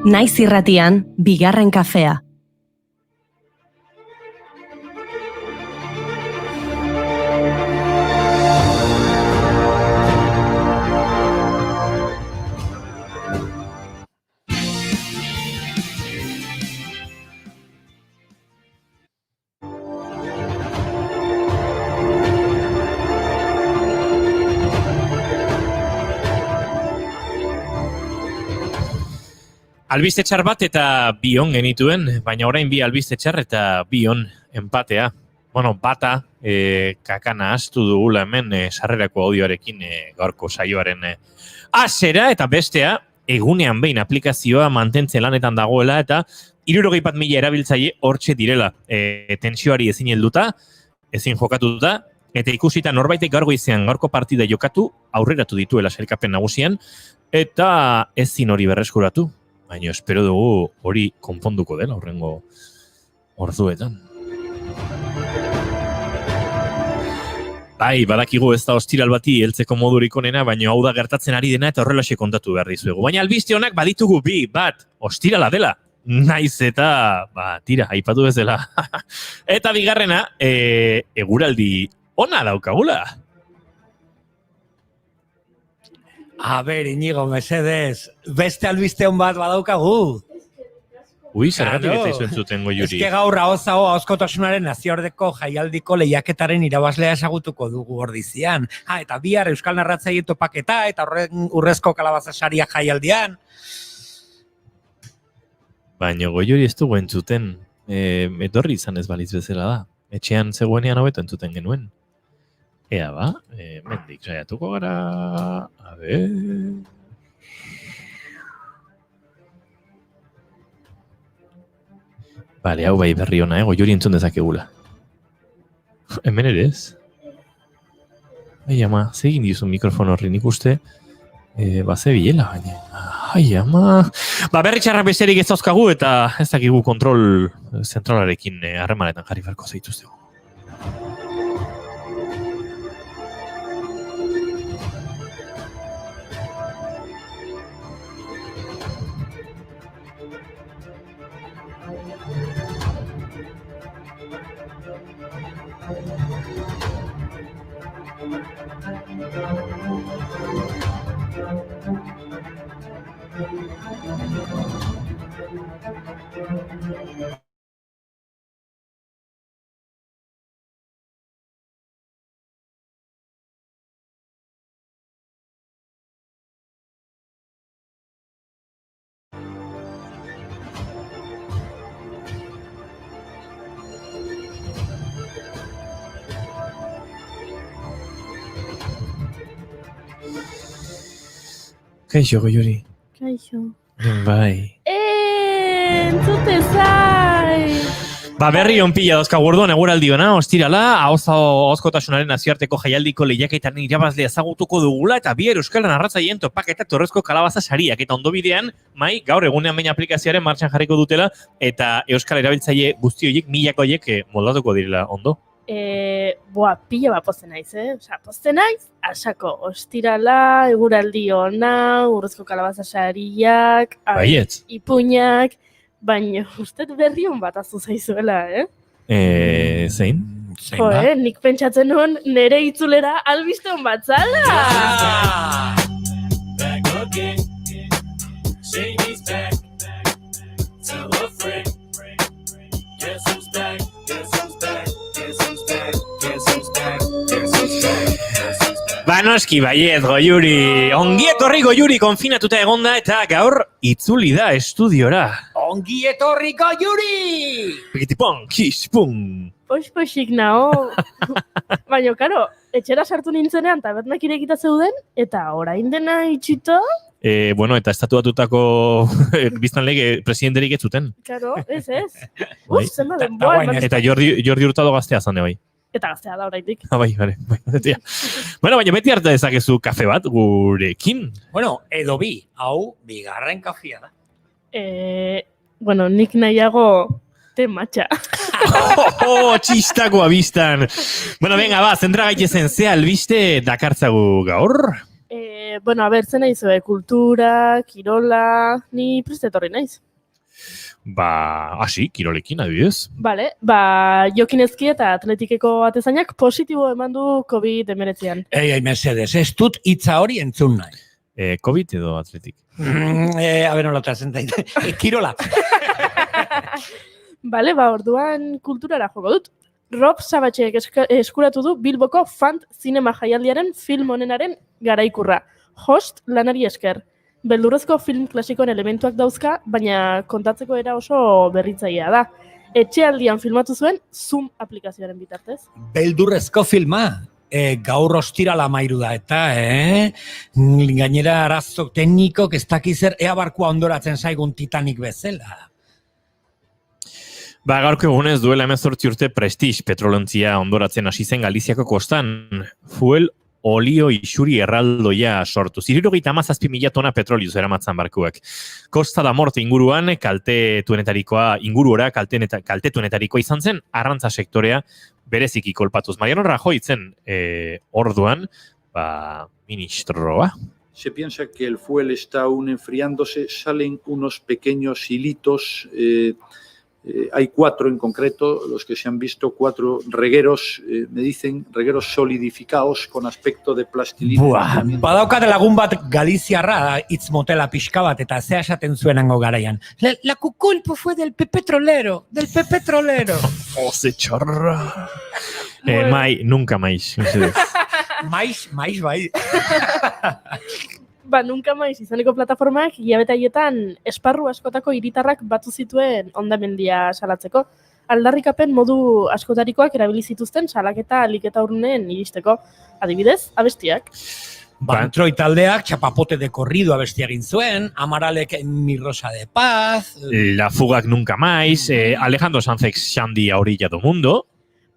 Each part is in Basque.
Naiz irratian, bigarren kafea. Albiste txar bat eta bion genituen, baina orain bi albiste txar eta bion empatea. Bueno, bata kakana astu dugula hemen sarrerako audioarekin gaurko saioaren hasera eta bestea egunean behin aplikazioa mantentzen lanetan dagoela eta 60.000 erabiltzaile hortxe direla. Tensioari ezin helduta, ezin jokatuta, eta ikusita norbaitek gaur goizean gaurko partida jokatu aurreratu dituela sailkapen nagusian eta ezin hori berreskuratu. Baina espero dugu hori konponduko dela horrengo orduetan. Bai, badakigu ez da ostiral bati heltzeko modurik onena, baina hau da gertatzen ari dena eta horrelaxe kontatu behar dizuegu. Baina albiste honak baditugu bi, bat, ostirala dela. Naiz eta, tira, aipatu bezala. Eta bigarrena, eguraldi ona daukagula. A ber, Inigo, mesedez, beste albiste hon bat badaukagu. Ui, zergatik ez zaizu entzuten Goiuri. Eske gaur ahozago ahozkotasunaren nazioardeko jaialdiko lehiaketaren irabazlea esagutuko dugu ordizian. Eta bihar Euskal Narratzaile topaketa eta horren urrezko kalabaza saria jaialdian. Baina Goiuri ez dugu entzuten, etorri izan ez baliz bezala da. Etxean zegoenean hobeto entzuten genuen. Ea ba, mendik saiatuko gara, a ber... Bale, hau bai berri ona, Goiuri entzun dezakegula. Hemen ere ez? Ai ama, zegin dizu mikrofon horri nik uste, ze bilela baina. Ai ama... berri txarrak besterik ez dauzkagu eta ez dakigu kontrol zentralarekin harremanetan jarri beharko zaituztegu. Kaixo, Goiuri. Kaixo. Bai. Entzute zai! Berri on pila dauzkagu orduan eguraldi ona, ostirala, ahozkotasunaren nazioarteko jaialdiko lehiaketan irabazlea ezagutuko dugula eta bihar Euskal Narratzaileen topaketa torrezko kalabaza sariak eta ondo bidean, gaur egunean baina aplikazioaren martxan jarriko dutela eta Euskal erabiltzaile guzti horiek, milako horiek moldatuko direla ondo. Pila bat pozten naiz, Osa, pozten naiz, asako, ostirala, eguraldi ona, urrezko kalabaza sariak, ipuinak, baina uste berri hon bat azu zaizuela, Zein? Nik pentsatzen nuen nire itzulera albiste hon bat zala! Noski baiet, Goiuri. Ongi etorri Goiuri konfinatuta egonda eta gaur itzuli da estudiora. Ongi etorri Goiuri! Pikitipon, kispun. Pox-poxik nao. Baina, karo, etxera sartu nintzenean tabernak irekita zeuden eta orain dena itxito. Eta estatuatutako biztanleek presidenterik ez zuten. Karo, ez. Zenba denboa. Eta Jordi Hurtado gaztea zane bai. Eta gaztea da oraitik. Bai. Baina beti harta dezakezu kafe bat gurekin. Edo bi, hau bigarren kafea da. Nik nahiago te matxa. Txistako abistan. Venga, zentra gaitezen, ze albiste dakartzagu gaur? Bueno, abertzen naiz, kultura, kirola, ni prestetorri naiz. Hasi, kirolekin, adibidez. Bale, jokinezki eta atletikeko atezainak positibo eman du COVID-19. Mesedes, ez dut hitza hori entzun nahi. COVID edo atletik? A ber, nola trazen daite. Kirola. Bale, orduan kulturara joko dut. Rob Sabatxek eskuratu du Bilboko Fant Zinema Jaialdiaren film honenaren garaikurra. Host lanari esker. Beldurrezko film klasikoen elementuak dauzka, baina kontatzeko era oso berritzailea da. Etxealdian filmatu zuen Zoom aplikazioaren bitartez. Beldurrezko filma. Gaur ostirala amairu da, eta, gainera arazo teknikok ez dakizer ea barkua ondoratzen zaigun Titanic bezala. Gaurko egunez duela 18 urte Prestige petrolontzia ondoratzen hasi zen Galiziako kostan. Fuel olio isuri erraldoia sortu. 77.000 tona petrolio zeramatzan barkuak. Costa da Morte inguruan kaltetuenetarikoa izan zen arrantza sektorea bereziki kolpatuz. Mariano Rajoy zen orduan, ministroa. Se piensa que el fuel está aún enfriándose, salen unos pequeños hilitos. Hay 4 en concreto, los que se han visto, 4 regueros, me dicen, regueros solidificados con aspecto de plastilina. Badaukate lagun bat galiziarra hitz motela pixka bat eta zea esaten zuenango garaian. La culpa fue del petrolero. Ze txorra. Nunca maiz. Maiz, bai. Nunca maiz izaneko plataformak hilabete esparru askotako hiritarrak batu zituen hondamendia salatzeko. Aldarrikapen modu askotarikoak erabili zituzten salaketa aliketa urrunen iristeko. Adibidez, abestiak. Bantroi taldeak Chapapote de corrido abestia egin zuen, Amaralek Mi Rosa de Paz... La Fugak Nunca Maiz, Alejandro Sanzek Xandi a orilla do mundo...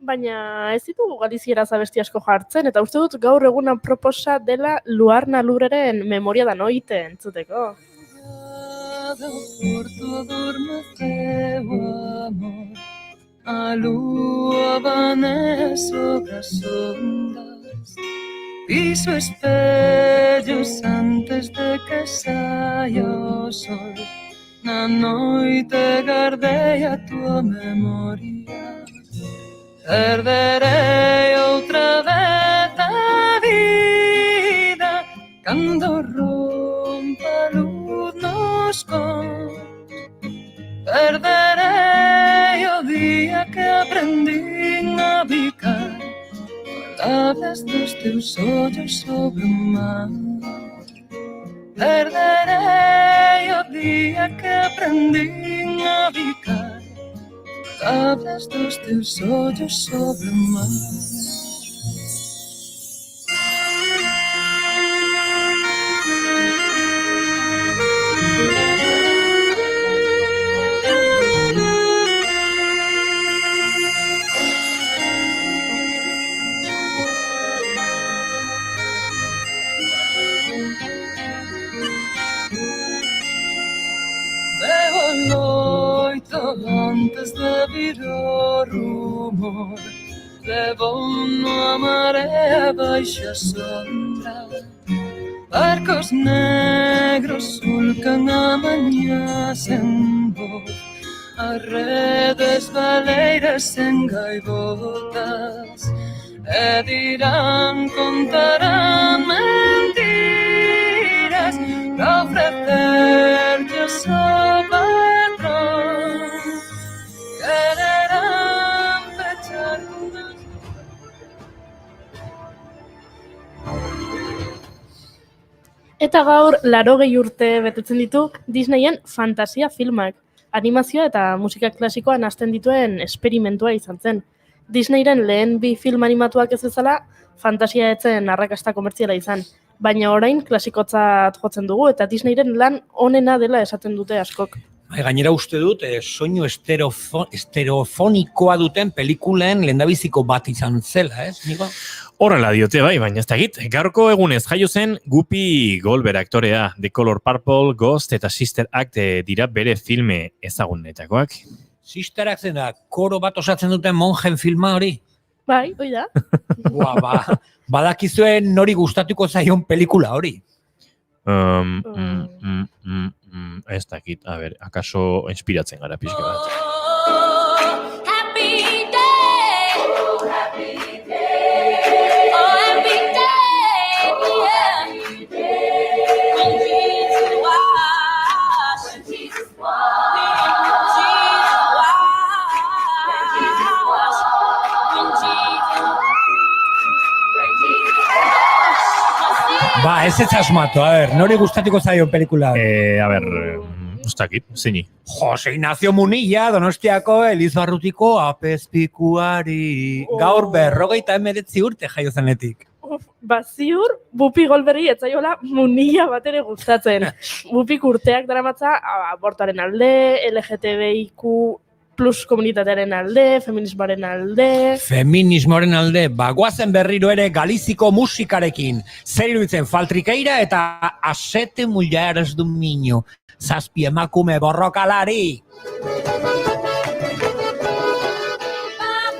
Baina ez ditugu galizieraz abesti asko jartzen, eta uste dut gaur eguna proposa dela Luarna Lurreren memoria da noite entzuteko. Piso espellos antes de que saia o sol. Na noite guardei a tua memoria. Perderei outra vez a vida cando rompa a luz nos cons. Perderei o día que aprendín a bicar palabras dos teus ollos sobre o mar. Perderei o día que aprendín a bicar palabras dos teus ollos sobre o mar. Antes de vir o rumor, levo-no a maré baixa sombra. Barcos negros sulcan a mañá sen voz, as redes baleiras en gaivotas, e dirán, contarán mentiras para ofrecerlle o seu patrón. Eta gaur 80 urte betetzen ditu Disneyen fantasia filmak. Animazioa eta musika klasikoa nahasten dituen esperimentua izan zen. Disneyren lehen 2 film animatuak ez bezala, fantasia etzen arrakasta komertziala izan. Baina orain klasikotzat jotzen dugu eta Disneyren lan onena dela esaten dute askok. Gainera uste dut, soinu estereofonikoa duten pelikulen lehendabiziko bat izan zela, ez, Nigo? Horrela diote baina ez dakit. Gaurko egunez jaio zen Guppy Goldberg aktorea, The Color Purple, Ghost eta Sister Act dira bere filme ezagunetakoak. Sister Act da, koro bat osatzen duten monjen filma hori? Bai, hoi da. Badakizuen nori gustatuko zaion pelikula hori. Ez dakit, a ber, akaso inspiratzen gara pixka bat. Ba, ez asmatu, a ver, nori gustatuko zaio pelikula? A ber, ez dakit, zeini. Jose Ignacio Munilla, Donostiako Elizbarrutiko apezpikuari. Gaur 59 urte jaio zenetik. Ba, ziur, Bupi Golberri etzaiola Munilla bat ere gustatzen. Bupik urteak daramatza abortuaren alde, LGTBIQ plus komunitatearen alde, feminismoaren alde. Feminismoaren alde, bagoazen berriro ere Galiziko musikarekin. Zer iruditzen Faltrikeira eta Asete Mulleres du Miño. Zazpi emakume borrokalari.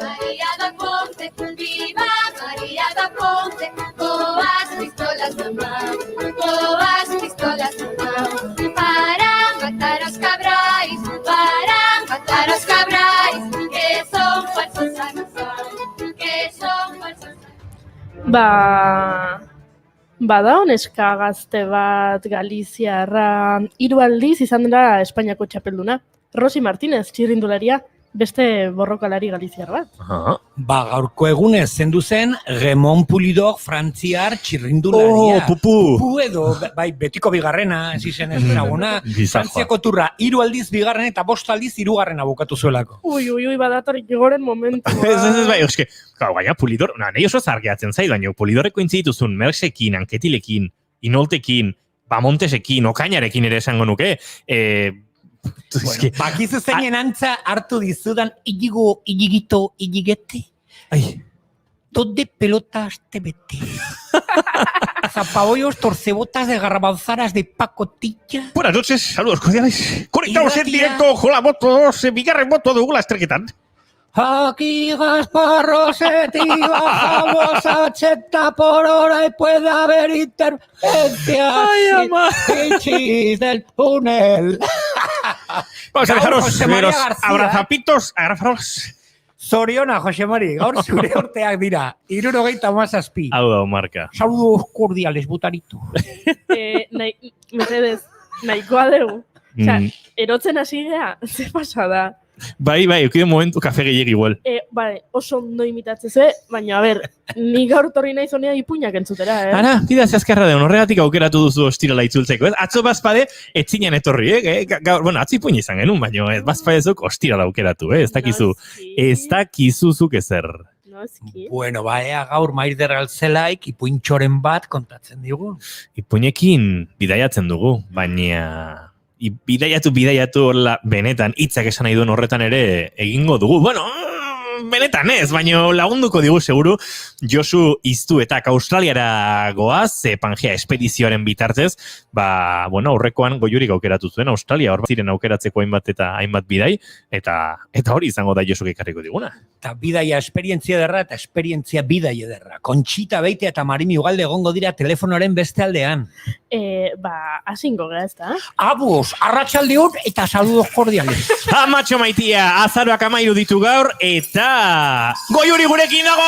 María da Ponce, viva María da Ponce, todas pistolas mamá, todas pistolas mamá, para matar a los cabráis, que son falsos que son falsos. Bada honeska gazte bat Galiziarra 3 aldiz izan dela Espainiako txapelduna. Rosi Martínez, txirrindularia, beste borrokalari galiziar bat. Ba, gaurko egunez zendu zen Ramon Pulidor frantziar txirrindularia. Pupu edo, bai, betiko bigarrena, ez izen ez beraguna. Frantziako turra 3 aldiz bigarren eta 5 aldiz 3. bukatu zuelako. Ui, badator goren momentu. Ez bai, eske, gaina Pulidor, nahi oso zargeatzen zait, baina Pulidorreko intzituzun Merxekin, Anketilekin, Inoltekin, Bamontesekin, Okainarekin ere esango nuke, Bueno, bakizu zeinen antza hartu dizudan iligite. Ay. ¿Dónde pelotas te metí? Zapabollos, torcebotas de garrabanzaras de pacotilla. Buenas noches, saludos cordiales. Conectamos en directo con la moto 2, bigarren moto dugula estreketan. Aquí Gasparrosetti bajamos a 80 por hora y puede haber interferencias. Ay, ama. Pinchis del túnel. Vamos a dejaros veros García. abrazapitos, agarraros. Zoriona, Jose Mari, gaur zure urteak dira. 77. Hau da, marka. Saludos cordiales, butarito. Mesedez, nahikoa dugu. Osea, erotzen hasi gea, ze pasada. Bai, eukide momentu kafe gehiek igual. Oso ondo imitatzen ze, baina, a ber, ni gaur torri nahi zonea ipuinak entzutera, Ana, bida zehazkarra deun, horregatik aukeratu duzu ostirala itzultzeko, Atzo bazpade, etzinen etorri, Gaur, bueno, atzo ipuin izan genuen, baina bazpadezuk ostirala aukeratu, Ez dakizuzuk ezer. Bueno, baea gaur Maider Altzelaik ipuintxoren bat kontatzen digu. Ipuinekin bidaiatzen dugu, baina... Bidaiatu horla benetan hitzak esan nahi duen horretan ere egingo dugu. Bueno, benetan ez, baina lagunduko digu seguru Josu Iztuetak Australiara goaz, Pangea espedizioaren bitartez, aurrekoan goiurik aukeratu zuen Australia, hor ziren aukeratzeko hainbat bidai, eta hori izango da Josuk ekarriko diguna. Eta bidaia esperientzia ederra eta esperientzia bidaia ederra. Kontxita Beitia eta Marimi Ugalde egongo dira telefonoaren beste aldean. Asingo gara, ez da? Abuz, arratsaldeon eta saludos cordiales. Macho maitia, azaroak 13 ditu gaur, eta goiuri gurekin dago!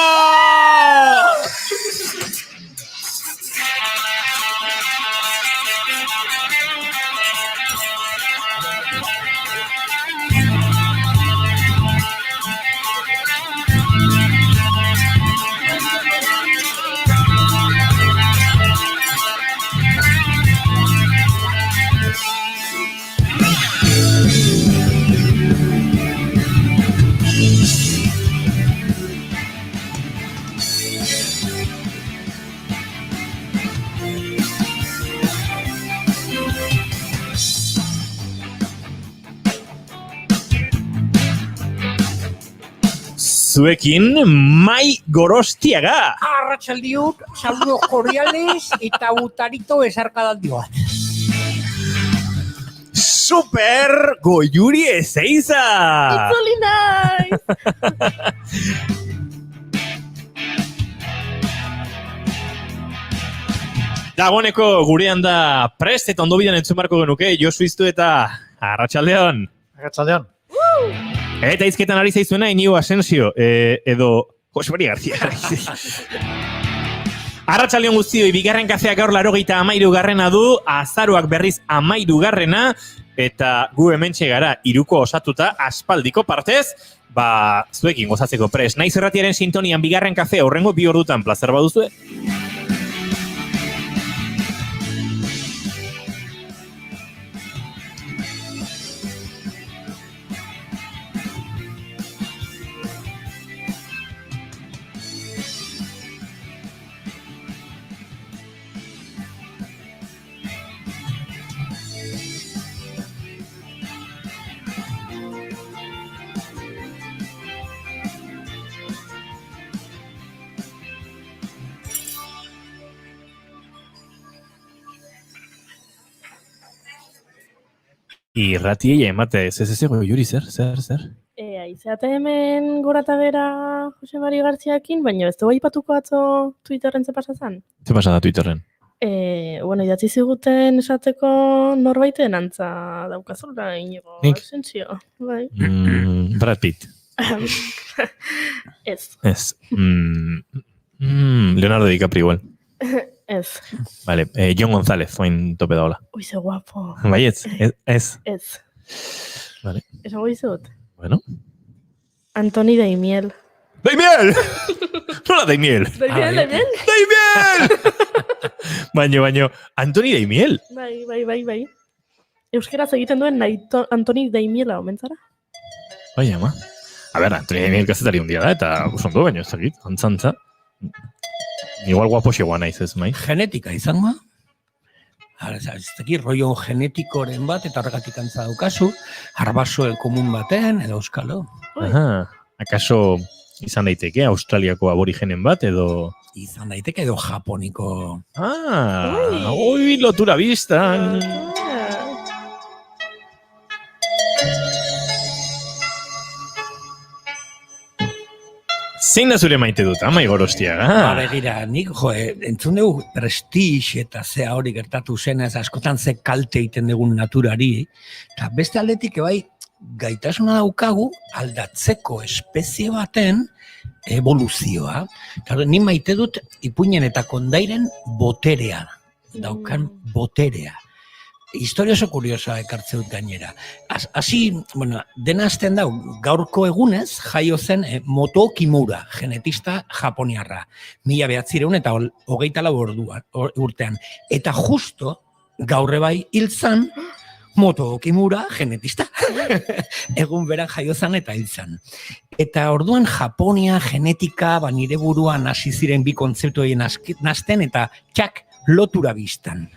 Zuekin Mai Gorostiaga. Arratsaldeon, saludos cordiales eta butarito besarkadaldi bat. Super Goiuri Ezeiza! Itzuli naiz! Dagoeneko gurean da prest eta ondo bidean entzun marko genuke, Josu Iztu eta Arratsaldeon. Arratsaldeon. Eta izketan ari zaizuena Inigo Asensio, edo Jose Maria García. Arratsaldeon guztioi, bigarren kafeak gaur 83. du, azaroak berriz 13. Eta gu hementxe gara hiruko osatuta aspaldiko partez, zuekin gozatzeko prest. Naiz Irratiaren sintonian bigarren kafea hurrengo 2 ordutan plazer baduzue. Irratiei emate, ez Juri, zer? Aizeate hemen gora eta bera Jose Mari Garziakin, baina ez dugu aipatuko atzo Twitterren ze pasazan? Ze pasa da Twitterren? Idatzi ziguten esateko norbaiten antza daukazula Inigo Asensio. Bai. Brad Pitt. Ez. Leonardo DiCaprio igual. Ez. Vale, Jon González, oin tope da hola. Ui, ze guapo. Bai, ez. Vale. Esango dizut? Bueno. Antoni Daimiel. ¡Daimiel! Nola Daimiel? ¡Daimiel! Baino, Antoni Daimiel. Bai. Euskeraz egiten duen Antoni Daimiela, omentzara? Bai, ama. A ber, Antoni Daimiel kazetari hundia da, eta usondo baino ez dakit, antzantza. Igual guapo xegoa naiz ez, mai? Genetika izango. Ez dakit, rollo genetikoren bat, eta horregatik antza daukazu, arbasoel komun baten, edo euskalo. Aha, akaso izan daiteke Australiako aborigenen bat, edo... Izan daiteke edo japoniko... Ui, lotura biztan! Zein da zure maite dut, ama Igorostiaga? Begira, nik, entzun dugu Prestige eta zea hori gertatu zen, ez askotan ze kalte egiten dugun naturari, eta beste aldetik bai gaitasuna daukagu aldatzeko espezie baten evoluzioa. Claro, ni maite dut ipuinen eta kondairen boterea, daukan boterea. Historia oso kuriosoa ekartze dut gainera. Dena hasten da, gaurko egunez jaio zen Moto Kimura, genetista japoniarra. 1900 eta 24 urtean. Eta justo gaurre bai hil zan Moto Kimura, genetista. Egun beran jaio zan eta hil zan. Eta orduan Japonia, genetika, nire buruan hasi ziren bi kontzeptu egin nazten eta txak lotura biztan.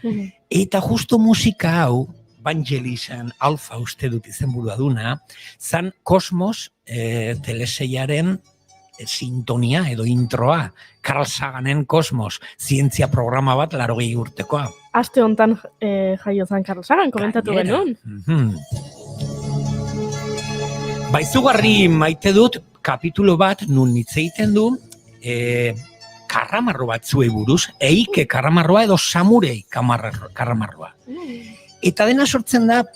Eta justo musika hau, Vangelis'an Alfa uste dut izenburua duna, zan Kosmos teleseiaren sintonia edo introa. Carl Saganen Kosmos, zientzia programa bat 80 urtekoa. Aste hontan jaio zan Carl Sagan, komentatu genuen. Baizugarri maite dut kapitulo bat nun hitz egiten du karramarro batzuei buruz, eike karramarroa edo samurei karramarroa. Eta dena sortzen da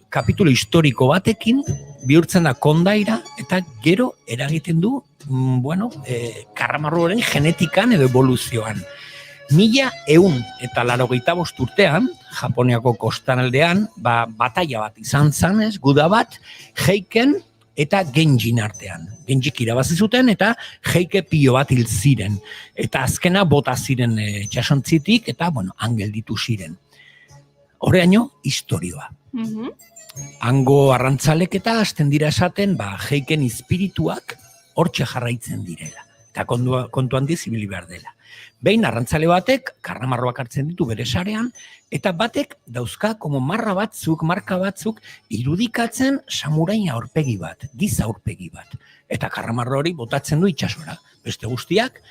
kapitulo historiko batekin, bihurtzen da kondaira, eta gero eragiten du, karramarroaren genetikan edo evoluzioan. 1185 urtean, Japoniako kostanaldean, bataila bat izan zanez, guda bat, Heiken eta Genjin artean. Genjik irabazi zuten eta Heike pilo bat hil ziren. Eta azkena bota ziren txasontzitik eta, angelditu ziren. Horreaino, historioa. Hango arrantzalek eta hasten dira esaten, Heiken espirituak hortxe jarraitzen direla. Eta kontu handi zibili behar dela. Behin arrantzale batek, karramarroak hartzen ditu bere sarean, eta batek dauzka marka batzuk irudikatzen samurai aurpegi bat, giza aurpegi bat. Eta karramarro hori botatzen du itsasora. Beste guztiak,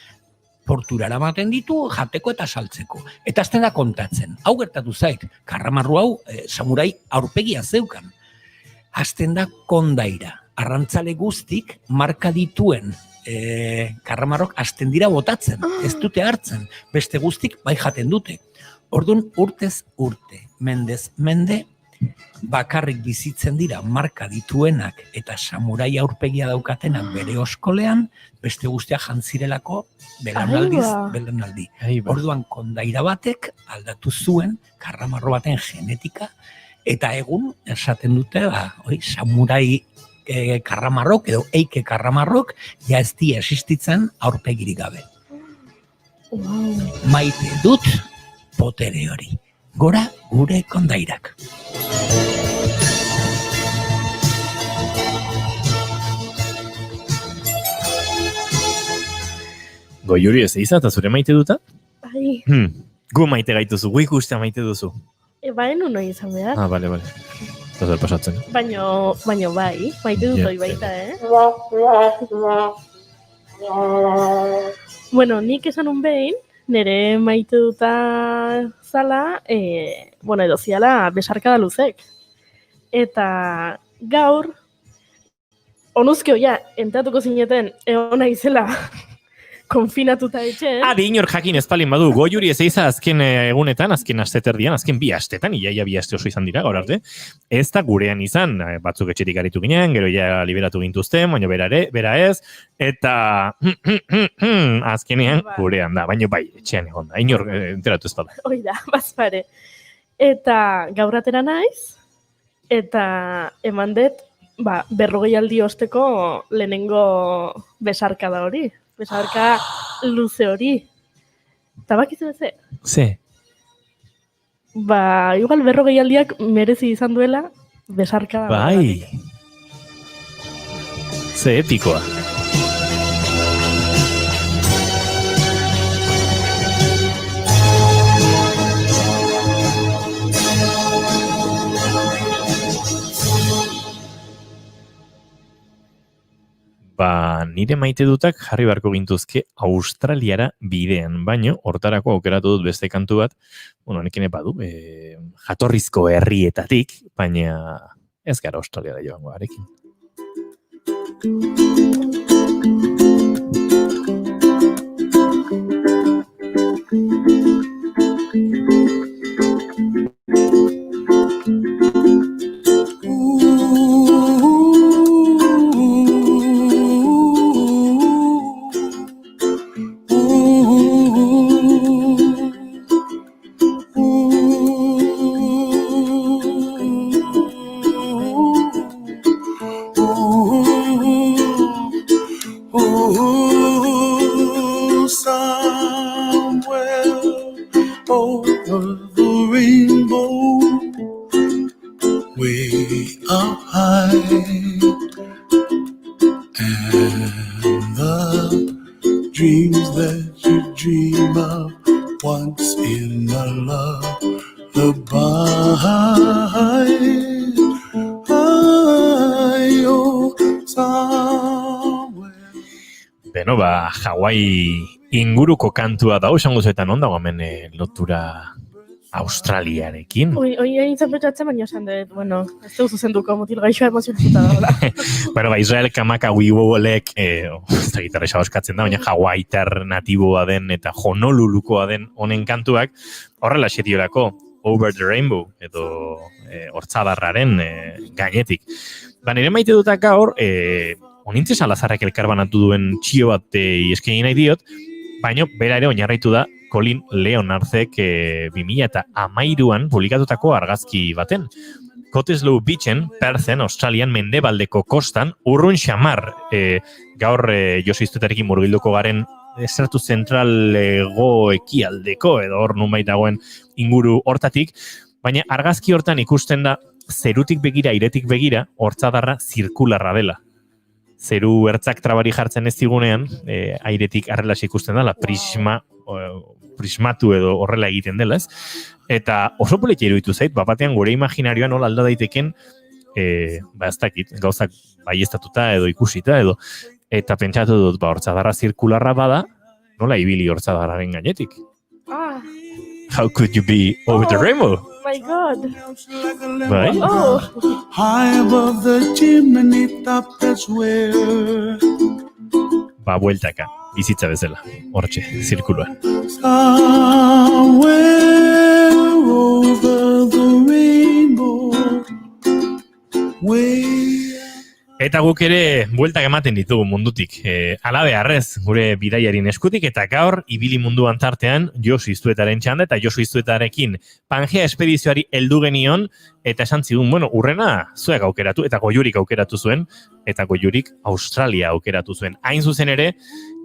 portura eramaten ditu, jateko eta saltzeko. Eta azten da kontatzen. Hau gertatu zait, karramarro hau samurai aurpegia zeukan. Azten da kondaira. Arrantzale guztik marka dituen karramarrok hasten dira botatzen, ez dute hartzen, beste guztik bai jaten dute. Orduan urtez urte, mendez mende, bakarrik bizitzen dira marka dituenak eta samurai aurpegia daukatenak bere oskolean, beste guztiak jantzirelako belanaldi. Orduan kondaira batek aldatu zuen karramarro baten genetika, eta egun esaten dute, samurai karramarrok edo eike karramarrok ja ez di existitzen aurpegirik gabe. Maite dut potere hori. Gora gure kondairak. Goiuri ez eta zure maite duta? Bai. Gu maite gaituzu, gu ikustea maite duzu. Baina noi izan behar. Bale. Eta zer pasatzen. Baina bai, maite dut hoi baita, Bueno, nik esan behin, nire maite duta zala, edo ziala besarkada luzek. Eta gaur, onuzkio entratuko zineten egon izela konfinatuta etxe. Adi, inor jakin espalin badu, Goiuri ez eiza azken egunetan, azken asteterdian, azken 2 astetan, iaia 2 aste oso izan dira, gaur arte. Ez da gurean izan, batzuk etxetik aritu ginen, gero ja liberatu gintuzten, baina bera ez, eta azkenean gurean da, baina bai, etxean egon da, inor enteratu ez bada. Hoi da, bazpare. Eta gaur atera naiz, eta eman dut, 40 aldi osteko lehenengo besarkada hori. Besarka luze hori. Eta bakizu ez? Ze? Igual 40 aldiak merezi izan duela besarka. Bai. Ze epikoa. Nire maite dutak jarri beharko gintuzke Australiara bidean, baino hortarako aukeratu dut beste kantu bat, honekin badu, jatorrizko herrietatik, baina ez gara Australiara joango arekin. Hawaii inguruko kantua da, esango zuetan ondago hemen lotura Australiarekin. Hoi egin pentsatzen, baina esan dut, ez dut zuzenduko motil gaixoa emozionatuta da. Israel Kamakawibolek, ez da gitarra esaboskatzen da, baina Hawaii-tar natiboa den eta Honolulukoa den honen kantuak, horrela xetiorako Over the Rainbow, edo hortzadarraren gainetik. Nire maite dutak gaur, onintze Salazarrak elkarbanatu duen txio bat eskeni nahi diot, baina bera ere oinarraitu da Colin Leonardek 2013an publikatutako argazki baten. Cottesloe Beachen, Perthen, Australian mendebaldeko kostan, urrun xamar, gaur Josiztutarekin murgilduko garen esertu zentral ekialdeko, edo hor nunbait dagoen inguru hortatik, baina argazki hortan ikusten da zerutik begira, airetik begira, hortzadarra zirkularra dela. Zeru ertzak trabari jartzen ez digunean, airetik arrelas ikusten dela, prismatu edo horrela egiten dela, ez? Eta oso politia iruditu zait, batean gure imaginarioan nola alda daiteken, ez dakit, gauzak baiestatuta edo ikusita edo, eta pentsatu dut, hortzadarra zirkularra bada, nola ibili hortzadarraren gainetik? How could you be over the rainbow? My God. Bai? High above the chimney top, that's where bueltaka, bizitza bezala, hortxe, zirkuluan. Eta guk ere bueltak ematen ditugu mundutik. Ala beharrez, gure bidaiarin eskutik, eta gaur, ibili munduan tartean, Josu Iztuetaren txanda, eta Josu Iztuetarekin Pangea espedizioari heldu genion, eta esan zigun, urrena zuek aukeratu, eta Goiurik aukeratu zuen, eta Goiurik Australia aukeratu zuen. Hain zuzen ere,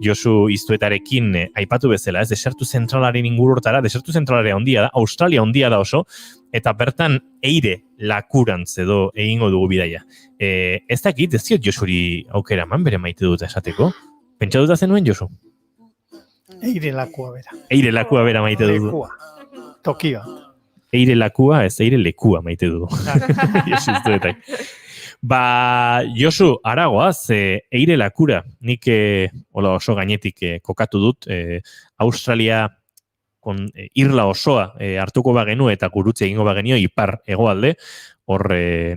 Josu Iztuetarekin aipatu bezala, desertu zentralaren ingururtara, desertu zentralarea handia da, Australia handia da oso, eta bertan eire lakurantz edo egingo dugu bidaia. Ez dakit, ez diot Josuri aukera eman bere maite dut esateko? Pentsa dut zenuen, Josu? Eire lakua bera. Eire lakua bera maite dut. Lekua. Tokio. Eire lakua, ez eire lekua maite dut. Josu Iztuetak. Josu, aragoaz, eire lakura, nik oso gainetik kokatu dut, Australia irla osoa hartuko bagenu eta gurutze egingo bagenio ipar hegoalde, hor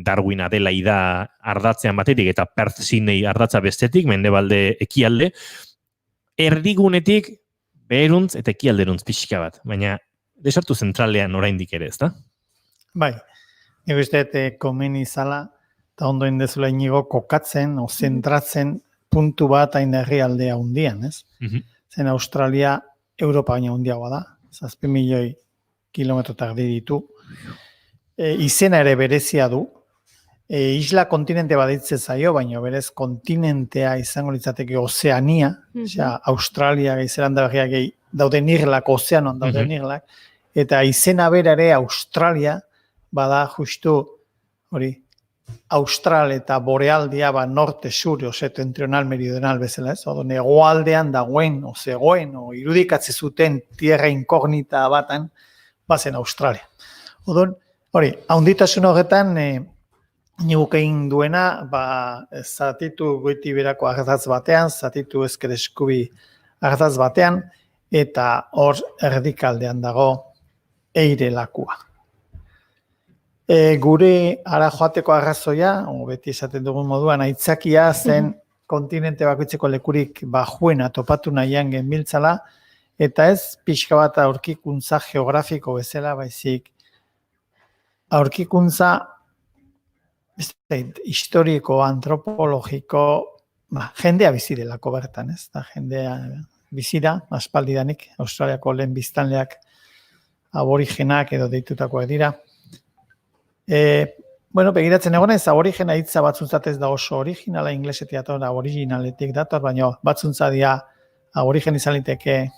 Darwin Adelaida ardatzean batetik eta Perth Sydney ardatza bestetik, mendebalde ekialde, erdigunetik beheruntz eta ekialderuntz pixka bat, baina desertu zentralean oraindik ere, ezta? Bai, nik uste komen izala, eta ondoen dezula inigo kokatzen, o zentratzen puntu bat hain herrialdea hundian, ez? Zen Australia Europa baina hundiagoa da, 7 milioi kilometro tardi ditu. Izena ere berezia du. Isla kontinente baditze zaio, baina berez kontinentea izango litzateke Ozeania, Australia gehi Zelanda berriak gehi dauden irlak, ozeanon dauden irlak, eta izena bera ere Australia bada justu hori Austral eta Borealdia norte, sur, septentrional, meridional bezala, ez? Odon, hegoaldean dagoen, zegoen, irudikatze zuten tierra inkognita batan, bazen Australia. Odon, hori, haunditasun horretan, niguk egin duena, zatitu goiti berako ardatz batean, zatitu ezker eskubi ardatz batean, eta hor erdikaldean dago eire lakua. Gure ara joateko arrazoia, beti esaten dugun moduan, aitzakia zen kontinente bakoitzeko lekurik bajuena topatu nahian genbiltzala, eta ez pixka bat aurkikuntza geografiko bezala, baizik aurkikuntza historiko, antropologiko, jendea bizi delako bertan, ez? Jendea bizi da, aspaldidanik, Australiako lehen biztanleak aborigenak edo deitutakoak dira. Begiratzen egonez, aborigena hitza batzuntzat ez da oso originala, inglesetik dator, originaletik dator, baina batzuntza dira aborigen izan liteke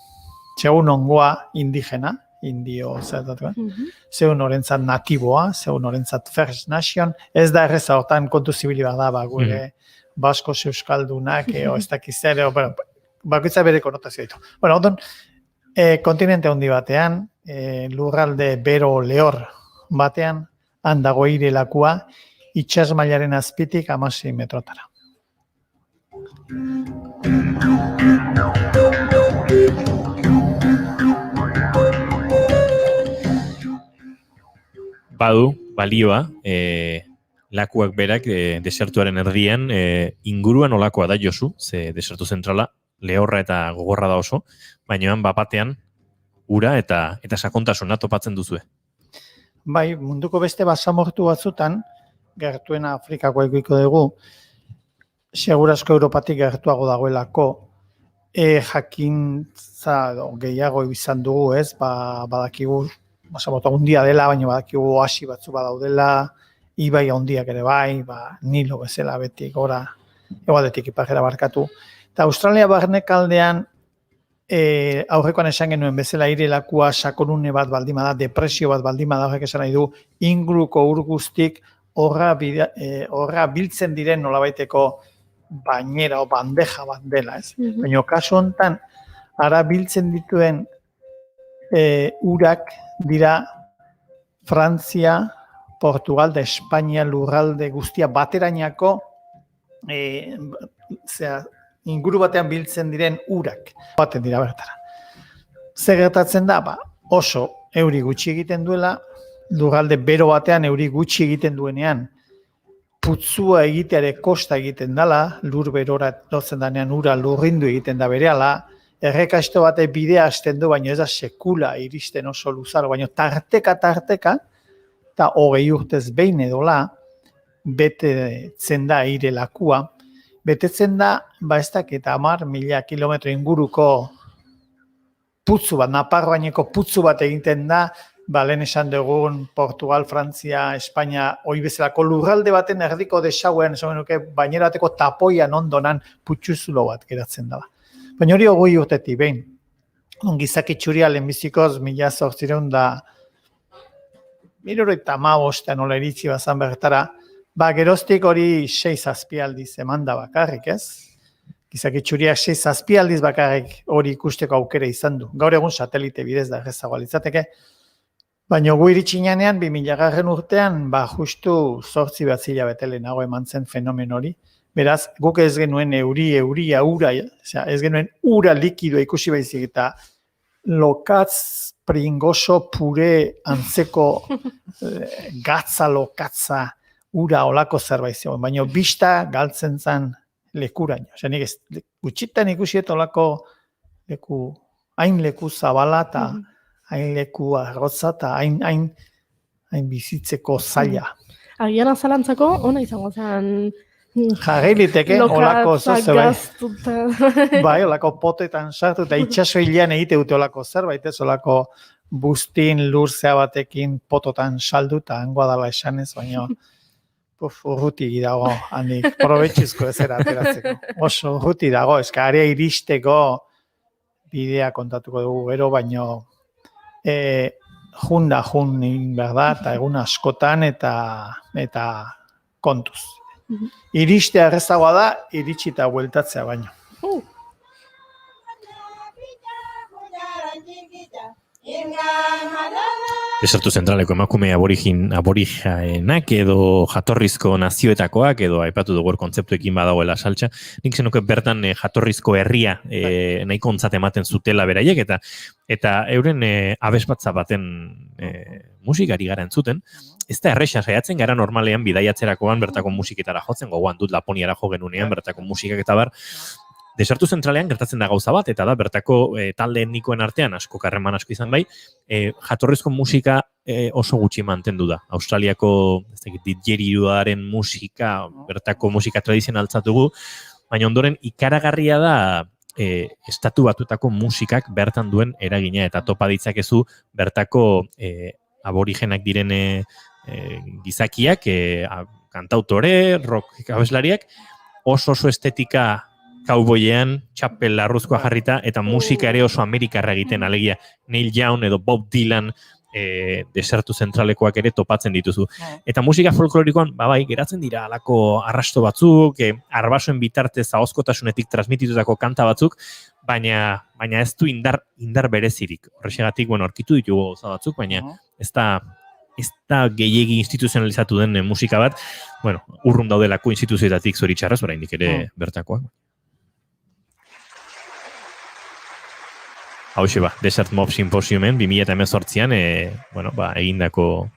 segun ongoa indigena, indio zertatuan, zeun orentzat natiboa, zeun orentzat First Nation, ez da erreza hortan kontu zibili bat da, gure basko euskaldunak, ez dakiz ere, bakoitza bere konotazio ditu. Ondon, kontinente handi batean, lurralde bero lehor batean, handago eire lakua, itxas mailaren azpitik 16 metrotara. Badu, balioa, lakuak berak desertuaren erdian, inguruan olakoa da Josu, ze desertu zentrala, lehorra eta gogorra da oso, baina bapatean, ura eta sakontasuna topatzen duzue. Bai, munduko beste basamortu batzutan, gertuena Afrikako ikuiko dugu, segurazko Europatik gertuago dagoelako, jakintza gehiago izan dugu, ez? Badakigu, basamortu handia dela, baina badakigu oasi batzu badaudela, ibai handiak ere bai, Nilo bezala beti gora, egualdetik iparrera barkatu. Eta Australia barnekaldean, aurrekoan esan genuen bezala eire lakua sakonune bat baldima da, depresio bat baldima da, horrek esan nahi du, inguruko ur guztik horra biltzen diren nolabaiteko bainera o bandeja bat dela, ez? Baina kasu honetan, ara biltzen dituen urak dira Frantzia, Portugal da Espainia lurralde guztia baterainako inguru batean biltzen diren urak baten dira bertara. Zer gertatzen da? Oso euri gutxi egiten duela, lurralde bero batean euri gutxi egiten duenean, putzua egiteare kosta egiten dela, lur berora dotzen danean ura lurrindu egiten da berehala, errekasto bate bidea hasten du, baina ez da sekula iristen oso luzaro, baina tarteka, eta 20 urtez behin edola, betetzen da aire lakua, betetzen da, ez dakit 10.000 kilometro inguruko putzu bat, Naparroaineko putzu bat egiten da, lehen esan dugun Portugal, Frantzia, Espainia, hoi bezalako lurralde baten erdiko desauen, bainerateko tapoian ondonan putxuzulo bat geratzen dela. Baina hori 20 urtetik behin. Gizaki txuria lehenbizikoz 1975 nola iritsi bazan bertara, geroztik hori 6 aldiz eman da bakarrik, ez? Gizaki txuriak 6 aldiz bakarrik hori ikusteko aukera izan du. Gaur egun satelite bidez da errezagoa litzateke. Baina gu iritxinean 2000 urtean, justu 8 batzila betele nago eman zen fenomen hori. Beraz, guk ez genuen euria, ura, ez genuen ura likidoa ikusi baizik eta lokatz, pringoso, pure, antzeko, gatza, lokatza, ura olako zerbait zegoen. Baina bista galtzen zen lekuraino. Osea, nik gutxitan ikusiet olako hain leku zabala eta hain leku arrotza eta hain bizitzeko zaila. Agian azalantzako, ona izango zen... Jarri liteke, olako zerbait. Bai, olako potetan sartu eta itxaso hilean egite dute olako zerbait, ez olako bustin lurzea batekin pototan saldu eta hangoa dala esanez, baina urruti dago, handik probetxizko ezera ateratzeko. Oso urruti dago, eska area iristeko bidea kontatuko dugu gero, baina jun berda, eta egun askotan eta kontuz. Iristea errezagoa da, iritsi eta bueltatzea baino. Desertu zentraleko emakume aborigenak edo jatorrizko nazioetakoak edo aipatu dugu kontzeptuekin badagoela saltza. Nik zenuke bertan jatorrizko herria nahiko ontzat ematen zutela beraiek eta euren abesbatza baten musikari gara entzuten. Ez da erresa saiatzen gara normalean bidaiatzerakoan bertako musiketara jotzen, gogoan dut Laponiara jo genunean bertako musikak eta bar. Desertu zentralean gertatzen da gauza bat, eta da bertako talde etnikoen artean asko karreman asko izan bai, jatorrizko musika oso gutxi mantendu da. Australiako didgeriduaren musika, bertako musika tradizionaltzatugu, baina ondoren ikaragarria da estatu batutako musikak bertan duen eragina, eta topa ditzakezu bertako aborigenak diren gizakiak, kantautore, rock abeslariak, oso estetika kauboiean, txapel larruzkoa jarrita, eta musika ere oso amerikarra egiten, alegia Neil Young edo Bob Dylan desertu zentralekoak ere topatzen dituzu. Eta musika folklorikoan, bai, geratzen dira alako arrasto batzuk, arbasoen bitartez ahozkotasunetik transmititutako kanta batzuk, baina ez du indar berezirik. Horrexegatik, aurkitu ditugu gauza batzuk, baina ez da gehiegi instituzionalizatu den musika bat, urrun daudelako instituzioetatik zoritxarraz, oraindik ere bertakoak. Hauxe Desert Mob Symposiumen 2018an egindako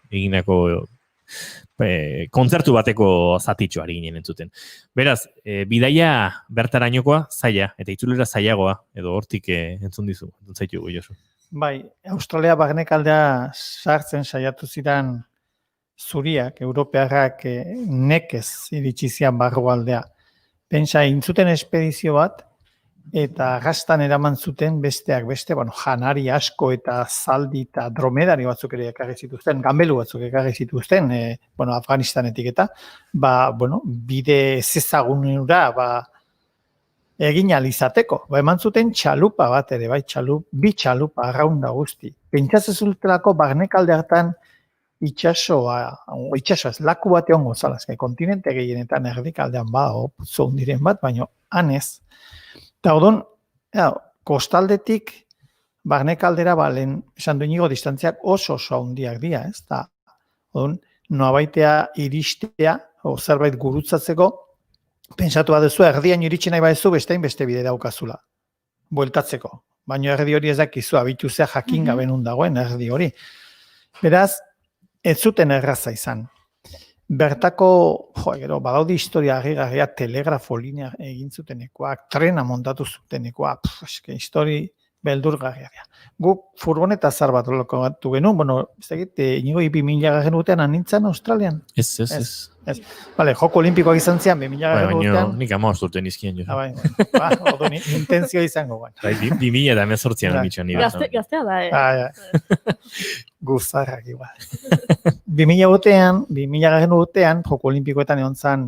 kontzertu bateko zatitxoari ginen entzuten. Beraz, bidaia bertarainokoa zaila, eta itzulera zailagoa, edo hortik entzun dizu, entzaitu Josu. Bai, Australia barnekaldea sartzen saiatu ziren zuriak, europearrak nekez iritsi zian barrualdea. Pentsa, intzuten espedizio bat, eta gastan eraman zuten besteak beste, janari asko eta zaldi eta dromedari batzuk ere ekarri zituzten, gambelu batzuk ekarri zituzten, Afganistanetik eta, bide zezagunura, egin alizateko. Eman zuten txalupa bat ere, bi txalupa arraunda guzti. Pentsatzezultelako barnekalde hartan itxasoa ez, laku bate ongo zala, kontinente gehienetan erdikaldean putzu hundiren bat, baina hanez. Eta odon, kostaldetik barnekaldera lehen esan duinigo distantziak oso handiak dira, ez? Odon, noabaitea iristea, zerbait gurutzatzeko, pentsatu baduzu, erdian iritsi nahi badezu, beste bide daukazula, bueltatzeko. Baina erdi hori ez dakizu, abituzea jakin gabe nun dagoen erdi hori. Beraz, ez zuten erraza izan. bertako, gero, badaudi historia harrigarria telegrafo linea egin zutenekoak, trena montatu zutenekoak, histori beldurgarria. Guk furgoneta zar bat lokatu genuen, bueno, ez dakit, inigo 2000 urtean anintzen Australian? Ez. Bale, joko olimpikoak izan zian, 2000 urtean. Nik 15 urtean izkien jo. Ordu intentzio izango. 2018an amitxan nire. Gaztea da, Guzarrak igual. 2000 urtean, joko olimpikoetan egon zan,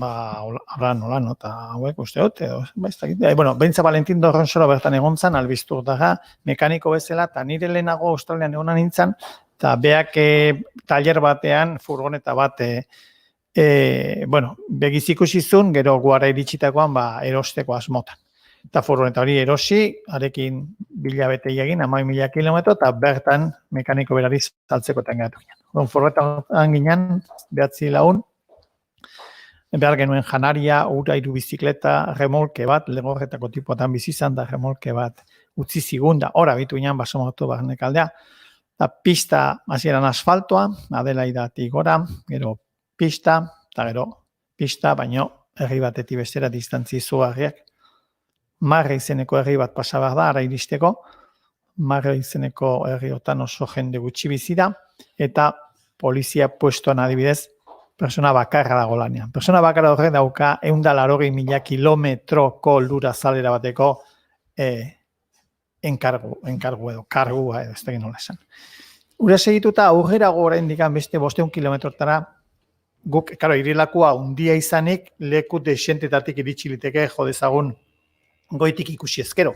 hola, eta hauek uste dut, Bentza Valentin Dorronsoro bertan egon zan, albiztur daga, mekaniko bezala, eta nire lehenago Australian egonan nintzen, eta beak taller batean, furgoneta bat, begiz ikusi zuen, gero guara iritsitakoan, erosteko asmotan. Eta furgoneta hori erosi, arekin bilabete egin, 10.000 kilometro, eta bertan mekaniko berari saltzeko eta engatu ginen. Furgonetan ginen, 9 lagun, behar genuen janaria, ura, hiru bizikleta, remolke bat, legorretako tipoatan bizizan da remolke bat utzi zigun da, ora bitu ginen basomotu barnek aldea. Da pista, hasieran asfaltoa, Adelaidatik gora, gero pista, eta gero pista, baino herri batetik bestera distantzi izugarriak. Marre izeneko herri bat pasabar da, ara iristeko, Marre izeneko herri otan oso jende gutxi bizi da, eta polizia puestoan adibidez, persona bakarra dago lanean. Persona bakarra horrek dauka 180.000 kilometroko lura zalera bateko enkargu edo, kargua edo, ez da nola esan. Ura segituta aurrerago oraindik beste 500 kilometrotara guk, irilakua undia izanik, leku desentetatik iritsi liteke jo dezagun goitik ikusi ezkero.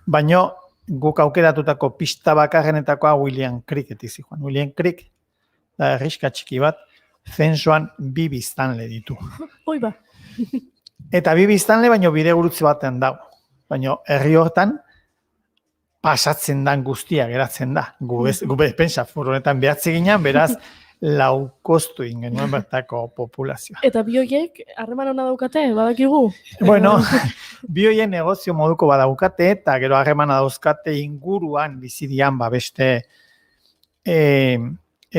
Baina guk aukeratutako pista bakarrenetakoa William Creek etizi joan. William Creek da herriska txiki bat, zensoan 2 biztanle ditu. Eta 2 biztanle baino bide gurutze batean dago. Baina herri hortan pasatzen dan guztia geratzen da. Gu pensa, furgonetan behatzi ginen, beraz, laukostu ingenuen bertako populazioa. Eta bioiek harreman hona daukate, badakigu? Bueno, bioien negozio moduko badaukate, eta gero harremana dauzkate inguruan bizidian beste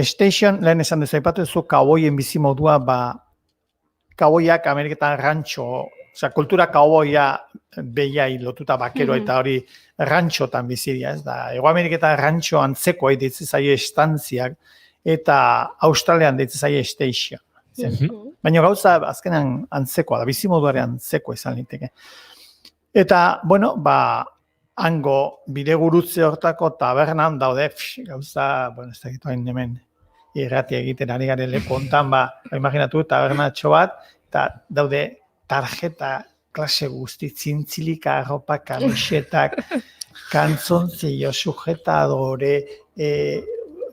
station, lehen esan dezu, aipatu zu kauboien bizimodua, kauboiak Ameriketan rantxo, kultura kauboia behiai lotuta bakero eta hori rantxotan bizidia, ez da. Ego Ameriketan rantxo antzekoa ditze zaie estantziak, eta Australian ditze zaie station. Baina gauza azkenan antzekoa da, bizimoduare antzekoa izan liteke. Eta, hango bidegurutze hortako tabernan daude, gauza, ez da gitu hain hemen irratia egiten ari garen leku hontan, imaginatu tabernatxo bat, eta daude tarjeta klase guzti, zintzilika, arropa, kamisetak, kantzontzio, sujetadore,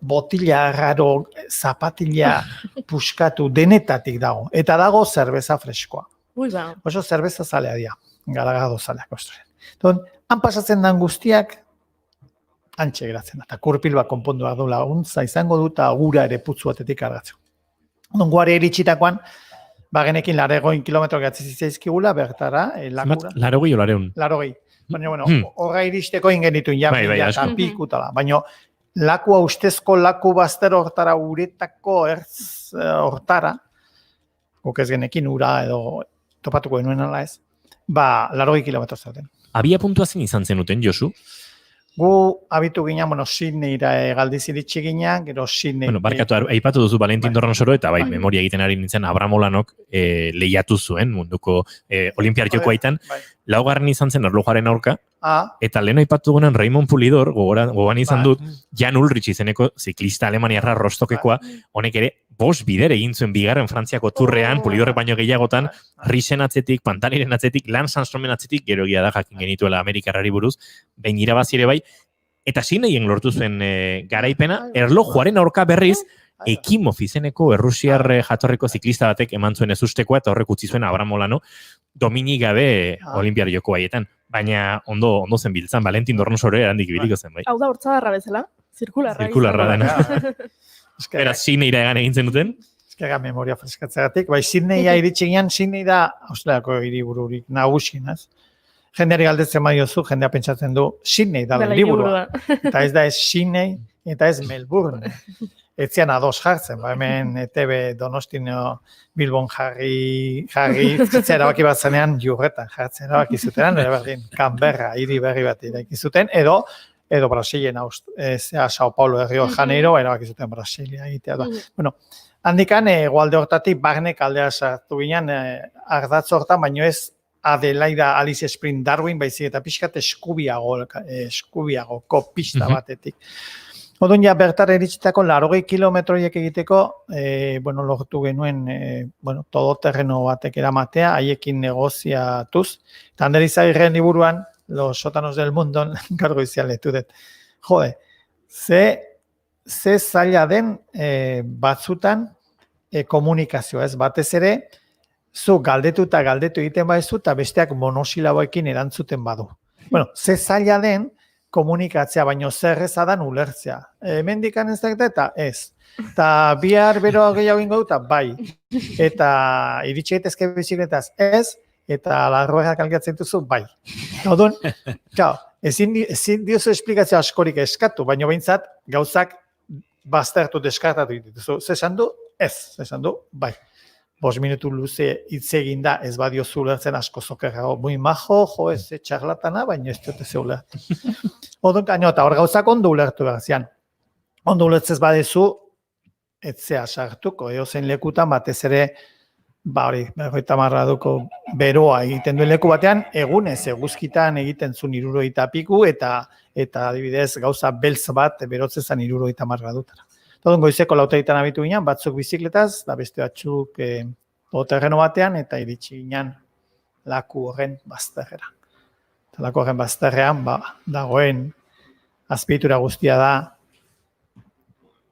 botila raro, zapatila puskatu, denetatik dago. Eta dago zerbeza freskoa. Oso zerbeza zalea dira, galagado zaleak Australian. Han pasatzen den guztiak, antxe geratzen da. Eta kurpil bat konpondu behar du laguntza izango du eta gura ere putzu batetik argatzen. Guare iritsitakoan, genekin 80 kilometro gatzi zaizkigula, bertara, lakura. 80 o 100? 80. Baina, horra iristeko ingenitu eta pikutala. Baina, lakua ustezko laku bazter hortara uretako ertz hortara, guk ez genekin ura edo topatuko genuen ala ez, 80 kilometro zaten. Abia puntua zen izan zenuten, Josu? Gu abitu ginen, Sydneyra galdiz iritsi ginen, gero Sydney... Barkatu, aipatu duzu Valentin Dorronsoro eta memoria egiten ari nintzen Abraham Olanok lehiatu zuen munduko olimpiar jokoaitan. Laugarren izan zen erlojaren aurka, eta lehen aipatu gunen Raymond Pulidor, gogoan izan dut, Jan Ulrich izeneko ziklista alemaniarra rostokekoa, honek ere 5 bider egin zuen bigarren Frantziako turrean, Pulidorrek baino gehiagotan, Risen atzetik, Pantaniren atzetik, Lance Armstrongen atzetik, gero egia da jakin genituela Amerikarrari buruz, behin irabazire bai, eta Sydneyen lortu zuen garaipena, erlojuaren aurka berriz, Ekimov izeneko errusiar jatorriko ziklista batek eman zuen ezustekoa, eta horrek utzi zuen Abraham Olano, dominik gabe olimpiar joko haietan. Baina ondo zen biltzan, Valentin Dorronsoro erandik ibiliko zen, bai. Hau da hortzadarra bezala, zirkularra. Zirkularra dena. Era Sydneyra egan egin zen duten? Ezkera memoria freskatzegatik. Bai, Sydneya iritsi ginen, Sydney da Australiako hiribururik nagusien, ez? Jendeari galdetzen badiozu, jendea pentsatzen du Sydney da hiriburua. Eta ez da ez Sydney, eta ez Melbourne. etzian ados jartzen, hemen ETB Donostino Bilbon jarri zitzea erabaki bat zenean jurretan jartzen erabaki zutenan, berdin, Canberra, hiri berri bat ireki zuten, edo Brasilen, Sao Paulo, Rio de Janeiro, erabaki zuten Brasilia egitea da. Bueno, handikan, egualde hortatik, barnek aldea sartu ginen, ardatz hortan, baino ez Adelaida Alice Spring Darwin, baizik eta pixkat eskubiagoko pista batetik. Odun ja bertara iritsitako 80 kilometroiek egiteko, lortu genuen, todoterreno batek eramatea, haiekin negoziatuz. Eta Ander Izagirren liburuan, Los sótanos del mundo, gaur goizean letu dut. Jode, ze zaila den batzutan komunikazioa, ez? Batez ere, zu galdetu egiten badezu, eta besteak monosilaboekin erantzuten badu. Bueno, ze zaila den komunikatzea, baino zerreza dan ulertzea. Hemendikan ez da eta ez. Eta bihar bero gehiago ingo duta, bai. Eta iritsi gaitezke bizikletaz ez, eta larroerak algatzen duzu, bai. Odun, ezin diozu esplikazio askorik eskatu, baino behintzat gauzak baztertu deskartatu dituzu. Zesan du? Ez. Zesan du? Bai. 5 minutu luze hitz egin da, ez badiozu ulertzen asko zokerrago. Muy majo, ez txarlatana, baina ez dute ze ulertu. Odun kaino, eta hor gauzak ondo ulertu behar zian. Ondo ulertzez badezu, etzea sartuko, zein lekutan batez ere, 50 graduko beroa egiten duen leku batean, egunez eguzkitan egiten zuen 70 piku, eta adibidez gauza beltz bat berotzezan 70 gradutara. Todun goizeko 8:00 abitu ginen, batzuk bizikletaz, da beste batzuk terreno batean, eta iritsi ginen laku horren bazterrera. Eta laku horren bazterrean, dagoen azpiegitura guztia da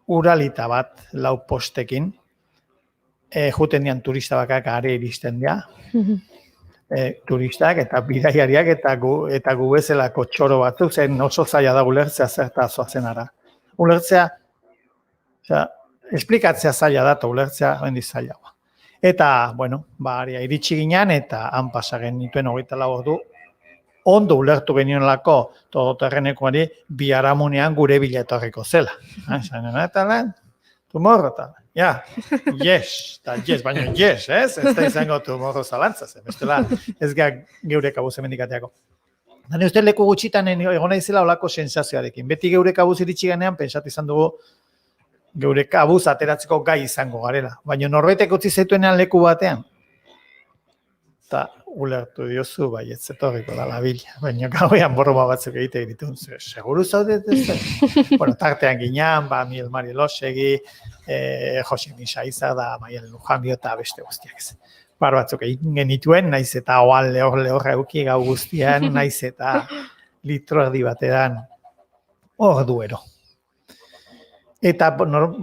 uralita bat 4 postekin, juten dian turista bakak are iristen dira, turistak eta bidaiariak eta gu bezalako txoro batzuk, zen oso zaila da ulertzea zerta zoazen ara. Ulertzea, esplikatzea zaila da, eta ulertzea hendi zailagoa. Eta, aria iritsi ginen, eta han pasagen nituen 24 ordu, ondo ulertu genionelako todoterrenekoari biharamunean gure bila etorriko zela. Eta lan, tumorro eta yes, baina yes, ez da izango tumorro zalantza zen, bestela ez geure kabuz emendikateako. Dani uste leku gutxitan egon naizela olako sensazioarekin. Beti geure kabuz iritsi ganean, pentsatu izan dugu geure kabuz ateratzeko gai izango garela. Baina norbaitek utzi zaituenean leku batean, eta ulertu diozu, bai, ez zetorriko da labila. Baina gauean borroma batzuk egite ditun, seguru zaudet ez da? Tartean ginean, Miel Mari Losegi, Jose Misa da, Maialen Lujanbio eta beste guztiak ez. Batzuk egin genituen, naiz eta oal lehorra euki gau guztian, naiz eta litro erdi batean orduero. Eta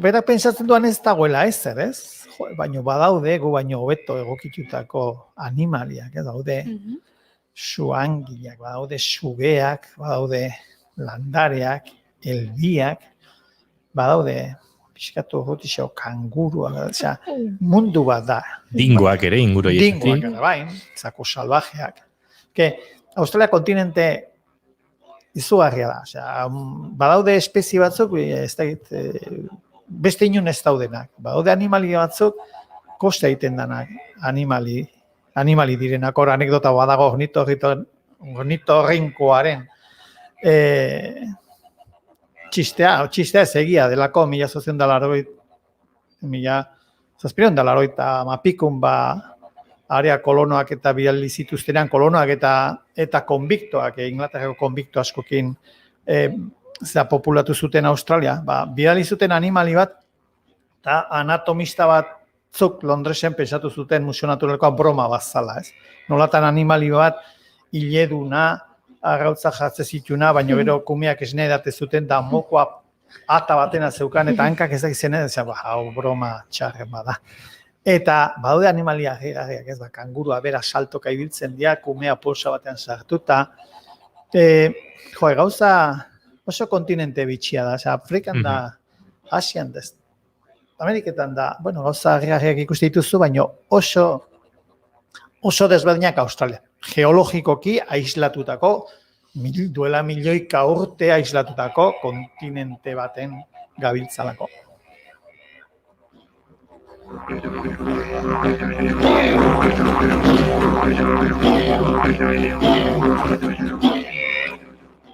berak pentsatzen duan ez dagoela ezer, ez? Baina badaude, gu baino hobeto egokitutako animaliak, daude suangiak, badaude sugeak, badaude landareak, elbiak, badaude pixkatu gotixo kanguruak, mundu bat da. Dingoak ere, inguru egiten. Dingoak ere, bai, zako salvajeak. Australia kontinente izugarria da, badaude espezie batzuk, beste inun ez daudenak. Badaude animali batzuk, koste egiten denak animali direnak. Hor anekdota badago ornitorrinkoaren txistea ez egia delako 1780 area kolonoak eta bidali zituztenean kolonoak eta konbiktoak, Inglaterrako konbikto askokin populatu zuten Australia, bidali zuten animali bat, eta anatomista batzuk Londresen pensatu zuten Museo Naturalekoa broma bazala, ez? Nolatan animali bat hileduna, arrautza jartze zituna, baina gero kumeak esne edate zuten, da mokoa ata batena zeukan, eta hankak ez da izene, hau broma txarren bada. Eta badaude animalia garriak, ez kangurua bera saltoka ibiltzen dira, kumea polsa batean sartuta. Gauza oso kontinente bitxia da, Afrikan da, Asian da, Ameriketan da, gauza garriak ikuste dituzu, baina oso desberdinak Australia. Geologikoki aislatutako, duela milioika urte aislatutako kontinente baten gabiltzalako.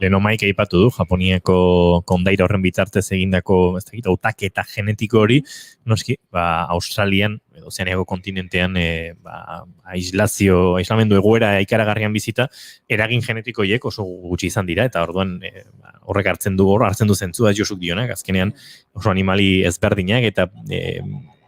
Leno Maik aipatu du, Japoniako kondaira horren bitartez egindako hautaketa genetiko hori, noski, Australian, edo Ozeaniako kontinentean, aislamendu egoera ikaragarrian bizita, eragin genetikoiek oso gutxi izan dira, eta orduan horrek hartzen du zentzua Josuk dionak, azkenean oso animali ezberdinak, eta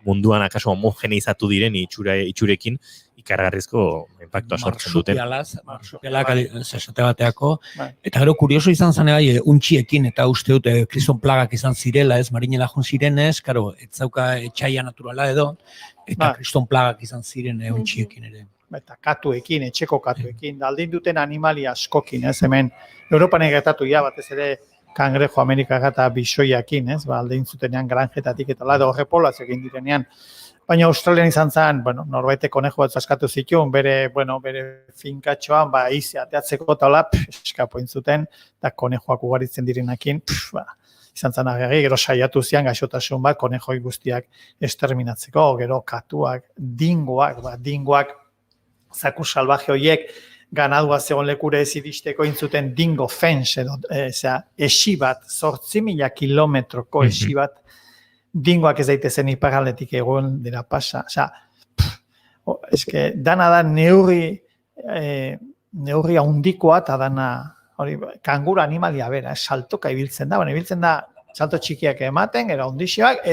munduan akaso homogeneizatu diren itxurekin ikaragarrizko impactua sortzen duten. Marsupialak esate bateako, eta gero kurioso izan zen untxiekin, eta uste dut kriston plagak izan zirela, marinela joan zirenez, karo, ez zauka etxaia naturala edo, eta kriston plagak izan ziren untxiekin ere. Eta katuekin, etxeko katuekin, aldin duten animali askokin, hemen Europan egertatu batez ere kangrejo Amerikak eta bisoiakin, aldin zutenean granjetatik eta edo horrepolaz egin direnean. Baina Australian izan zen, norbaitek konejo bat zaskatu zituen, bere finkatxoan, izi ateatzeko eta hola, eskapo intzuten, eta konejoak ugaritzen direnakin, izan zen agerri, gero saiatu zian gaixotasun bat, konejoi guztiak esterminatzeko, gero katuak, dingoak, zaku salvaje horiek, ganadua zegoen lekure ez iristeko intzuten dingo fence, edo, esi bat, 8.000 kilometroko esi bat, dingoak ez daitezen iparraldetik egon dira pasa. Dana da neurri handikoa eta dana, kanguru animalia bera, saltoka ibiltzen da, salto txikiak ematen, gero handixioak,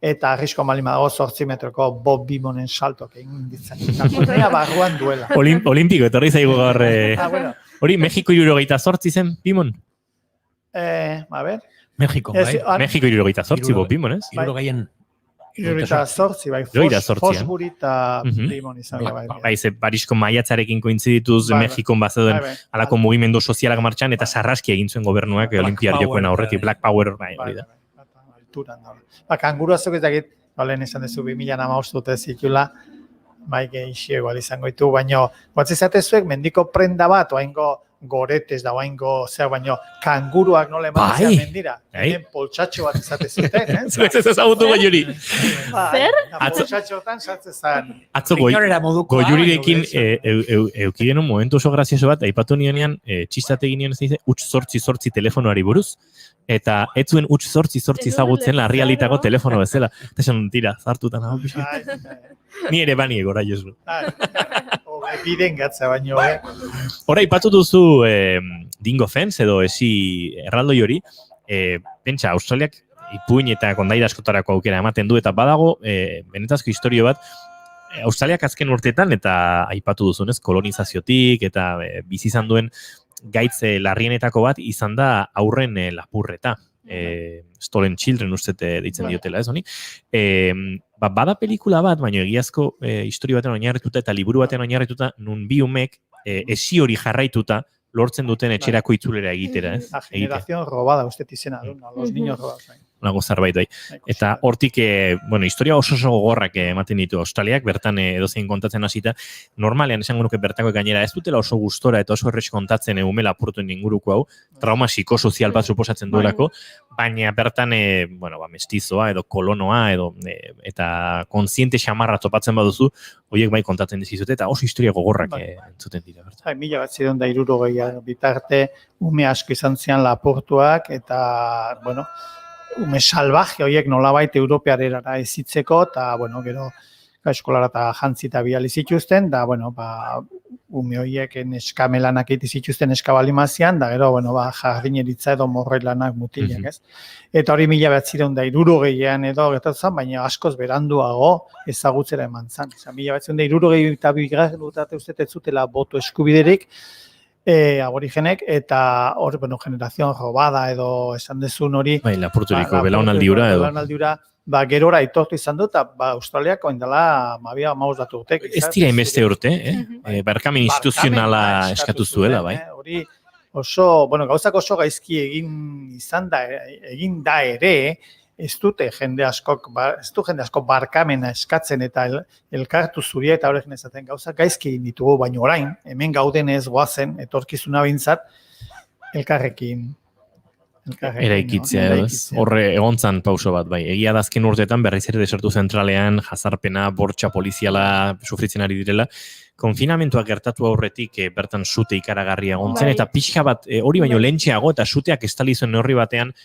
eta arrisko malima dago 8 metroko Bob Bimonen saltok egin ditzen. Eta barruan duela. Olimpiko, etorri zaigu gaur. Hori, Mexiko 78 zen, Bimon? Mexiko, bai. Mexiko 78 Bob Bimon, ez? 78, Fosbury eta Bimon izan. Parisko maiatzarekin kointzidituz, Mexikon bazeuden alako mugimendu sozialak martxan, eta sarraskia egin zuen gobernuak Olimpiar jokoen aurretik, Black Power, hori da. Kanguru azok ez dakit, lehen esan dezu 2015 dute zitula, geixi egual izango ditu, baina batzizatezuek mendiko prenda bat, oaingo goretez da, oaingo baino kanguruak nola ematzea mendira. Poltsatxo bat izatezuten, Ez ezagutu goiuri. Zer? Poltsatxotan satzezan. Atzo goiurirekin eukideen un momentu oso grazioso bat, aipatu nionean, txistate ginean ez dize, utz 8 telefonoari buruz, eta ez zuen utz 8 zagutzen larrialitako telefono bezala. Eta esan tira, zartutan hau pixi. Ni ere bani egora jozu. Biden gatza baino. Hora, ipatu duzu dingo fence edo esi erraldoi hori, pentsa, Australiak ipuin eta kondaira askotarako aukera ematen du, eta badago, benetazko historio bat, Australiak azken urteetan, eta aipatu duzunez, kolonizaziotik, eta bizi izan duen gaitze larrienetako bat izan da aurren lapurreta. Stolen Children ustete deitzen diotela, ez honi. Bada pelikula bat, baina egiazko historio baten oinarrituta eta liburu baten oinarrituta, nun bi umek esi hori jarraituta lortzen duten etxerako itzulera egitera, ez? La generación robada, usted izena, los niños robados. Nago zarbait bai. Eta hortik, historia oso gogorrak ematen ditu Australiak, bertan edozein kontatzen hasita, normalean esango nuke bertako gainera ez dutela oso gustora eta oso errex kontatzen ume lapurtuen inguruko hau, trauma psikosozial bat suposatzen duelako, baina bertan, mestizoa edo kolonoa edo eta kontziente xamarra topatzen baduzu, horiek bai kontatzen dizizute eta oso historia gogorrak entzuten dira bertan. 1960 bitarte ume asko izan zian lapurtuak eta, ume salvaje horiek nolabait Europearera ezitzeko, eta, gero eskolara eta jantzita biali zituzten, da, ume horiek neskamelanak egiti zituzten eskabalimazian, da, gero, jardineritza edo morrelanak mutilek, ez? Eta hori 1960 edo gertatzen, baina askoz beranduago ezagutzera eman zan. 1962 uste ez zutela boto eskubiderik, aborigenek, eta hor, generazion robada edo esan dezun hori. Lapurturiko belaunaldiura edo. Gerora aitortu izan dut, eta Australiako indela mauz datu urtek. Ez dira inbeste urte, barkamen instituzionala eskatu zuela, bai. Hori oso, gauzak oso gaizki egin da ere, ez du jende askok barkamena eskatzen eta elkartu zuria eta horrekin ezaten gauzak gaizki egin ditugu, baina orain, hemen gauden ez goazen, etorkizuna bintzat, elkarrekin Eraikitzea, horre egontzan pauso bat, bai. Egia da azken urteetan berriz ere desertu zentralean, jazarpena, bortxa poliziala sufritzen ari direla, konfinamentua gertatu aurretik bertan sute ikaragarria egontzen, eta pixka bat hori baino lehentxeago, eta suteak estali zuen neurri batean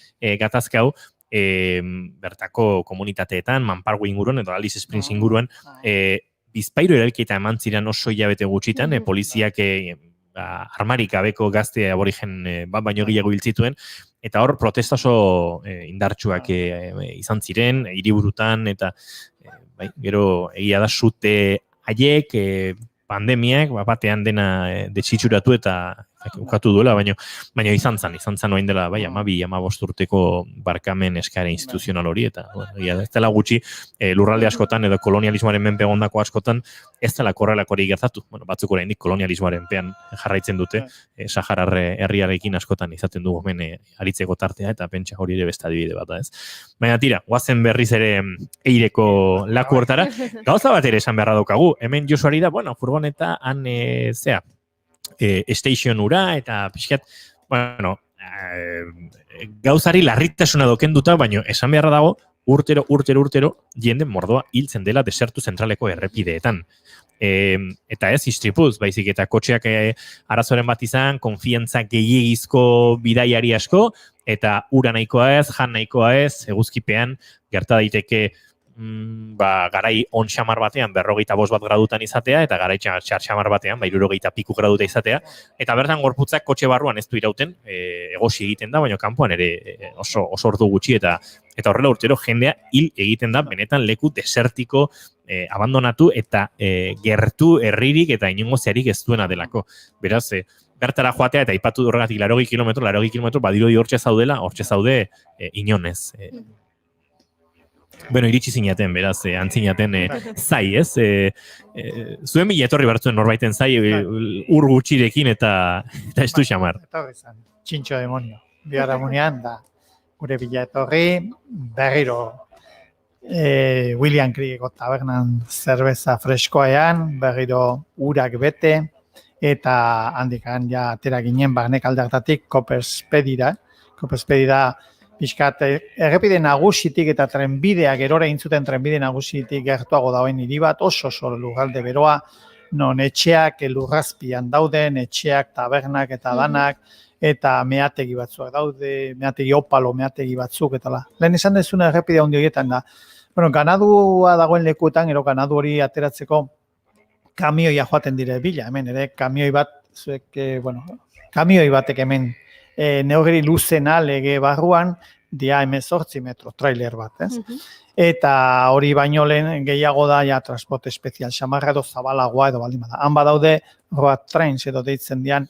gatazka hau, bertako komunitateetan, Manpargo inguruan, edo Alice Springs inguruan, bizpairo erabilketa eman ziren oso hilabete gutxitan, poliziak armarik gabeko gazte aborigen baino gehiago hiltzituen, eta hor protesta oso indartsuak izan ziren, hiriburutan, eta gero egia da sute haiek, pandemiak, batean dena desitxuratu eta ukatu duela, baina izan zan oain dela, 12-15 urteko barkamen eskaera instituzional hori, eta ez dela gutxi lurralde askotan edo kolonialismoaren menpe egondako askotan, ez dela korrelak hori gertatu. Batzuk oraindik kolonialismoaren pean jarraitzen dute, Saharar herriarekin askotan izaten dugu hemen aritzeko tartea, eta pentsa hori ere beste adibide bat da, ez? Baina tira, guazen berriz ere eireko laku hortara, gauza bat ere esan beharra daukagu, hemen Josuari da, furgoneta han station ura, eta pixkat, gauzari larritasuna dokenduta, baina esan beharra dago, urtero, jende mordoa hiltzen dela desertu zentraleko errepideetan. Eta ez istripuz, baizik eta kotxeak arazoren bat izan, konfiantza gehiagizko bidaiari asko, eta ura nahikoa ez, jan nahikoa ez, eguzkipean, gerta daiteke garai on xamar batean 45 bat gradutan izatea, eta garai txar xamar batean 60 piku graduta izatea, eta bertan gorputzak kotxe barruan ez du irauten, egosi egiten da, baina kanpoan ere oso ordu gutxi, eta horrela urtero jendea hil egiten da, benetan leku desertiko, abandonatu, eta gertu herririk eta inongo zerik ez duena delako. Beraz, bertara joatea, eta ipatu horregatik 80 kilometro, badirudi hortxe zaude inonez. Iritsi zinaten, beraz, antzinaten zai, ez? Zuen bila etorri bertzuen norbaiten zai, ur gutxirekin eta ez du xamar. Etorri zen, txintxo demonio. Biharamunean, da, gure bila etorri, berriro William Kriegeko tabernan zerbeza freskoean, berriro urak bete, eta handikan ja atera ginen barnek aldertatik Koperspedira pixkat, errepide nagusitik eta trenbidea, gerora intzuten trenbide nagusitik gertuago dauen hiri bat, oso lurralde beroa, non etxeak lurrazpian dauden, etxeak, tabernak eta danak, eta meategi batzuk daude, meategi opalo, meategi batzuk, eta la. Lehen esan dezuna errepidea hundi horietan da. Ganadua dagoen lekuetan, ero ganadu hori ateratzeko kamioia joaten dire bila, hemen ere kamioi bat, kamioi batek hemen, neugeri luzena lege barruan, dia 18 metro, trailer bat, ez? Eta hori baino lehen gehiago da, transporte espezial, xamarra edo zabalagoa edo baldin bada. Han badaude road trains edo deitzen dian,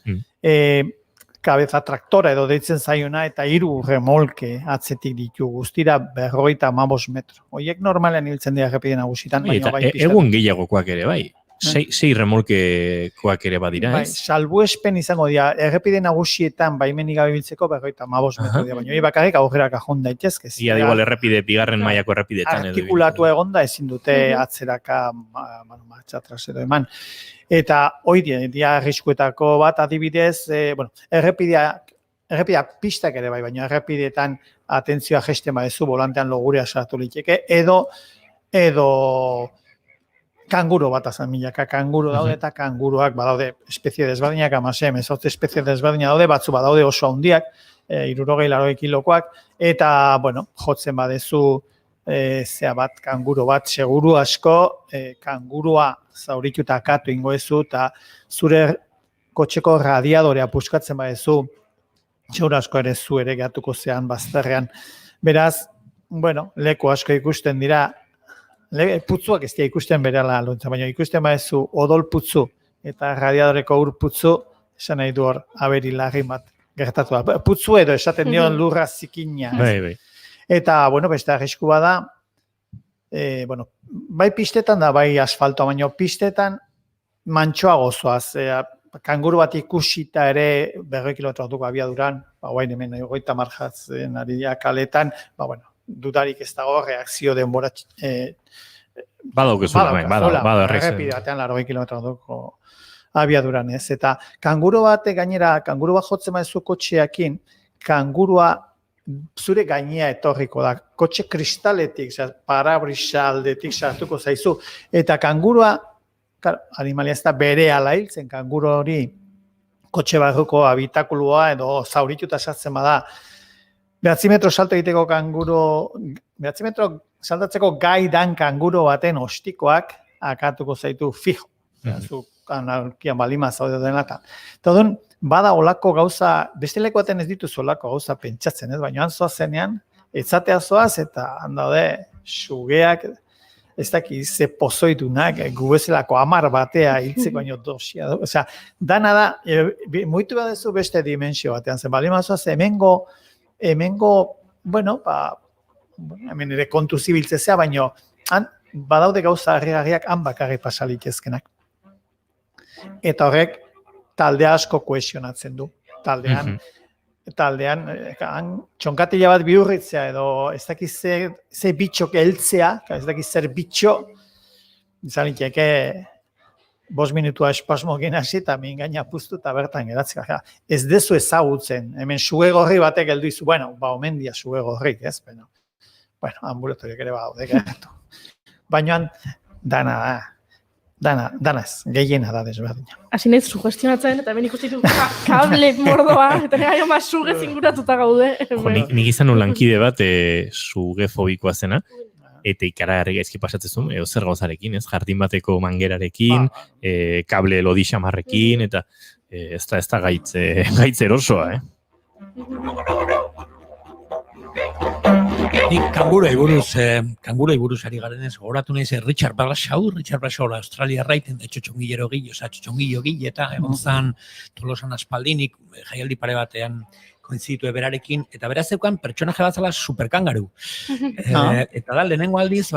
kabeza traktora edo deitzen zaiona, eta 3 remolke atzetik ditu guztira 55 metro. Horiek normalean hiltzen dira errepide nagusitan. Eta egun gehiagokoak ere, bai? 6 remolkekoak ere badira, ez? Salbuespen izango dira, errepide nagusietan baimenik gabe biltzeko 55 metro dira, baina hori bakarrik aurrera kajon daitezke. Ia da igual errepide, bigarren mailako errepidetan. Artikulatua egonda ezin dute atzeraka martxa trasero eman. Eta hori dia arriskuetako bat adibidez, errepidea pistak ere bai, baina errepideetan atentzioa gesten badezu, volantean logurea sartu liteke, edo kanguro bat azan milaka, kanguro daude eta kanguroak badaude espezie desberdinak, 18 espezie desberdinak daude, batzu badaude oso handiak, 60-80 kilokoak, eta, jotzen badezu bat, kanguro bat, seguru asko, kangurua zaurituta katu ingo ezu, eta zure kotxeko radiadorea puskatzen badezu, seguru asko ere zu ere gatuko zean bazterrean. Beraz, leku asko ikusten dira, putzuak ez dira ikusten berela lontza, baina ikusten badezu odol putzu eta radiadoreko ur putzu, esan nahi du hor, aberi larri bat gertatu da. Putzu edo esaten dion lurra zikina. Eta, beste arrisku bada, bai pistetan da, bai asfaltoa, baina pistetan mantxoa gozoaz. Kanguru bat ikusita ere 40 kilometro dugu abiaduran, guain hemen 30 marjatzen ari dira kaletan, dudarik ez dago reakzio denbora errepide batean 80 kilometro dugu abiaduran ez. Eta kanguru bat gainera, kanguru bat jotzen badezu kotxeakin, kangurua zure gainea etorriko da. Kotxe kristaletik, parabrisa aldetik sartuko zaizu. Eta kangurua, animalia ez da bere ala hiltzen, kanguru hori kotxe barruko habitakuloa edo zaurituta sartzen bada. 9 metro salto egiteko kanguru, 9 metro saltatzeko gai dan kanguru baten ostikoak akatuko zaitu fijo. Zu anarkian balima zaude dena eta. Eta odun, bada olako gauza, beste lekuaten ez dituzu olako gauza pentsatzen, ez? Baina hanzoa zenean, etzatea zoaz eta handaude sugeak, ez daki ze pozoitunak, gubezelako 10 batea hiltzeko baino dosia. Osea, dana da, muitu badezu beste dimensio batean, zen balima zoaz, hemengo, bueno, hemen ere kontu zibiltzezea, baino, badaude gauza harrigarriak han bakarri pasalik ezkenak. Eta horrek talde asko kohesionatzen du. Taldean, txonkatila bat bihurritzea edo ez dakiz ze bitxok heltzea, ez dakiz zer bitxo, izaliteke 5 minutua espasmokin hasi eta mingaina puztu eta bertan geratzea. Ez dezu ezagutzen, hemen suge gorri batek heldu izu, bueno, omen dia suge gorrik, ez? Bueno, ambulatoriak ere badaude geratu. Baina dana ez, gehiena da desberdina. Hasi nahiz sugestionatzen, eta hemen ikustitu kable mordoa, eta nire ma suge zinguratuta gaude. Nik izan lankide bat suge fobikoa zena, eta ikaragarri gaizki pasatzezun, zer gauzarekin, ez? Jardin bateko mangerarekin, kable lodixamarrekin, eta ez da gaitz erosoa, Nik kanguroi buruz ari garenez, goratu nahiz Richard Bradshaw, Australia raiten da txotxongillero gile, txotxongillo gile, eta egon zan Tolosan aspaldinik, jaialdi pare batean koinziditu berarekin, eta beraz zeukan pertsonaje bat zela superkangaru. Eta da, lehenengo aldiz,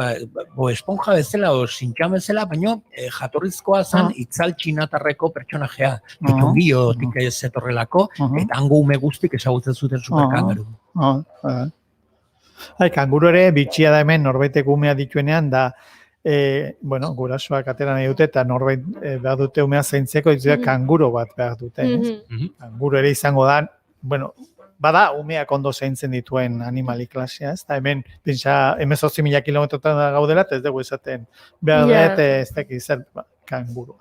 esponja bezala o sintxan bezala, baino jatorrizkoa zan itzal txinatarreko pertsonajea. Txotxongillotik ez zetorrelako, eta hango ume guztik ezagutzen zuten superkangaru. Kanguru ere, bitxia da hemen norbaitek umea dituenean, da, gurasoak atera nahi dute, eta norbait behar dute umea zaintzeko, kanguru bat behar dute. Kanguru ere izango da, bada umeak ondo zaintzen dituen animali klasea, ez da hemen, pentsa, 18.000 kilometrotan gaudela, ez dugu esaten behar dut, ez dakit zer kangurua.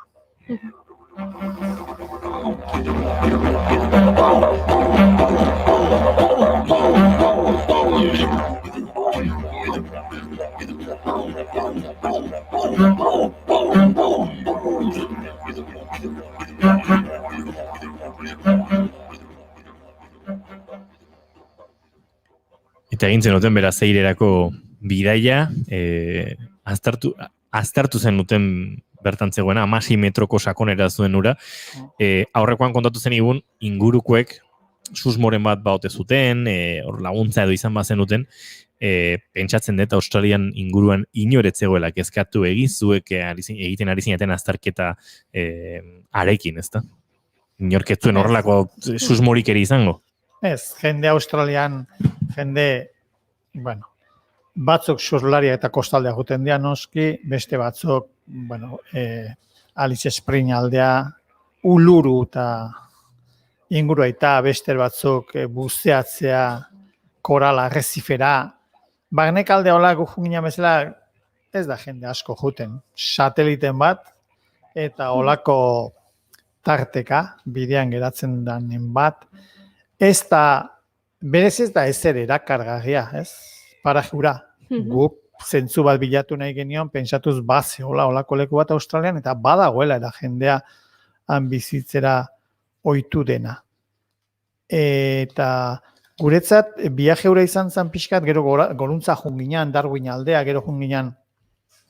Eta egin zenuten beraz zeirerako bidaia, aztertu zenuten bertan zegoena, 16 metroko sakonera zuen ura. Aurrekoan kontatu zen igun, ingurukoek susmoren bat baute zuten, laguntza edo izan bazenuten, pentsatzen dut Australian inguruan inoretzegoela kezkatu zuek egiten ari zinaten azterketa arekin, ezta? Inorketzuen horrelako susmorik ere izango? Ez, jende Australian, batzuk surlaria eta kostaldea juten dira noski, beste batzuk, Alice Spring aldea, Uluru eta ingurua eta beste batzuk buzeatzea, korala, arrezifera. Barnek aldea hola gujungina bezala, ez da jende asko juten. Sateliten bat, eta holako tarteka, bidean geratzen danen bat, berez ez da ezer erakargarria, ez? Parajura. Guk zentzu bat bilatu nahi genion, pentsatuz bazeola olako leku bat Australian, eta badagoela eta jendea han bizitzera ohitu dena. Eta guretzat, biaje hura izan zen pixkat, gero goruntza junginan, Darwin aldea, gero junginan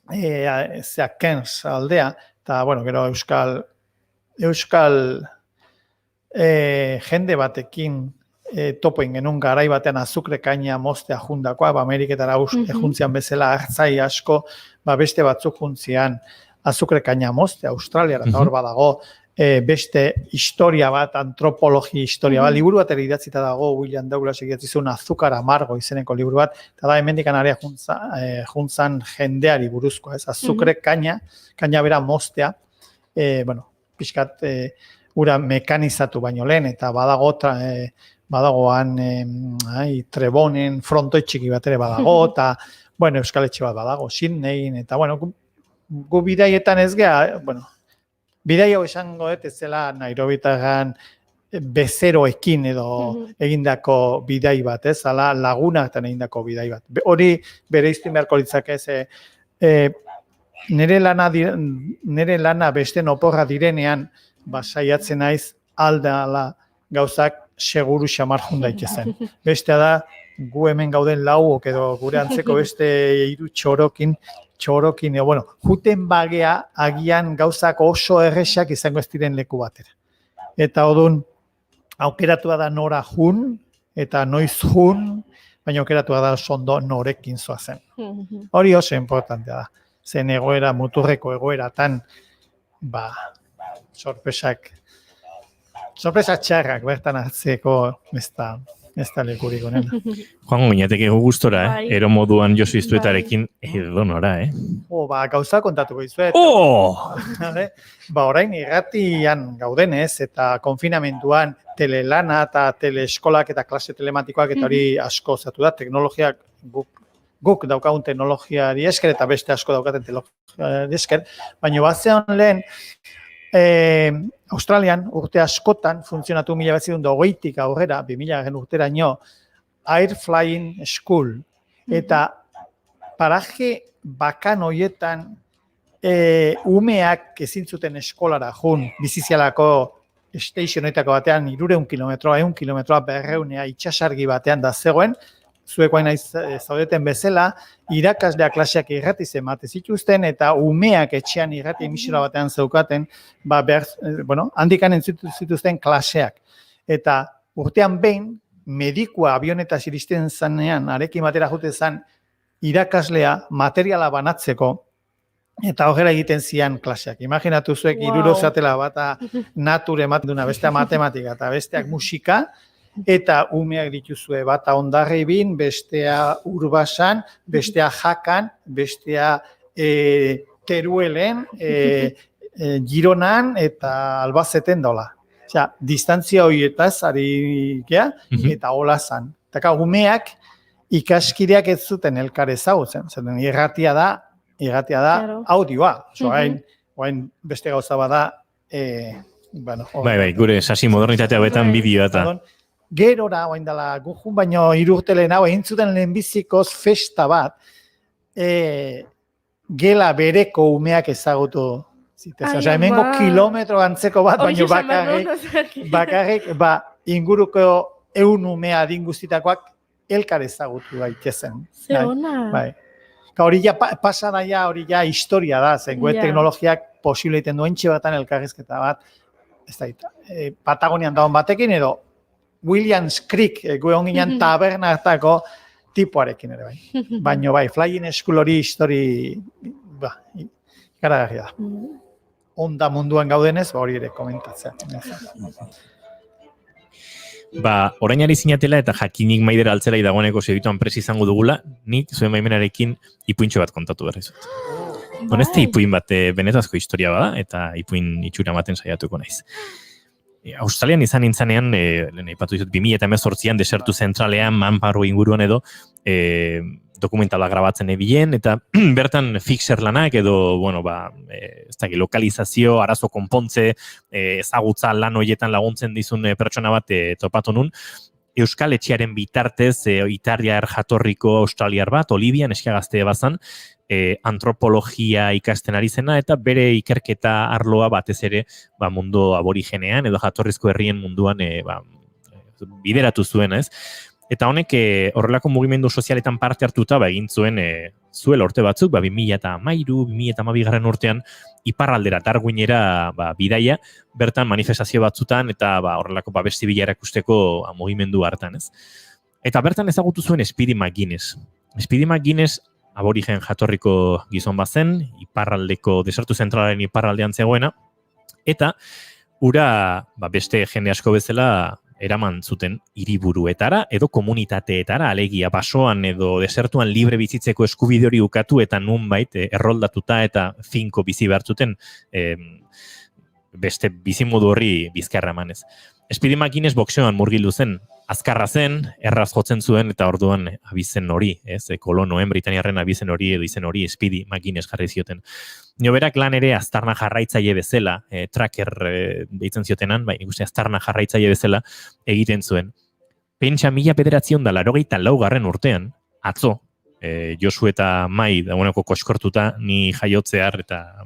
Cairns aldea, eta gero euskal jende batekin topoin genuen garai batean azukre kaina moztea jundakoa, Ameriketara juntzian bezala hartzai asko, beste batzuk juntzian azukre kaina moztea, Australiara, eta hor badago beste historia bat, antropologi historia bat, liburu bat ere idatzita dago, William Douglas idatzizun Azukar Amargo izeneko liburu bat, eta da hemendikan area juntzan jendeari buruzko, ez? Azukre kaina bera moztea, pixkat ura mekanizatu baino lehen, eta badago badagoan Trebonen frontoi txiki bat ere badago, eta, bueno, Euskal Etxe bat badago, Sydneyin, eta, bueno, gu bidaietan ez geha, bueno, bidaia esango ez zela Nairobitagan bezeroekin edo egindako bidai bat, ez, ala lagunak egindako bidai bat. Hori bere iztin beharko litzake, nire lana beste oporra direnean, saiatzen naiz aldala gauzak seguru xamar jun daitezen. Bestea da, gu hemen gauden lauok edo gure antzeko beste hiru txorokin, bueno, juten bagea agian gauzak oso erresak izango ez diren leku batera. Eta odun, aukeratua da nora jun, eta noiz jun, baina aukeratua da sondo norekin zoazen. Hori oso importantea da. Zen egoera, muturreko egoeratan, sorpresa txarrak bertan hartzeko ez da lekurik onena. Joango minateke gustora, ero moduan Josu Iztuetarekin edo nora, Gauza kontatuko izuet. Orain irratian gaudenez eta konfinamentuan telelana eta teleeskolak eta klase telematikoak eta hori asko zatu da, teknologiak guk daukagun teknologiari esker eta beste asko daukaten teknologiari esker, baina batzean lehen Australian urte askotan funtzionatu 1920tik aurrera, 2000 urteraino, Air Flying School. Eta paraje bakan hoietan umeak ezin zuten eskolara jun, bizizialako stationetako batean 300 kilometroa, 100 kilometroa berreunea itxasargi batean da zegoen, zuekoain zaudeten bezala, irakasleak klaseak irratiz emate zituzten eta umeak etxean irrati emisora batean zeukaten, handikan entzituzten klaseak. Eta urtean behin, medikua avionetaz iristen zanean, arekin batera jute zan, irakaslea materiala banatzeko, eta horrela egiten zian klaseak. Imaginatu zuek, iruro zatela bata nature ematen duna, bestea matematika eta besteak musika, eta umeak dituzue bata Hondarribin, bestea Urbasan, bestea Jakan, bestea Teruelen, Gironan eta Albazeten dola. Osea, distantzia horietaz ari gea, eta hola zan. Eta umeak ikaskideak ez zuten elkar ezagutzen. Zaten, irratia da audioa. Oain beste gauza bada, Bai, gure sasi modernitatea betan bideoa eta. Gerora, oain dela, gujun baino 3 urte lehenago, egin zuten lehenbizikoz festa bat, gela bereko umeak ezagutu zitez. Osea, hemengo kilometro antzeko bat, baino bakarrik, inguruko 100 umea adin guztitakoak elkar ezagutu daitezen. Ze ona. Hori ja, pasadaia hori ja historia da, zen gure teknologiak posible egiten duen txebatan elkarrizketa bat, ez da, Patagonian dagoen batekin edo, Williams Creek, gue onginan tabernartako tipuarekin ere bai. Baina bai, Flying School hori histori, ikaragarria da. Onda munduan gaudenez, hori ere komentatzea. Orain ari zinatela eta jakinik maidera altzera dagoeneko segituan presi izango dugula, nik zuen baimenarekin ipuintxo bat kontatu behar izut. Honezte ipuin bat benetazko historia bada, eta ipuin itxura maten saiatuko naiz. Australian izan nintzanean, lehen aipatu dizut, 2018an desertu zentralean, Manparo inguruan edo, dokumentala grabatzen ebilen, eta bertan fixer lanak edo, lokalizazio, arazo konpontze, ezagutza lan horietan laguntzen dizun pertsona bat topatu nun, Euskal Etxearen bitartez, italiar jatorriko australiar bat, Olivian, eskiagazte bazan, antropologia ikasten ari zena, eta bere ikerketa arloa batez ere mundu aborigenean, edo jatorrizko herrien munduan bideratu zuen, ez? Eta honek horrelako mugimendu sozialetan parte hartuta egin zuen zuela urte batzuk, 2013, 2012 urtean, iparraldera Darwinera bidaia, bertan manifestazio batzutan, eta horrelako beste bila erakusteko mugimendu hartan, ez? Eta bertan ezagutu zuen Speedy McGuinness. Speedy McGuinness aborigen jatorriko gizon bazen, iparraldeko, desertu zentralaren iparraldean zegoena, eta ura beste jende asko bezala eraman zuten hiriburuetara edo komunitateetara, alegia basoan edo desertuan libre bizitzeko eskubide hori ukatu eta nunbait erroldatuta eta finko bizi behartzuten beste bizimodu horri bizkarra emanez. Speedy McGuinness boxeoan murgildu zen, azkarra zen, erraz jotzen zuen, eta orduan abizen hori, kolonoen, Britaniarren abizen hori edo izen hori Speedy McGuinness jarri zioten. Berak lan ere aztarna jarraitzaile bezala, tracker deitzen ziotenan, nik uste aztarna jarraitzaile bezala egiten zuen. Pentsa 1984 urtean, atzo, Josu eta Mai dagoeneko koskortuta, ni jaiotzear, eta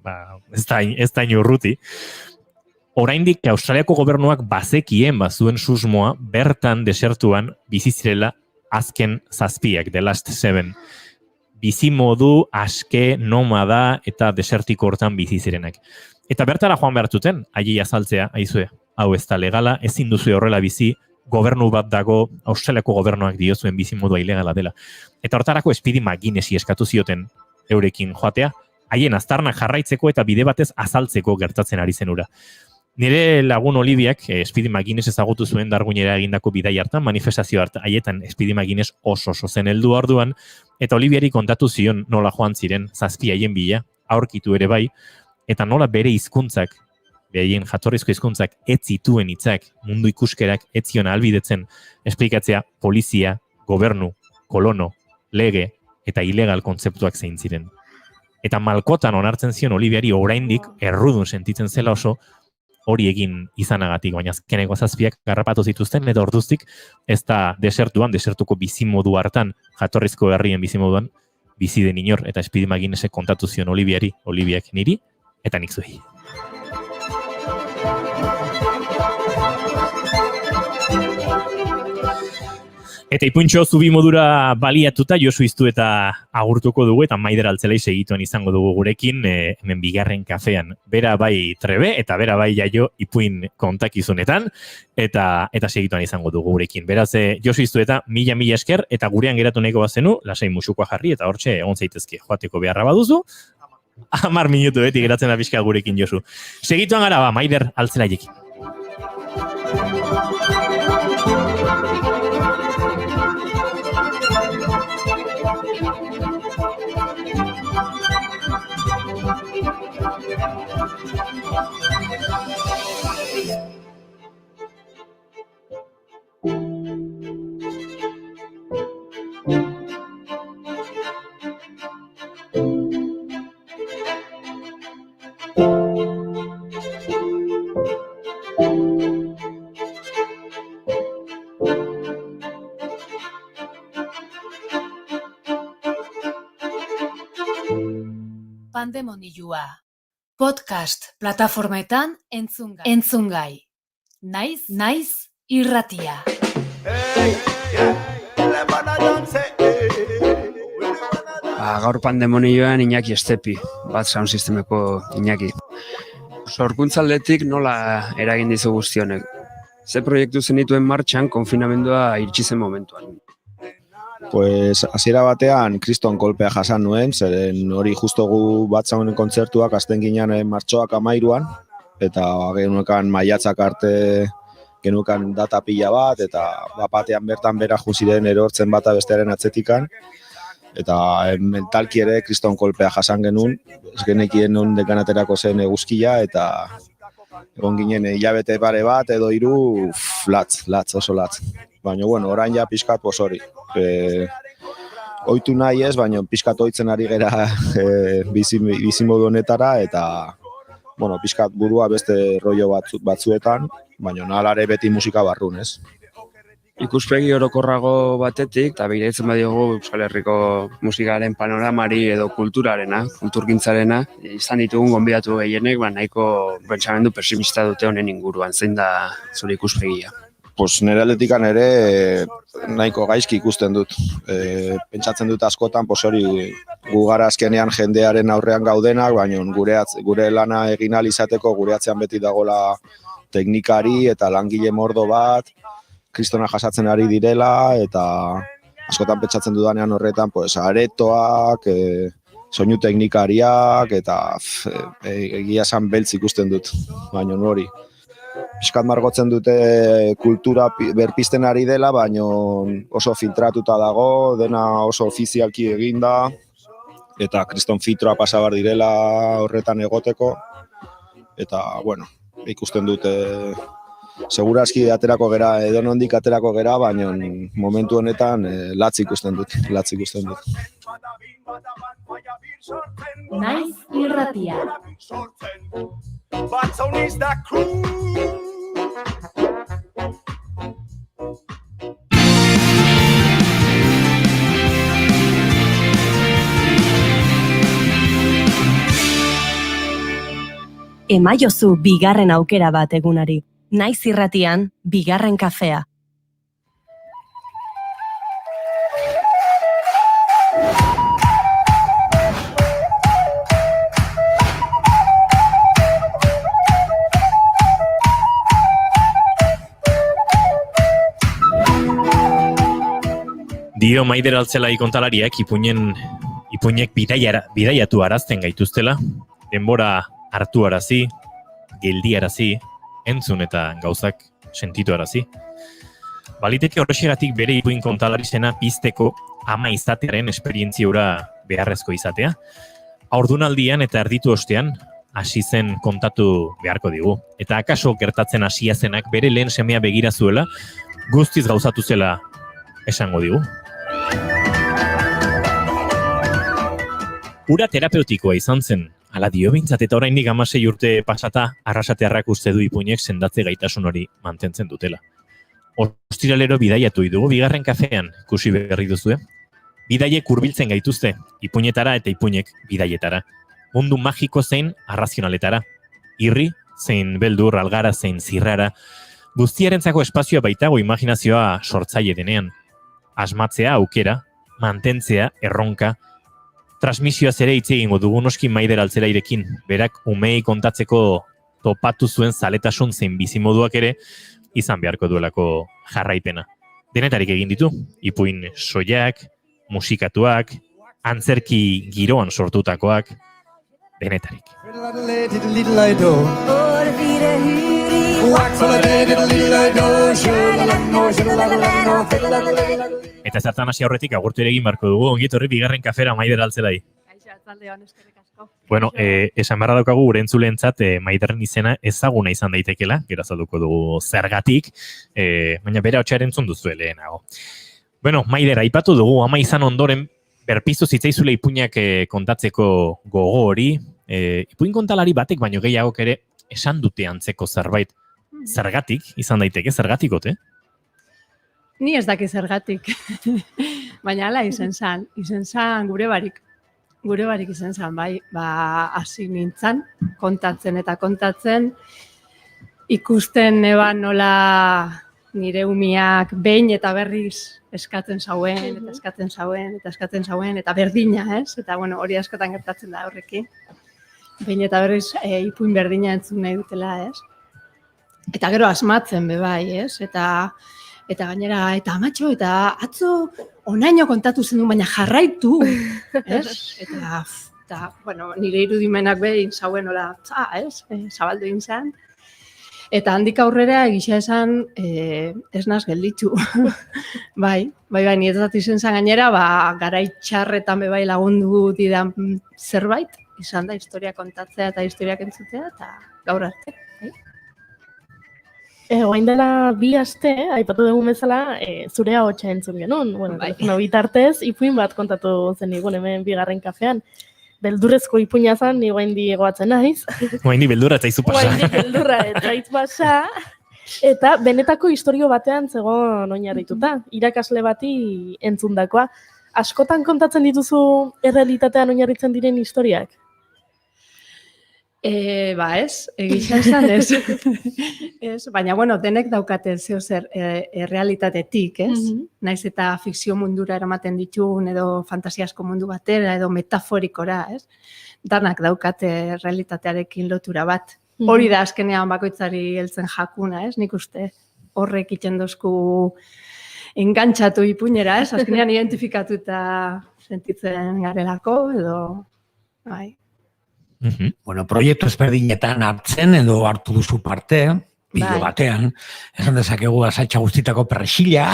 ez da inurruti, oraindik Australiako gobernuak bazekien bazuen susmoa bertan desertuan bizizirela azken 7, the last 7. Bizimodu, aske, nomada eta desertiko hortan bizizirenak. Eta bertara joan behartuten, aili azaltzea, aizue, hau ez da legala, ezin duzu horrela bizi, gobernu bat dago, Australiako gobernuak diozuen bizimodua ilegala dela. Eta hortarako Speedy McGuinnesi eskatu zioten eurekin joatea, haien aztarnak jarraitzeko eta bide batez azaltzeko gertatzen ari zenura. Nire lagun Oliviak, Speedy McGuinness ezagutu zuen Darwinera egindako bidai hartan, manifestazio hartan, haietan Speedy McGuinness oso zen heldu orduan, eta Oliviari kontatu zion nola joan ziren 7 haien bila, aurkitu ere bai, eta nola bere hizkuntzak, behaien jatorrizko hizkuntzak ez zituen hitzak, mundu ikuskerak ez zion ahalbidetzen, esplikatzea polizia, gobernu, kolono, lege eta ilegal kontzeptuak zein ziren. Eta malkotan onartzen zion Oliviari oraindik errudun sentitzen zela oso, hori egin izanagatik, baina azkeneko 7 garrapatu zituzten, eta orduztik ez da desertuko bizimodu hartan, jatorrizko herrien bizimoduan, bizi den inor, eta Speedy McGuinnessek kontatu zion Oliviak niri, eta nik zuei. Eta ipuntxo zubi modura baliatuta Josu iztu eta agurtuko dugu eta Maider Altzelai segituen izango dugu gurekin hemen bigarren kafean. Bera bai trebe eta bera bai jaio ipuin kontakizunetan eta segituan izango dugu gurekin. Beraz, Josu iztu eta mila esker eta gurean geratu nahiko bazenu, lasai musukoa jarri eta hortxe egon zaitezke joateko beharra baduzu. 10 minutu beti geratzen da pixka gurekin Josu. Segituan gara Maider Altzelaiekin. Pandemonioa. Podcast plataformetan entzungai. Naiz irratia. Gaur pandemonioan Iñaki Estepi, bat sound sistemeko Iñaki. Sorkuntzaldetik nola eragin dizu guztionek? Ze proiektu zenituen martxan konfinamendua iritsi zen momentuan? Pues hasiera batean kriston kolpea jasan nuen, zeren hori justo gu bat zaunen kontzertuak azten ginen martxoak 13an, eta genuekan maiatzak arte genuekan data pila bat, eta batean bertan bera ziren erortzen bata bestearen atzetikan, eta mentalki ere kriston kolpea jasan genuen, ez genekien non dekanaterako zen eguzkia, eta egon ginen hilabete pare bat edo 3 oso latz. Baina, bueno, orain ja pixkat hori. Oitu nahi ez, baina pixkat oitzen ari gera bizimodu honetara, eta bueno, pixkat burua beste rollo batzuetan, baina nalare beti musika barrun, ez? Ikuspegi orokorrago batetik, eta begiratzen badiogu Euskal Herriko musikaren panoramari edo kulturgintzarena, izan ditugun gonbidatu gehienek, nahiko pentsamendu pesimista dute honen inguruan, zein da zure ikuspegia? Pues nire aldetikan ere nahiko gaizki ikusten dut. Pentsatzen dut askotan, hori gu gara azkenean jendearen aurrean gaudenak, baina gure lana egin ahal izateko gure atzean beti dagoela teknikari eta langile mordo bat, kristona jasatzen ari direla, eta askotan pentsatzen dudanean horretan, aretoak, soinu teknikariak, eta egia esan beltz ikusten dut, baina hori. Piskat margotzen dute kultura berpizten ari dela, baina oso filtratuta dago, dena oso ofizialki eginda, eta kriston filtroa pasabar direla horretan egoteko, eta, bueno, ikusten dute segurazki aterako gera, edonondik aterako gera, baina momentu honetan latz ikusten dut. Naiz irratia. Emaiozu bigarren aukera bat egunari. Naiz irratian, bigarren kafea. Dio Maider Altzelai kontalariak ipuinek bidaiatu arazten gaituztela, denbora hartu arazi, geldiarazi, entzun eta gauzak sentitu arazi. Baliteke horrexegatik bere ipuin kontalari zena pizteko ama izatearen esperientziura beharrezko izatea. Haurdunaldian eta erditu ostean hasi zen kontatu beharko digu. Eta akaso gertatzen hasia zenak bere lehen semea begira zuela, guztiz gauzatu zela esango digu. Ura terapeutikoa izan zen, ala dio bintzat eta oraindik 16 urte pasata arrasatearrak uste du ipuinek sendatze gaitasun hori mantentzen dutela. Ostiralero bidaiatu dugu bigarren kafean, ikusi berri duzue. Bidaiek hurbiltzen gaituzte, ipuinetara eta ipuinek bidaietara. Mundu magiko zein arrazionaletara. Irri, zein beldur, algara, zein zirrara. Guztiarentzako espazioa baitago imaginazioa sortzaile denean. Asmatzea aukera, mantentzea erronka. Transmisioaz ere hitz egingo dugu noski Maider Altzelairekin. Berak umei kontatzeko topatu zuen zaletasun zein bizimoduak ere izan beharko duelako jarraipena. Denetarik egin ditu, ipuin soiak, musikatuak, antzerki giroan sortutakoak, denetarik. Eta zertan hasi aurretik agurtu ere egin barko dugu, ongi etorri bigarren kafera Maider Altzelai. Bueno, esan beharra daukagu gure entzuleentzat Maiderren izena ezaguna izan daitekela, gero azalduko dugu zergatik, baina bere hotxearen entzun duzu lehenago. Bueno, Maider, aipatu dugu, ama izan ondoren, berpiztu zitzaizule ipuinak kontatzeko gogo hori, ipuin kontalari batek baino gehiagok ere esan dute antzeko zerbait. Zergatik izan daiteke, zergatikote? Ni ez daki zergatik, baina hala izen zan gure barik izan zen, bai, hasi nintzen, kontatzen, ikusten neban nola nire umiak behin eta berriz eskatzen zauen, eta berdina, ez? Eta, bueno, hori askotan gertatzen da horrekin. Behin eta berriz ipuin berdina entzun nahi dutela, ez? Eta gero asmatzen, bai, ez? Eta gainera, eta amatxo, eta atzo onaino kontatu zen du, baina jarraitu, ez? Eta, bueno, nire irudimenak behin zauen hola, ez? Zabaldu inzan. Eta handik aurrera egisa esan ez naz gelditu. Bai, niretzat izen zan gainera, garai txarretan bai lagundu didan zerbait, izan da historia kontatzea eta historiak entzutea, eta gaur arte. Oain dela 2 aste, aipatu dugun bezala, zure ahotsa entzun genuen. Bueno, bitartez, ipuin bat kontatu zen igun hemen bigarren kafean. Beldurrezko ipuina zen, ni guain di egoatzen naiz. Guain di beldurra eta izu pasa. Eta benetako historio batean zegoen oinarrituta. Irakasle bati entzundakoa. Askotan kontatzen dituzu errealitatean oinarritzen diren historiak? Ez, egizan zan ez. Baina, bueno, denek daukate zeo zer errealitatetik, ez? Naiz eta fikzio mundura eramaten ditun, edo fantasiasko mundu batera, edo metaforikora, ez? Danak daukate realitatearekin lotura bat. Hori da azkenean bakoitzari heltzen jakuna, ez? Nik uste horrek iten dozku engantxatu ipuinera, ez? Azkenean identifikatuta sentitzen garelako, edo... bai. Bueno, proiektu ezberdinetan hartzen edo hartu duzu parte, bideo batean, esan dezakegu asaltxa guztitako perrexila,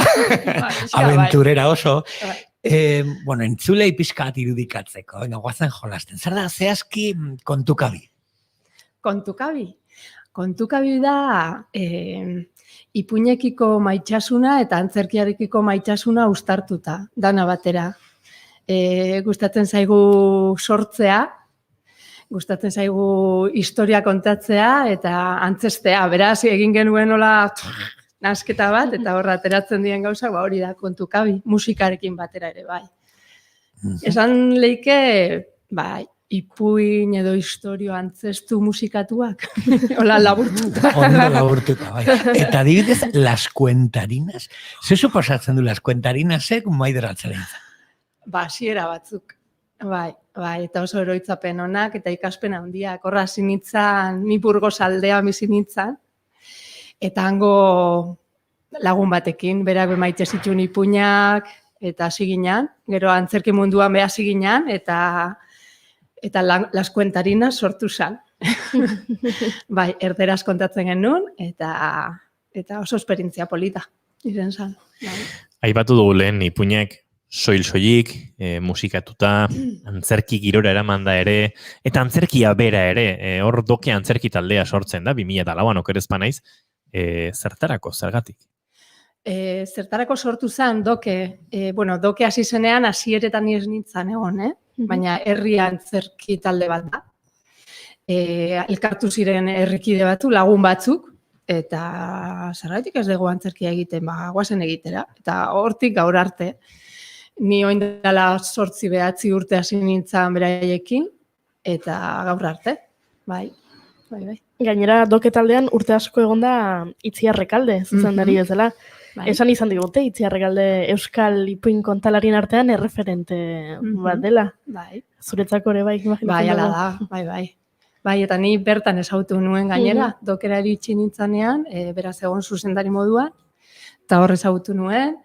aventurera oso. Bueno, entzulei pixkat irudikatzeko, guazen jolasten. Zer da, zehazki kontukabi? Kontukabi? Kontukabi da ipuinekiko maitxasuna eta antzerkiarekiko maitxasuna uztartuta, dana batera. Gustatzen zaigu sortzea, gustatzen zaigu historia kontatzea eta antzestea. Beraz, egin genuen hola nasketa bat, eta horra ateratzen dien gauza, hori da kontukabi, musikarekin batera ere, bai. Esan leike, bai, ipuin edo historio antzestu musikatuak. Hola, laburtuta. Ondo laburtuta, bai. Eta adibidez, las cuentarinas. Ze suposatzen du las cuentarinasek maideratzaren? Ba, hasiera batzuk. Bai, eta oso oroitzapen onak, eta ikaspen handiak. Horra zinitzan, ni Burgos aldea bizinitzan, eta hango lagun batekin, berak bemaite zituen ipuinak, eta hasi ginen, gero antzerki munduan beha hasi ginen, eta las cuentarinas sortu zan. Bai, erderaz kontatzen genuen, eta oso esperientzia polita, izen zan. Aipatu dugu lehen ipuinek soil-soilik, musikatuta, antzerki girora eramanda ere, eta antzerkia bera ere, hor doke antzerki taldea sortzen da, 2004an okerezpa naiz, zertarako, zergatik? Zertarako sortu zen doke, doke hasi zenean hasieretan ez nintzen egon, baina herri antzerki talde bat da. Elkartu ziren herrikide batu, lagun batzuk, eta zergatik ez dugu antzerkia egiten, guazen egitera, eta hortik gaur arte. Ni oin dela 8-9 urte hasi nintzen beraiekin, eta gaur arte, bai. Gainera, doke taldean urte asko egonda Itziarrekalde, zuzendari bezala. Esan izan digute, Itziarrekalde Euskal ipuin kontalarien artean erreferente bat dela. Zuretzako ere bai, imaginatzen bai, ala da, bai. Bai, eta ni bertan ezagutu nuen gainera, dokera iritsi nintzanean, beraz egon zuzendari moduan, eta hor ezagutu nuen.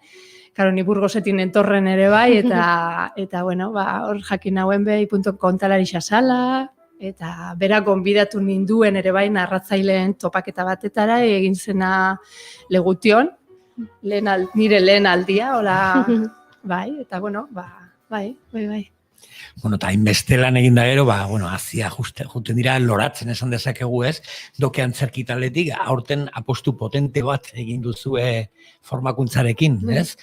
Karo, ni Burgosetin entorren ere bai, eta bueno, hor jakin nauen behi kontalari xasala, eta berak gonbidatu ninduen ere bai narratzaileen topaketa batetara, egin zena Legution, nire lehen aldia, hola, bai, eta bueno, bai. Bueno, eta hainbeste lan egin da gero, azia juten dira loratzen esan dezakegu ez, doke antzerki taldetik, aurten apostu potente bat egin duzue formakuntzarekin, ez?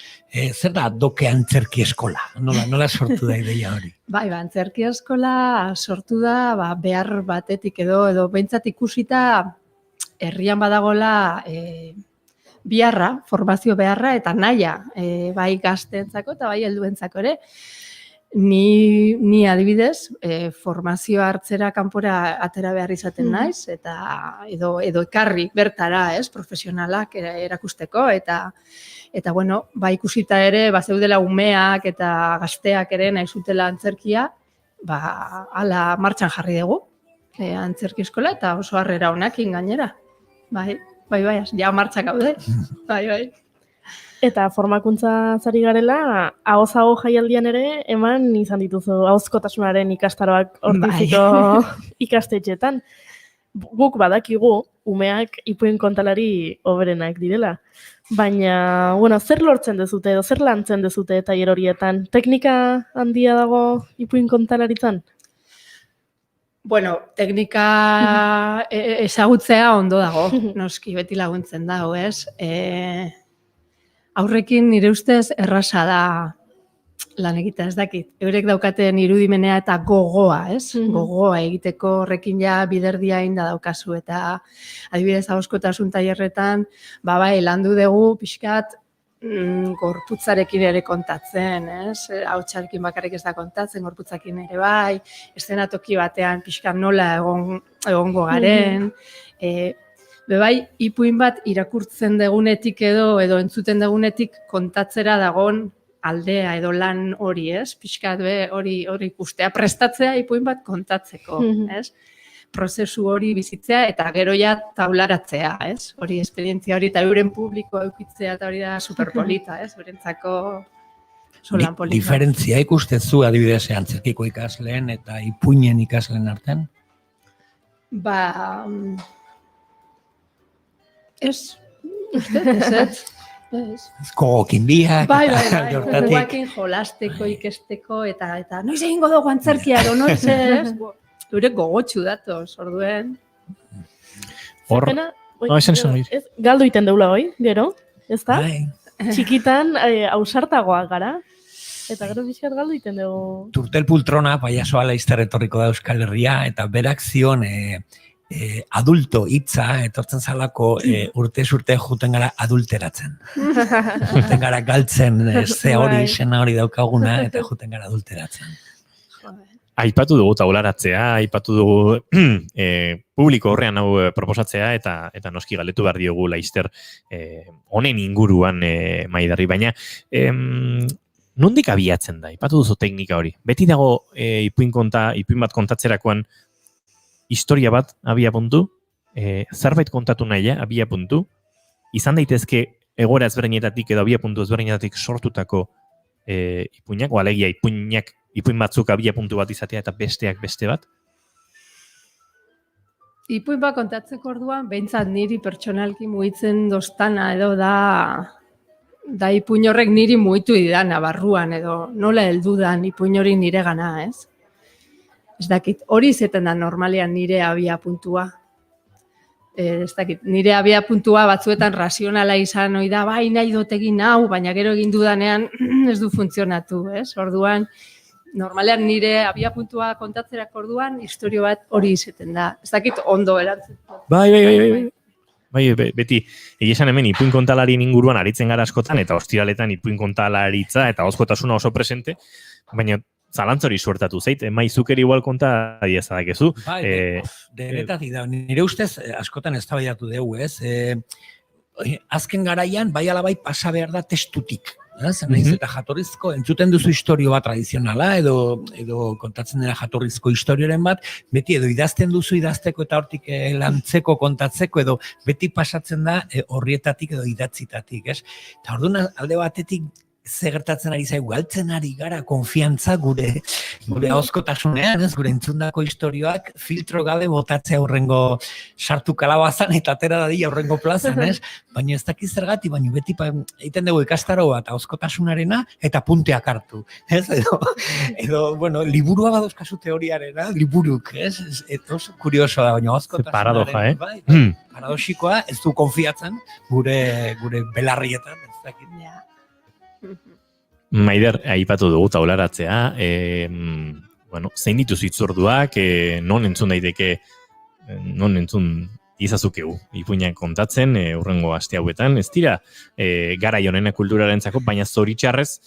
Zer da doke antzerki eskola? Nola sortu da ideia hori? Bai, antzerki eskola sortu da behar batetik edo behintzat ikusita herrian badagola biharra, formazio beharra eta nahia, bai gazteentzako eta bai helduentzako ere. Ni adibidez, formazioa hartzera kanpora atera behar izaten naiz, edo ekarri bertara, profesionalak erakusteko, eta bueno, ikusita ere, zeudela umeak eta gazteak ere nahi zutela antzerkia, ala martxan jarri dugu, antzerki eskola, eta oso harrera honekin gainera. Bai, ja martxak gaude, bai. Eta formakuntza zari garela, ahoz-aho jaialdian ere, eman izan dituzu ahozkotasunaren ikastaroak hortiziko ikastetxetan. Guk badakigu, umeak ipuin kontalari hoberenak direla. Baina, zer lortzen dezute edo zer lantzen dezute tailer horietan? Teknika handia dago ipuin kontalaritzan? Bueno, teknika ezagutzea ondo dago, noski beti laguntzen dago, ez? Aurrekin nire ustez erraza da lan egitea, ez dakit. Eurek daukaten irudimenea eta gogoa, ez? Gogoa egiteko horrekin ja biderdia inda daukazu eta adibidez ahozkotasun tailerretan, landu dugu pixkat gorputzarekin ere kontatzen, ez? Ahotsarekin bakarrik ez da kontatzen, gorputzakin ere bai, eszenatoki batean pixkat nola egongo garen, Bebai, ipuin bat irakurtzen degunetik edo entzuten degunetik kontatzera dagon aldea edo lan hori, ez? Pixkat hori ikustea, prestatzea ipuin bat kontatzeko, ez? Prozesu hori bizitzea eta gero ja taularatzea, ez? Hori esperientzia hori eta euren publiko eukitzea eta hori da superpolita, ez? Berentzako solan polita. Diferentzia ikustezu adibidez antzerkiko ikasleen eta ipuinen ikasleen artean? Ez, ez. Gogokin biak. Bai, gogoakin jolasteko, ikesteko, eta noiz egingo dugu antzerkia edo noiz ez. Dure gogotxu datoz, orduen. Hor, galdu iten deula hoi, gero, ez da? Txikitan ausartagoak gara. Eta gero bizkat galdu iten dugu. Turtel Pultrona, paiasoa laizter etorriko da Euskal Herria, eta berak zion adulto hitza, etortzen zalako urtez urte juten gara adulteratzen. Juten gara galtzen ze hori, sena hori daukaguna, eta juten gara adulteratzen. Aipatu dugu taularatzea, aipatu dugu publiko horrean hau proposatzea, eta noski galdetu behar diogu laizter honen inguruan Maiderri, baina nondik abiatzen da, aipatu duzu teknika hori? Beti dago ipuin bat kontatzerakoan historia bat abia puntu, zerbait kontatu nahia abia puntu, izan daitezke egoera ezberdinetatik edo abia puntu ezberdinetatik sortutako ipuinak, o alegia ipuin batzuk abia puntu bat izatea eta besteak beste bat? Ipuin bat kontatzeko orduan, behintzat niri pertsonalki mugitzen dostana edo da ipuin horrek niri mugitu idana barruan edo nola heldudan ipuin hori nire gana, ez? Ez dakit, hori izeten da normalean nire abia puntua. Ez dakit, nire abia puntua batzuetan razionala izan ohi da, bai nahi dut egin hau, baina gero egin dudanean ez du funtzionatu, ez? Orduan, normalean nire abia puntua kontatzerak orduan, historio bat hori izeten da. Ez dakit ondo erantzun. Bai, beti, esan hemen ipuin kontalarien inguruan aritzen gara askotan, eta ostiraletan ipuin kontalaritza eta ozkotasuna oso presente, baina zalantzori suertatu zait, maizukeri igual konta diezadakezu. Bai, denetatik da, nire ustez askotan eztabaidatu dugu, ez? Azken garaian, bai ala bai pasa behar da testutik. Naiz eta jatorrizko, entzuten duzu historio bat tradizionala, edo kontatzen dena jatorrizko historioren bat, beti edo idazten duzu idazteko eta hortik lantzeko, kontatzeko, edo beti pasatzen da horrietatik edo idatzitatik, ez? Eta orduan alde batetik ze gertatzen ari zaigu, galtzen ari gara konfiantza gure ahozkotasunean, ez, gure entzundako historioak filtro gabe botatzea aurrengo sartu kalabazan eta atera dadila aurrengo plazan, ez? Baina ez dakiz zergatik, baina beti egiten dugu ikastaro bat ahozkotasunarena eta punteak hartu, ez? Edo, bueno, liburua badozkazu teoriarena, liburuk, ez? Eta oso kuriosoa da, baina ahozkotasunaren, paradoxikoa, ez du konfiatzen gure belarrietan, ez dakit. Maider, aipatu dugu taularatzea, zein dituz hitzorduak, non entzun daiteke, non entzun izazukegu ipuinak kontatzen, urrengo aste hauetan, ez dira garai honena kulturarentzako, baina zoritxarrez,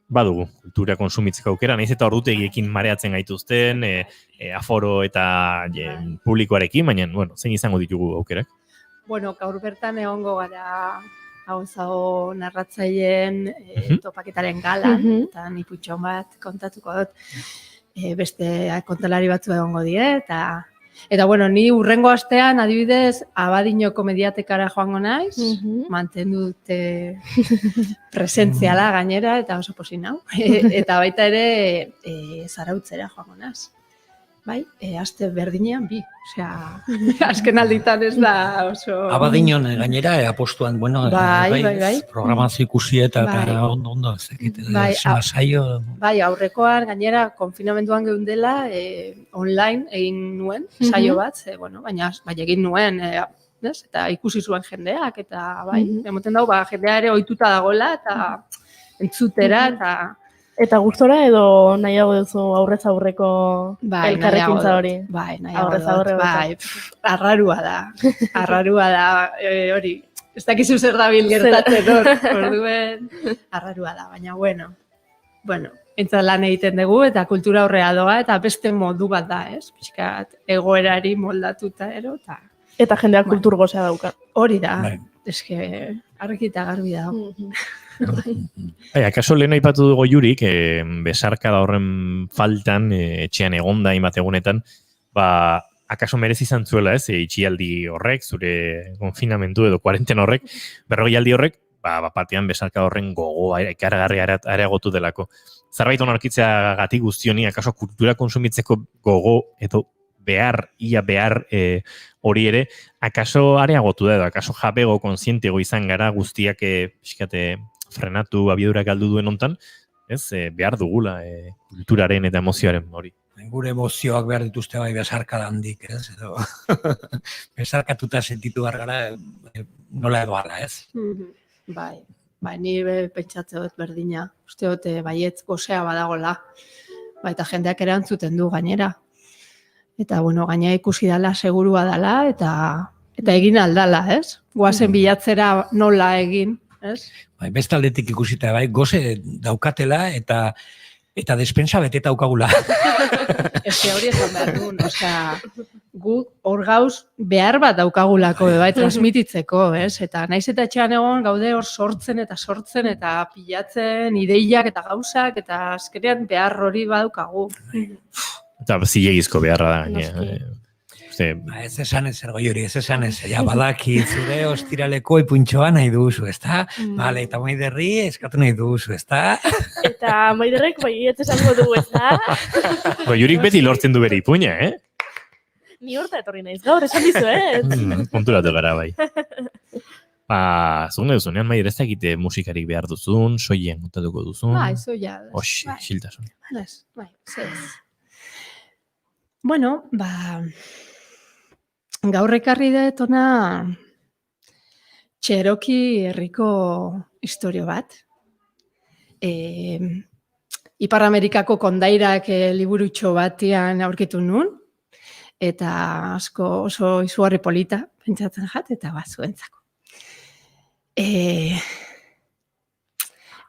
badugu, kultura konsumitzeko aukera, nahiz eta ordutegiekin mareatzen gaituzten, aforo eta publikoarekin, baina, zein izango ditugu aukerak? Gaur bertan egongo gara hau narratzaileen topaketaren galan, eta niputxon bat kontatuko dut, beste kontalari batzu egongo die, eta ni urrengo astean, adibidez, Abadinoko mediatekara joango naiz, mantendu dute presentziala gainera, eta oso posin hau, eta baita ere Zarautzera joango naiz. Bai, aste berdinean bi. Osea, azken alditan ez da oso... Abadinon gainera, apostuan, bai. Programazio ikusi eta ondo, ez dakit, saio... Bai, aurrekoan gainera konfinamenduan geundela, online egin nuen, saio bat, baina egin nuen, eta ikusi zuen jendeak, eta bai, emoten dago, jendea ere ohituta dagoela, eta entzutera, Eta gustora edo nahiago duzu aurrez aurreko elkarrekintza hori? Bai, nahiago dut. Bai, arrarua da, hori. Ez dakizu zer dabil gertatzen hor, orduen arrarua da, baina bueno, entzat lan egiten dugu eta kultura horrea doa eta beste modu bat da, ez? Pixkat egoerari moldatuta ero, eta jendeak kultur gozea dauka. Hori da, eske argita garbi da. Akaso lehen aipatu dugu Jurik, besarkada horren faltan, etxean egonda hainbat egunetan, akaso merezi izan zuela, ez, itxialdi horrek, zure konfinamentu edo kuarenten horrek, berrogeialdi horrek, batean besarkada horren gogoa, ikaragarri areagotu delako. Zerbait onarkitzea gatik guztioni, akaso kultura konsumitzeko gogo edo behar hori ere, akaso areagotu da edo, akaso jabego kontzientego izan gara guztiak frenatu abiedura galdu duen hontan, ez, behar dugula kulturaren eta emozioaren hori. gure emozioak behar dituzte bai besarka handik, ez? Edo besarkatuta sentitu behar gara nola edo ala, ez? Bai, ni pentsatze dut berdina. Uste dut baietz gozea badagola. Eta jendeak erantzuten du gainera. Eta, gaina ikusi dala, segurua dala, eta egin aldala, ez? Goazen bilatzera nola egin, ez? Bai, bestaldetik ikusita, bai, goze daukatela eta despensa beteta daukagula. Eske hori esan behar duen, gu hor gauz behar bat daukagulako, bai, transmititzeko, ez? Eta naiz eta etxean egon gaude hor sortzen eta pilatzen ideiak eta gauzak, eta azkenean behar hori badaukagu. Eta zilegizko beharra da, gaine. Ez esan ez ergoi hori, ez esan ez, badaki zure ostiraleko ipuntxoa nahi duzu, ezta? Bale, eta Maiderri eskatu nahi duzu, ezta? Eta Maiderrek baiet esango dugu, ezta? Jurik beti lortzen du bere ipuña, Ni horta etorri naiz gaur, esan dizuet. Konturatu gara, bai. Zugun duzunean, Maider, ez dakite musikarik behar duzun, soien gutatuko duzun. Bai, soia. Oxe, xiltasun. Bai, zez. Bueno, gaur ekarri dut ona Cherokee herriko istorio bat. Ipar Amerikako kondairak liburutxo batian aurkitu nun, eta asko oso izugarri polita pentsatzen jat, eta zuentzako.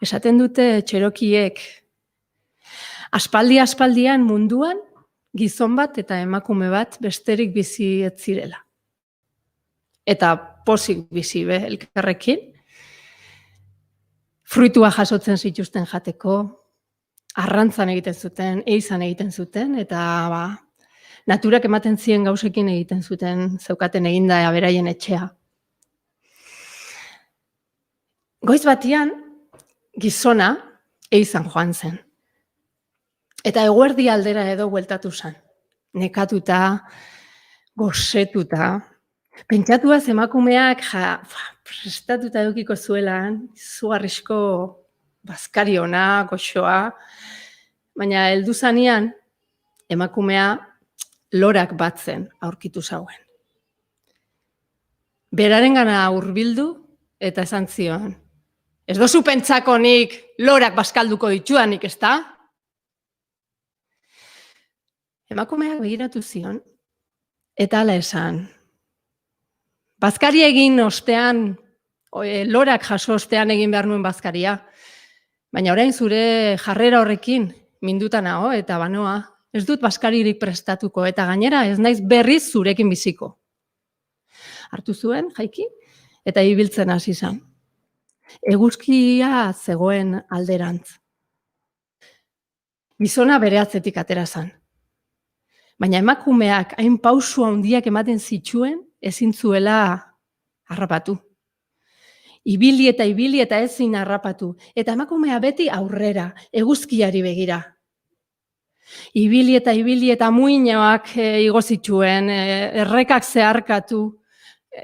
Esaten dute Cherokeek aspaldian munduan gizon bat eta emakume bat besterik bizi ez zirela. Eta pozik bizi elkarrekin. Fruitua jasotzen zituzten jateko, arrantzan egiten zuten, eizan egiten zuten, eta naturak ematen zien gauzekin egiten zuten, zeukaten eginda beraien etxea. Goiz batian, gizona eizan joan zen. Eta eguerdi aldera edo bueltatu zen. Nekatuta, gozetuta. Pentsatuaz emakumeak prestatuta edukiko zuelan, izugarrizko bazkari ona, goxoa. Baina heldu zanean, emakumea lorak batzen aurkitu zauen. Berarengana hurbildu eta esan zion. Ez dozu pentsako nik lorak bazkalduko dituanik, ezta? Emakumeak begiratu zion, eta hala esan. Bazkari egin ostean, lorak jaso ostean egin behar nuen bazkaria. Baina orain zure jarrera horrekin minduta nago eta banoa. Ez dut bazkaririk prestatuko eta gainera ez naiz berriz zurekin biziko. Hartu zuen, jaiki, eta ibiltzen hasi zen. Eguzkia zegoen alderantz. Gizona bere atzetik atera zen. Baina emakumeak hain pausu handiak ematen zituen, ezin zuela harrapatu. Ibili eta ezin harrapatu. Eta emakumea beti aurrera, eguzkiari begira. Ibili eta muinoak igo zituen, errekak zeharkatu,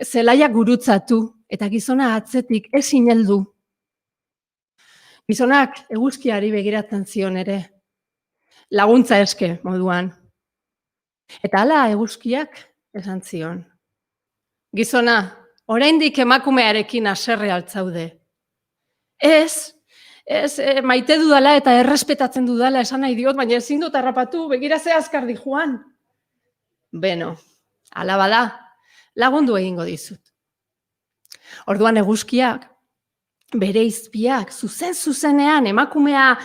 zelaiak gurutzatu, eta gizona atzetik ezin heldu. Gizonak eguzkiari begiratzen zion ere, laguntza eske moduan. Eta hala eguzkiak esan zion. Gizona, oraindik emakumearekin haserre altzaude. Ez, maite dudala eta errespetatzen dudala esan nahi diot, baina ezin dut harrapatu, begira ze azkar dijuan. Beno, hala bada, lagundu egingo dizut. Orduan eguzkiak, bere izpiak, zuzenean, emakumea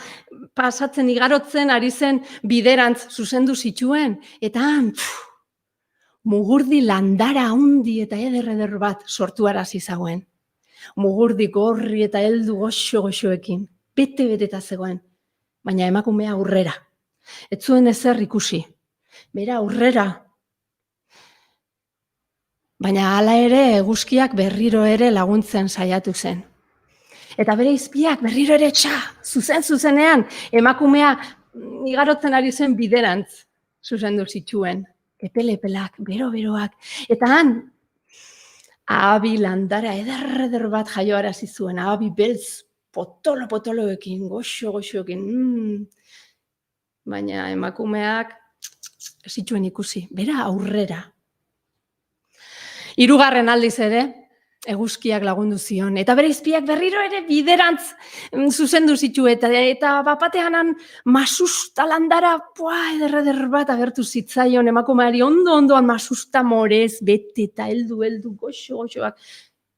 pasatzen igarotzen ari zen biderantz zuzendu zituen, eta mugurdi landara handi eta eder bat sortuarazi zauen. Mugurdi gorri eta heldu goxo-goxoekin, bete-beteta zegoen, baina emakumea aurrera. Ez zuen ezer ikusi, bera aurrera. Baina hala ere eguzkiak berriro ere laguntzen saiatu zen. Eta bere izpiak berriro ere zuzenean, emakumea igarotzen ari zen biderantz zuzendu zituen. Epele-epelak, bero-beroak, eta han, ahabi landara eder bat jaioarazi zuen, ahabi beltz potolo-potoloekin, goxo-goxoekin. Baina emakumeak zituen ikusi, bera aurrera. 3. aldiz ere, eguzkiak lagundu zion, eta bere izpiak berriro ere biderantz zuzendu zitu, eta bapateanan masusta landara, eder bat agertu zitzaion emakumeari, ondoan masusta morez, bete eta heldu goxoak,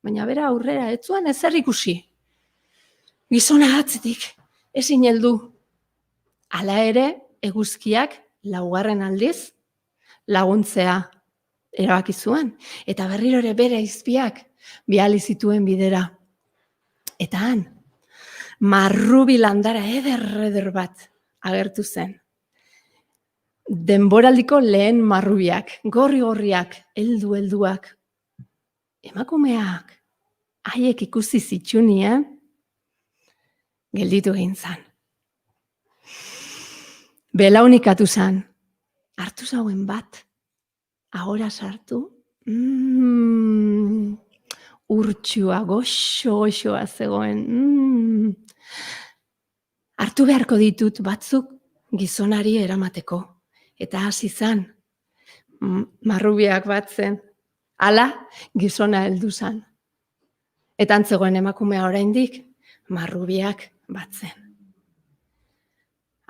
baina bera aurrera, ez zuen ezer ikusi. Gizona atzetik, ezin heldu. Hala ere, eguzkiak 4. aldiz laguntzea erabaki zuen, eta berriro ere bere izpiak bihali zituen bidera. Eta han, marrubi landara eder bat agertu zen. Denboraldiko lehen marrubiak, gorri-gorriak, helduak. Emakumeak, haiek ikusi zitsunean, gelditu egin zan. Belaunikatu zan, hartu zauen bat, ahora sartu, urtsua, goxoa zegoen. Hartu beharko ditut batzuk gizonari eramateko. Eta hasi zan, marrubiak batzen. Hala, gizona heldu zan. Eta antzegoen emakumea oraindik, marrubiak batzen.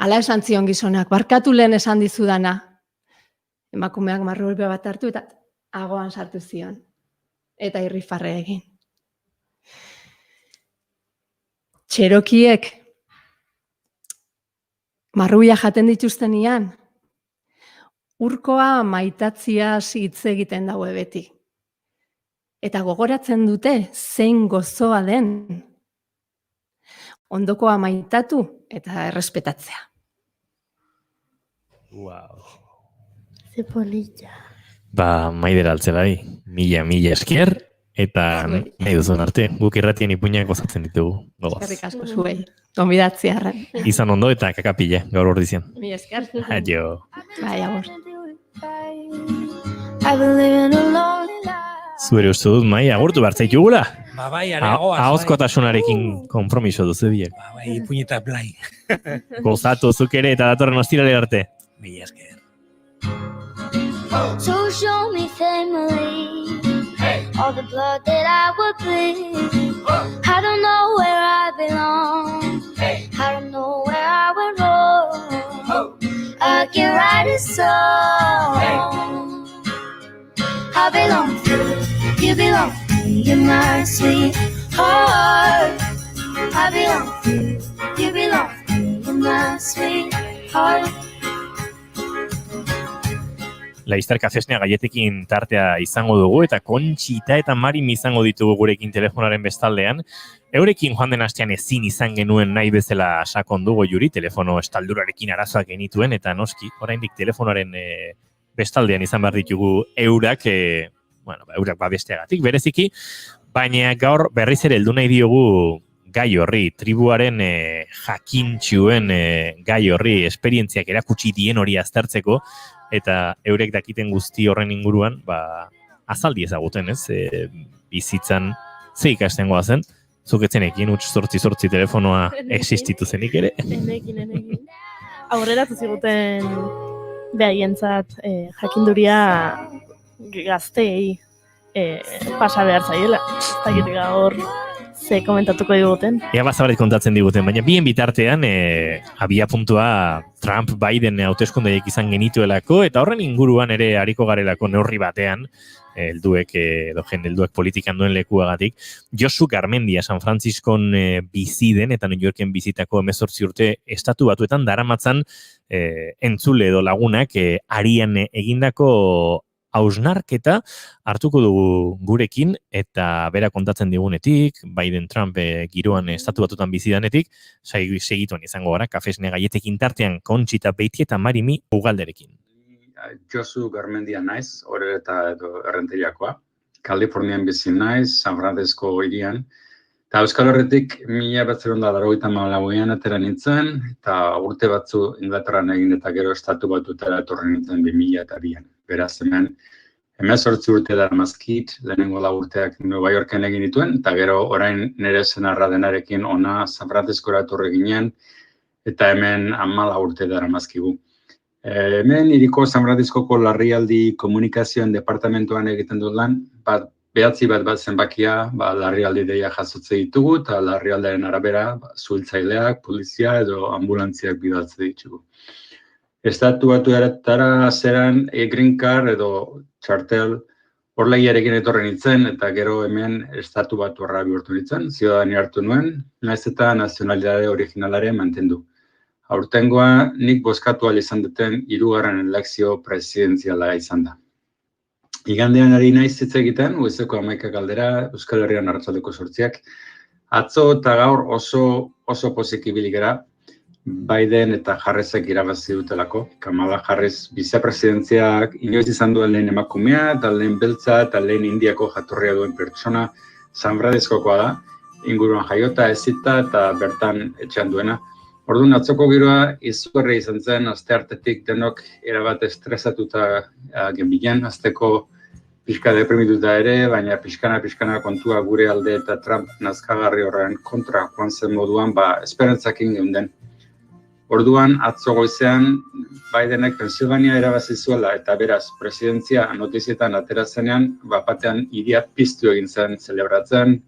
Hala esan zion gizonak, barkatu lehen esan dizudana. Emakumeak marrubia bat hartu eta agoan sartu zion. Eta irrifarre egin. Txerokiek marrubia jaten dituztenian, urkoa maitatziaz hitz egiten daue beti. Eta gogoratzen dute zein gozoa den. Ondokoa maitatu eta errespetatzea. Wow. Ze polilla. Maider Altzelari, mila esker, eta nahi duzun arte, guk irratien ipuinak gozatzen ditugu. Eskerrik asko zuei, gonbidatziarren. Izan ondo eta kakapila, gaur ordizian. Mila esker. Aio. Bai, agur. Zuere uste dut, Mai, agurtu bertzaitugula? Bai, areagoaz. Ahozkotasunarekin konpromiso duzu biek. Bai, ipuñeta blai. Gozatu zuk ere eta datorren ostirale arte. Mila esker. So show me family, all the blood that I would bleed. I don't know where I belong, I don't know where I went wrong. I can write a song. I belong to you, belong to me, you're my sweetheart. I belong to you, belong to me, you're my sweetheart. Laizter kafesnea gaietekin tartea izango dugu eta Kontxita eta Marim izango ditugu gurekin telefonaren bestaldean. Eurekin joan den astean ezin izan genuen nahi bezala sakondu Goiuri, telefono estaldurarekin arazoak genituen eta noski, oraindik telefonaren bestaldean izan behar ditugu eurak, eurak babesteagatik bereziki, baina gaur berriz ere heldu nahi diogu gai horri, tribuaren jakintxuen gai horri, esperientziak erakutsi dien hori aztertzeko, eta eurek dakiten guzti horren inguruan, azaldi ezaguten, ez? Bizitzan ze ikasten goazen, zuketzenekin, utz sortzi telefonoa existitu zenik ere. Enekin. Aurreratu ziguten behaientzat jakinduria gazteei pasa behar zaiela. Ez dakit gaur ze komentatuko diguten. Ea bazabaret kontatzen diguten, baina bien bitartean abia puntua Trump-Biden hauteskundaiek izan genituelako, eta horren inguruan ere hariko garelako neurri batean, helduek politikan duen lekuagatik. Josu Garmendia San Franciscon bizi den eta New Yorken bizitako 18 urte estatu batuetan daramatzan entzule edo lagunak arian egindako hausnarketa hartuko dugu gurekin eta bera kontatzen digunetik, Biden-Trump giroan estatu batutan bizidanetik, segituan izango gara, kafesne gaietekin tartean Kontxita Beiti eta Marimi Ugalderekin. Josu Garmendia naiz, Orereta edo Errenteriakoa. Kalifornian bizi naiz, San Francisco hirian. Eta Euskal Herritik 1984an atera nintzen, eta urte batzu Inglaterran egin eta gero estatu batutara etorri nintzen 2002an. Beraz hemen 18 urte daramazkit, lehenengo 4 urteak Nueva Yorken egin dituen, eta gero orain nire senarra denarekin ona San Franciscora etorri ginen, eta hemen 14 urte daramazkigu. Hemen iriko San Franciscoko larrialdi komunikazioen departamentoan egiten dut lan, behatzi bat zenbakia larrialdi deia jasotze ditugu, eta larrialdearen arabera zuhiltzaileak, polizia edo ambulantziak bidaltze ditugu. Estatu batuetara zeran green card edo txartel horlegiarekin etorren nintzen, eta gero hemen estatu batuarra bihurtu nintzen, ziudadania hartu nuen, naiz eta nazionalidade originalare mantendu. Aurtengoa nik bozkatu ahal izan duten 3. elekzio presidenziala izan da. Igandean ari naiz hitz egiten, goizeko 11 galdera, Euskal Herrian arratsaldeko 8. Atzo eta gaur oso pozik ibili gara, Biden eta Harrisek irabazi dutelako. Kamala Harris bizepresidentziak inoiz izan duen lehen emakumea, eta lehen beltza eta lehen Indiako jatorria duen pertsona San Franciscokoa da, inguruan jaiota ezita eta bertan etxean duena. Orduan atzoko giroa izugarria izan zen, asteartetik denok erabat estresatuta genbilen, azteko pixka deprimituta ere, baina pixkana kontua gure alde eta Trump nazkagarri horren kontra joan zen moduan, esperantzakin geunden. Orduan atzo goizean Bidenek Pensilvania erabazi zuela eta beraz presidentzia notizietan atera zenean, batean iria piztu egin zen zelebratzen,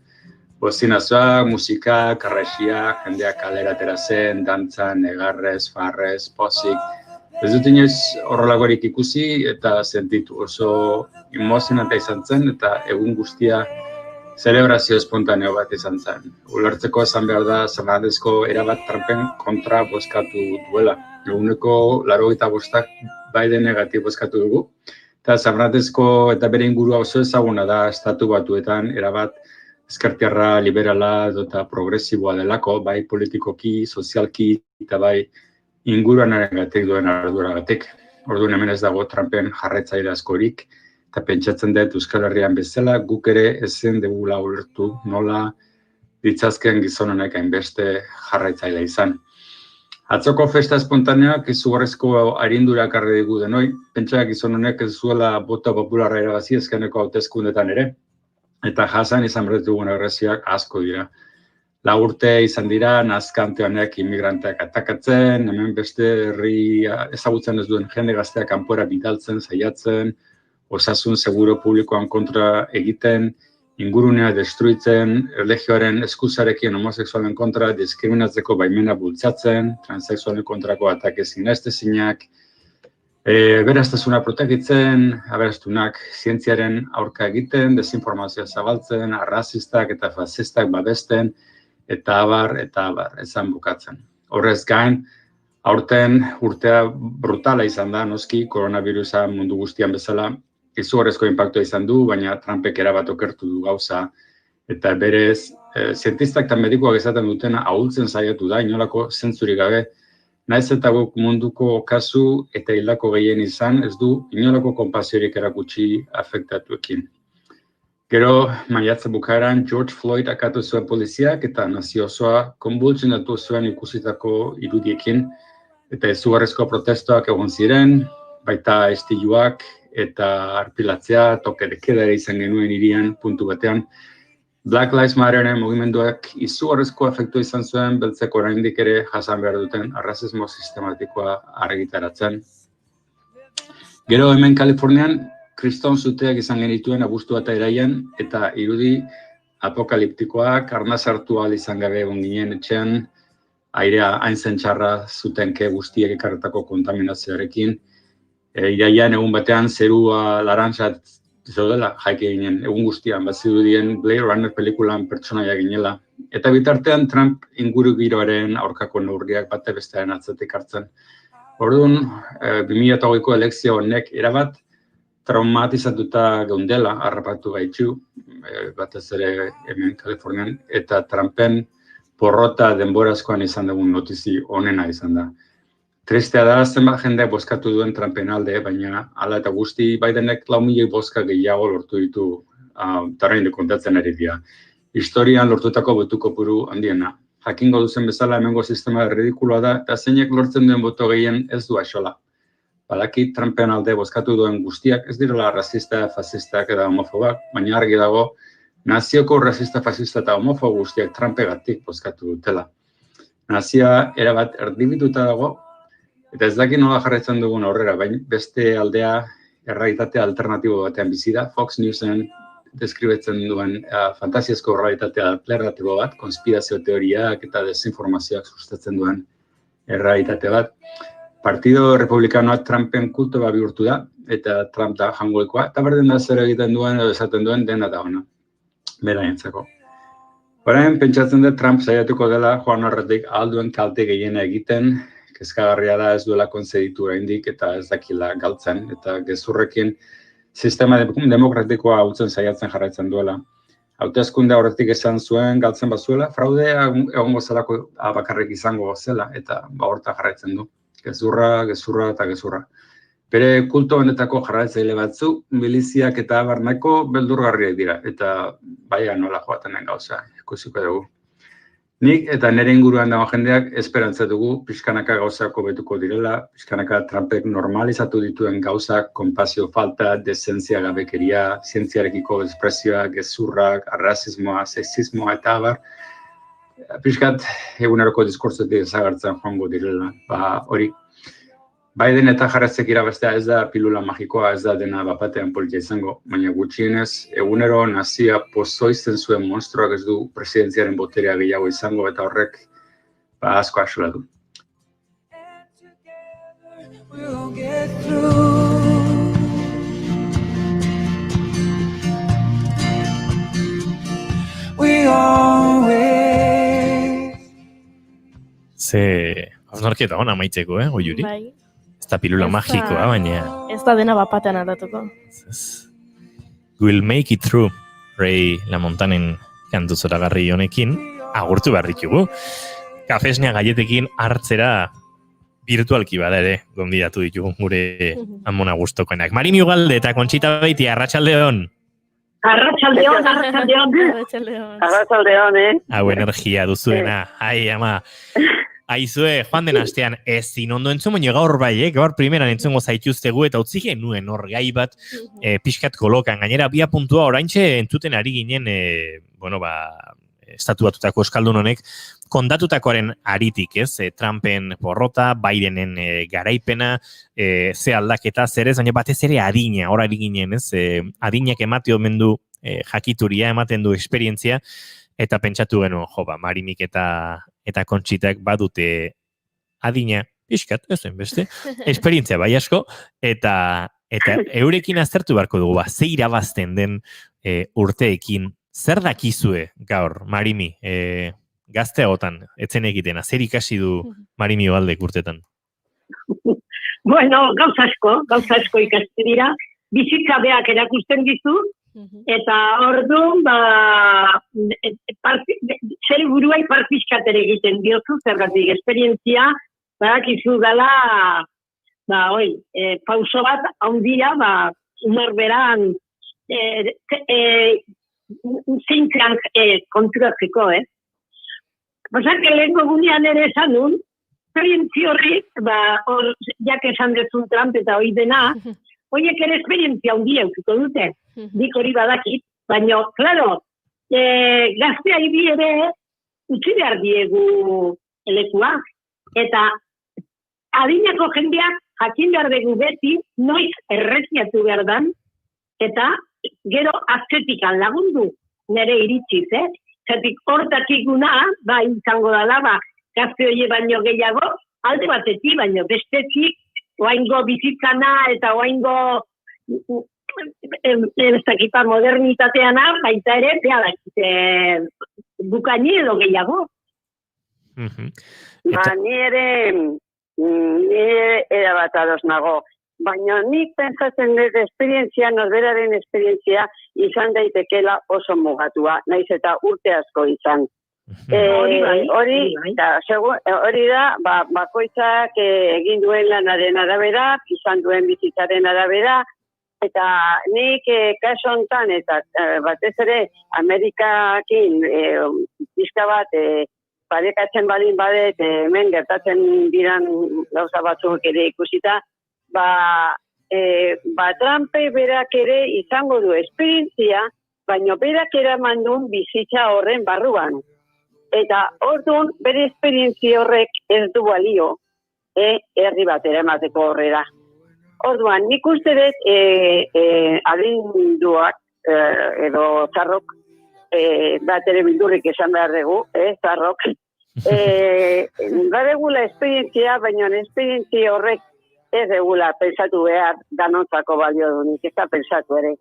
bozinazoak, musika, karraxia, jendeak kalera atera zen, dantzan, negarrez, farrez, pozik. Ez dut inoiz horrelagorik ikusi eta sentitu oso emozionanta izan zen eta egun guztia zelebrazio espontaneo bat izan zen. Ulertzeko esan behar da San Francisco erabat Trumpen kontra bozkatu duela. Eguneko 85 Biden negatik bozkatu dugu. Eta San Francisco eta bere ingurua oso ezaguna da estatu batuetan erabat ezkertiarra, liberala eta progresiboa delako, bai politikoki, sozialki eta bai inguruanarengatik duen arduragatik. Orduan hemen ez dago Trumpen jarraitzaile askorik, eta pentsatzen dut Euskal Herrian bezala guk ere ezin dugula ulertu nola ditzazken gizon honek hainbeste jarraitzaile izan. Atzoko festa espontaneak izugarrizko arindura ekarri digu denoi, pentsa gizon honek ez zuela boto popularra irabazi azkeneko hauteskundetan ere, eta jasan izan bertugun agresioak asko dira. 4 urte izan dira, nazkante honek immigranteak atakatzen, hemen beste herri ezagutzen ez duen jende gazteak kanpora bidaltzen, saiatzen, osasun seguro publikoan kontra egiten, ingurunea destruitzen, erlegioaren eskusarekin homosexualen kontra diskriminatzeko baimena bultzatzen, transexualen kontrako atake sinestezinak, beraztasuna protegitzen, aberastunak zientziaren aurka egiten, desinformazioa zabaltzen, arrazistak eta fasistak babesten, eta abar, ezan bukatzen. Horrez gain, aurten urtea brutala izan da, noski, koronavirusa mundu guztian bezala, izugarrizko inpaktua izan du, baina Trumpek erabat okertu du gauza, eta berez, zientistak eta medikoak esaten dutena ahultzen saiatu da, inolako zentzurik gabe, naiz eta guk munduko kasu eta hildako gehien izan, ez du inolako konpasiorik erakutsi afektatuekin. Gero, maiatza bukaeran, George Floyd akatu zuen poliziak eta nazio osoa konbultsionatu zuen ikusitako irudiekin, eta izugarrizko protestoak egon ziren, baita estiluak eta arpilatzea, toke de queda izan genuen hirian puntu batean. Black Lives Matteren mugimenduak izugarrizko efektu izan zuen, beltzeko oraindik ere jasan behar duten arrazismo sistematikoa argitaratzen. Gero hemen Kalifornian, kriston zuteak izan genituen abuztua eta iraian, eta irudi apokaliptikoak, arnaz hartu ahal izan gabe egon ginen etxean, airea hain zentxarra zutenke guztiek ekarretako kontaminazioarekin. Iraian egun batean zerua larantzat zaudela jaike ginen, egun guztian, bazirudien Blade Runner pelikulan pertsonaia ginela. Eta bitartean Trump inguru giroaren aurkako neurriak bate bestearen atzetik hartzen. Orduan, 2008ko elekzio honek erabat traumatizatuta geundela, harrapatu gaitxu, batez ere hemen Kalifornian, eta Trumpen porrota denborazkoan izan dugun notizi onena izan da. Tristea da, zenbat jende bozkatu duen Trumpen alde, baina hala eta guzti Bidenek 4.000 bozka gehiago lortu ditu tarrain kontatzen ari dira. Historian lortutako botu kopuru handiena. Jakingo duzen bezala hemengo sistema ridikuloa da, eta zeinek lortzen duen boto gehien ez du axola. Badaki Trumpen alde bozkatu duen guztiak ez direla rasista, fasistak eta homofobak, baina argi dago nazioko rasista, fasista eta homofobo guztiak Trumpegatik bozkatu dutela. Nazioa erabat erdibituta dago, Eta ez dakit nola jarraitzen dugun aurrera, baina beste aldea errealitate alternatibo batean bizi da, Fox Newsen deskribetzen duen fantasiazko errealitate alternatibo bat, konspirazio teoriak eta desinformazioak sustatzen duen errealitate bat. Partido Republikanoak Trumpen kulto bat bihurtu da, eta Trump da jangoikoa, eta berdin da zer egiten duen edo esaten duen dena da ona, beraientzako. Orain, pentsatzen dut Trump saiatuko dela joan horretik alduen kalte gehiena egiten, kezkagarria da ez duela konzeditu oraindik eta ez dakila galtzen, eta gezurrekin sistema demokratikoa hautzen saiatzen jarraitzen duela. Hauteskunde horretik esan zuen galtzen bazuela, fraudea egongo zelako bakarrik izango zela, eta horta jarraitzen du. Gezurra eta gezurra. Bere kulto honetako jarraitzaile batzu, miliziak eta barnako beldurgarriak dira, eta baia nola joaten den gauza, ikusiko dugu. Nik eta nire inguruan dago jendeak esperantza dugu pixkanaka gauzako betuko direla, pixkanaka Trumpek normalizatu dituen gauzak, konpasio falta, dezentzia gabekeria, zientziarekiko espresioak, gezurrak, arrazismoa, sexismoa eta abar, pixkat eguneroko diskurtzetik ezagartzen joango direla. Hori, Biden eta jarraitzek irabaztea ez da pilula magikoa, ez da dena bapatean politia izango, baina gutxienez, egunero nazia pozoizten zuen monstruak ez du presidentziaren boterea gehiago izango, eta horrek asko axola du. Ze, hausnarketa hona maitzeko, Oiuri? Bai. Ez da pilula magikoa, baina... Ez da dena bapatean aldatuko. We'll make it through, Ray LaMontanen kantu zoragarri honekin, agurtu behar ditugu. Kafesnea gaietekin hartzera virtualki bada ere, gonbidatu ditugu gure amona gustokoenak. Marin Ugalde eta Conchita Beiti, arratsaldeon. Arratsaldeon. Arratsaldeon, Hau energia duzuena, ai ama... Aizue, joan den astean ezin ondo entzun, baina gaur bai, gaur primeran entzungo zaituztegu eta utzi genuen hor gai bat pixkat kolokan. Gainera, bia puntua oraintxe entzuten ari ginen, estatuatutako euskaldun honek, kondatutakoaren aritik, ez? Trumpen porrota, Bidenen garaipena, ze aldaketa, zer ez, baina batez ere adina, hor ari ginen, ez? Adinak emate omen du jakituria, ematen du esperientzia, eta pentsatu genuen, Marimik eta Kontxitak badute adina, pixkat, ez den beste, esperientzia bai asko, eta eurekin aztertu beharko dugu, ze irabazten den urteekin, zer dakizue gaur, Marimi, gazteagotan, etzen egiten, zer ikasi du Marimi Ugaldek urtetan? Bueno, gauza asko ikasti dira, bizitzabeak erakusten dizu, eta orduan, zer buruai partizkater egiten diozu, zergatik esperientzia, badakizu dela, pauso bat, handia, norberan, zeintzean konturatzeko, Bozak, lehenko gunean ere esan nun, esperientzia horri, jak esan dezun Trump eta hoi dena, hoiek ere esperientzia handia eukiko dute, dik hori badakit, baina, klaro, gaztea ibi ere utzi behar diegu elekua, eta adinako jendeak jakin behar dugu beti, noiz erreziatu behar dan, eta gero azketikan lagundu nire iritziz, Zatik hortakiguna, izango dala, gazte hori baino gehiago, alde batetik, baino bestetik, oaingo bizitzana eta oaingo modernitateana, baita ere, bukaini edo gehiago. Nire erabat ados nago. Baina nik pentsatzen dut esperientzia, norberaren esperientzia izan daitekela oso mugatua, naiz eta urte asko izan. Hori da, bakoitzak egin duen lanaren arabera, izan duen bizitzaren arabera, eta nik kaso hontan, eta batez ere Amerikakin pixka bat parekatzen balin badet, hemen gertatzen diran gauza batzuk ere ikusita, Trump berak ere izango du esperientzia, baina berak eraman duen bizitza horren barruan. Eta orduan bere esperientzia horrek ez du balio. herri batera emateko horrela. Orduan, nik uste dut adinduak edo zarrok bat ere bildurrik esan behar dugu, zarrok. Badegula esperientzia, baina esperientzia horrek ez degula pensatu behar danontzako balio dunik, ez da pensatu ere.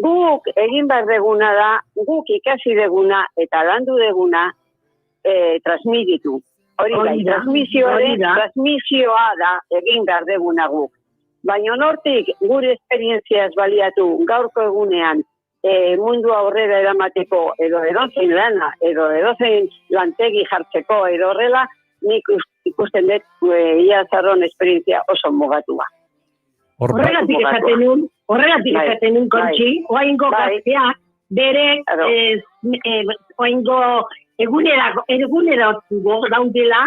Guk egin behar deguna da, guk ikasi deguna eta landu deguna transmititu. Hori da, transmisioa da egin behar deguna guk. Baina nortik gure esperientziaz baliatu gaurko egunean mundua aurrera eramateko edo edozein lana, edo edozein lantegi jartzeko edo horrela, nik ikusten dut ia zarron esperientzia oso mugatua. Horregatik esaten nun kontxi, oaingo gazteak bere oaingo egunera daudela,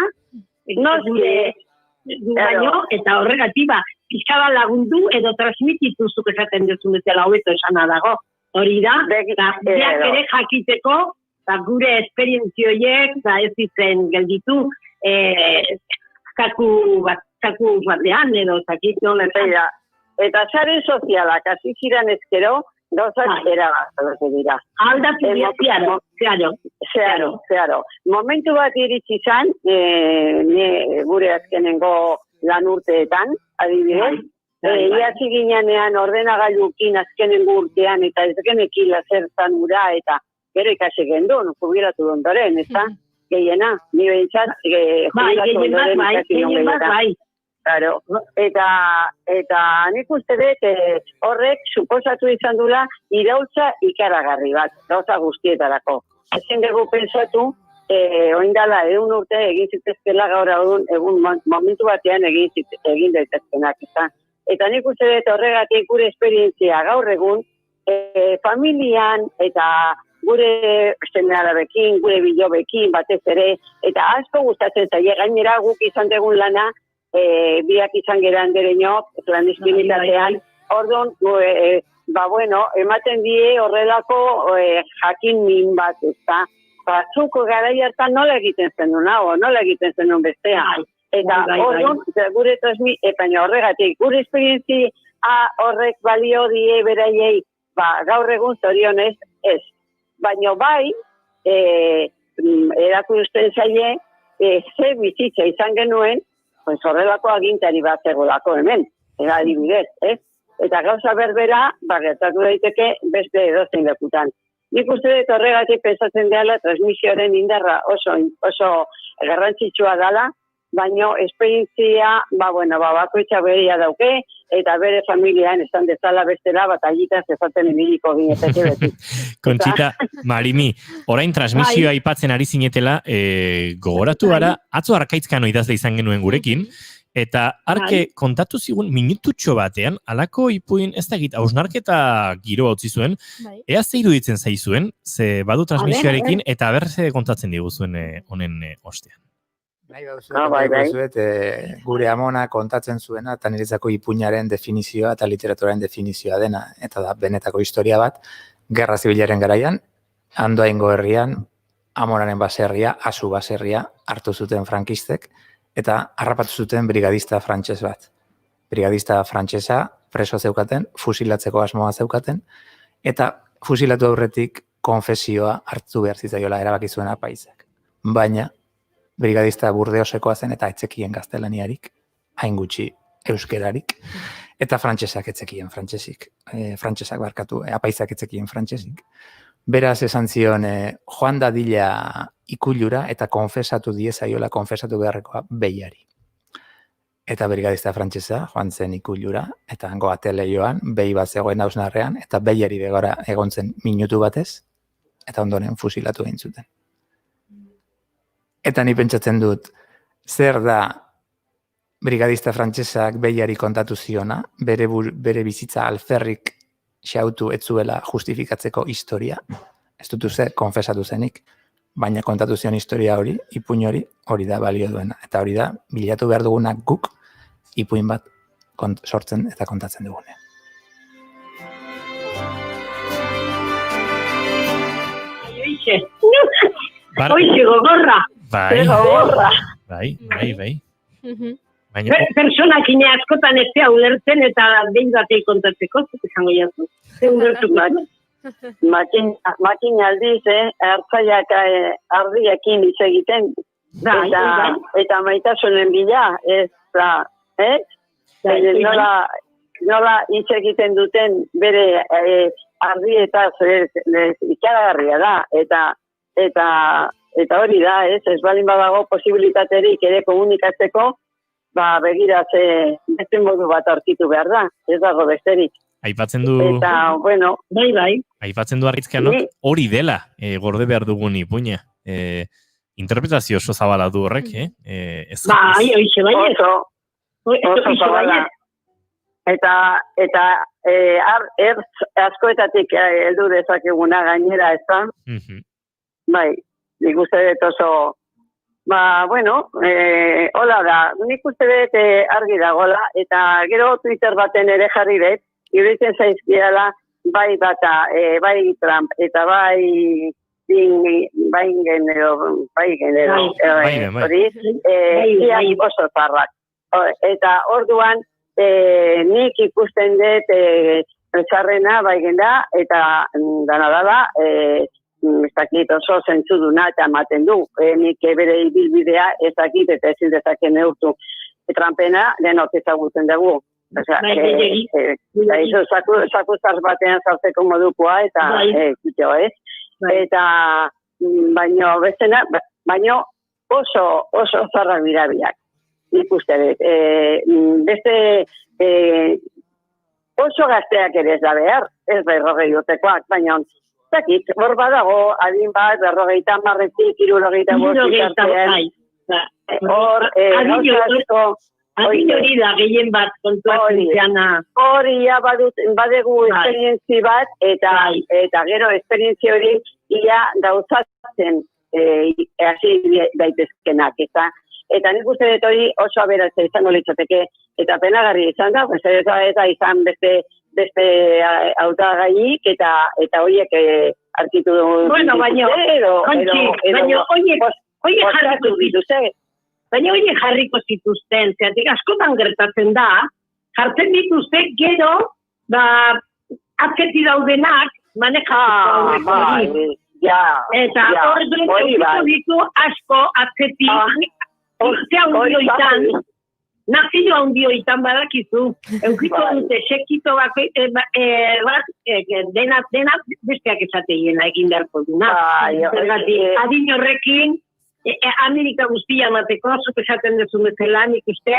baino, eta horregatik pixkaba lagundu edo transmititu zuk esaten duzun bezala hobeto esana dago. Hori da, beak ere jakiteko, gure esperientzioiek, ez ditzen gelditu, kaku batean edo zakitu. Eta sare sozialak hasi ziren ezkero, gauzak eragazatu dira. Aldatu dira, zeharo. Momentu bat iritsi izan, gure azkenengo lan urteetan, adibidez, iatzi ginean ordenagailukin azkenengo urtean eta ez genekila zertan ura eta gero ikasi gendun, jubilatu ondoren, ez da? Gehiena, ni behintzat, jubilatu ondoren ikasi gendun. Claro, eta nik uste dut horrek suposatu izan dula iraultza ikaragarri bat, gauza guztietarako. Ezen dugu pensatu, oindala egun urte egin zitezkela gaur egun momentu batean egin daitezkenak, ez. Eta nik uste dut horregatik gure esperientzia gaur egun, familian eta gure seme-alabekin, gure bilobekin batez ere, eta asko gustatzen zaie gainera guk izan dugun lana, biak izan geran derenok, clandestinitatean, orduan, ematen die horrelako jakin min bat, ez da. Zuko garai hartan nola egiten zenun, nola egiten zenun bestean. Eta orduan, gure horregatik, gure esperientzia horrek balio die beraiei, gaur egun zorionez ez. Baina bai, erakusten zaie, ze bizitza izan genuen, horrelako agintari bat zegolako hemen, adibidez, ez? Eta gauza berbera, gertatu daiteke beste edozein lekutan. Nik uste dut horregatik pensatzen dela transmisioaren indarra oso garrantzitsua dela, baina esperientzia, bakoitza berea dauke, eta bere familiaan esan dezala bestela, batallitaz ezaten emiliko gineteke beti. Kontxita, Marimi, orain transmisioa aipatzen ari zinetela, gogoratu gara, atzo Arkaitzkano idazle izan genuen gurekin, eta arke kontatu zigun minututxo batean, alako ipuin, ez da egit, hausnarketa giro utzi zuen, ea ze iruditzen zaizuen, ze badu transmisioarekin, eta berze kontatzen diguzuen honen ostean. Gure amona kontatzen zuena eta niretzako ipuinaren definizioa eta literaturaren definizioa dena, eta da benetako historia bat, gerra zibilaren garaian, Andoaingo herrian, amonaren baserria, Asu baserria hartu zuten frankistek, eta harrapatu zuten brigadista frantses bat. Brigadista frantsesa preso zeukaten, fusilatzeko asmoa zeukaten, eta fusilatu aurretik konfesioa hartu behar zitzaiola erabaki zuen apaizak. Baina, brigadista Burdeosekoa zen eta etzekien gaztelaniarik, hain gutxi euskerarik, eta frantsesak etzekien frantsesik. Frantsesak barkatu, apaizak etzekien frantsesik. Beraz esan zion, joan dadila ikullura eta konfesatu diezaiola konfesatu beharrekoa behiari. Eta brigadista frantsesa joan zen ikullura, eta hango ateleioan, behi bat zegoen hausnarrean, eta behiari begora egon zen minutu batez, eta ondoren fusilatu egin zuten. Eta ni pentsatzen dut, zer da brigadista frantsesak behiari kontatu ziona, bere bizitza alferrik xautu etzuela justifikatzeko historia, ez dut uste konfesatu zenik, baina kontatu zion historia hori, ipuin hori da balio duena. Eta hori da, bilatu behar dugunak guk, ipuin bat sortzen eta kontatzen dugunean. Oixe, gogorra. Bai. Personakine askotan ez da ulertzen eta behin batei kontatzeko, izango jazu. Ulertu bat. Makin aldiz, hartzaiak ardiekin hitz egiten, eta maitasunen bila, ez da, nola hitz egiten duten bere ardietaz ikaragarria da, eta hori da, ez baldin badago posibilitaterik ere komunikatzeko, begira beste modu bat aurkitu behar da, ez dago besterik. Aipatzen du... Eta, bueno, bai. Aipatzen du Arrizkianok hori dela gorde behar dugun ipuina. Interpretazio oso zabala du horrek, Bai, oixe baiet. Oso zabala. Eta ertz askoetatik heldu dezakeguna gainera, ez da? Bai, nik uste dut oso... bueno, hola da, nik uste dut argi dagoela, eta gero Twitter baten ere jarri dut, iruditzen zaizkiala bai bata, bai Trump, eta bai genero, hori, oso zarrak. Eta orduan, nik ikusten dut zarrena bai genda, eta dana dala, ez dakit oso zentzuduna eta ematen du. Nik bere ibilbidea ez dakit eta ezin dezake neurtu. Trumpena denok ezagutzen dugu. Zakuzaz batean zartzeko modukoa eta kito, ez? Eta baino oso zarrak birabiak. Ikuste dut. Beste oso gazteak ere ez da behar, ez 40 urtekoak, baina zakit, hor badago, adin bat, 40 marretik, 65 artean. Hor, adin hori da gehien bat kontuatzen ziana. Hori, badegu esperientzi bat, eta gero esperientzi hori ia gauzatzen hasi daitezkenak, eta nik uste dut hori oso aberatza izango litzateke, eta penagarri izan da, eta izan beste hautagaiik eta horiek arkitu dugu. Bueno, baina horiek jarriko zituzten, zeatik askotan gertatzen da, jartzen dituzte gero, atzeti daudenak, manejatzeko hori. Eta hori ditu asko atzeti, ortea hundioitan, nazio hundioitan badakizu, eukiko dute sekito bat, dena besteak esategiena egin beharko duna. Adin horrekin, Amerika guztia mateko, zuk esaten dezu bezala, nik uste,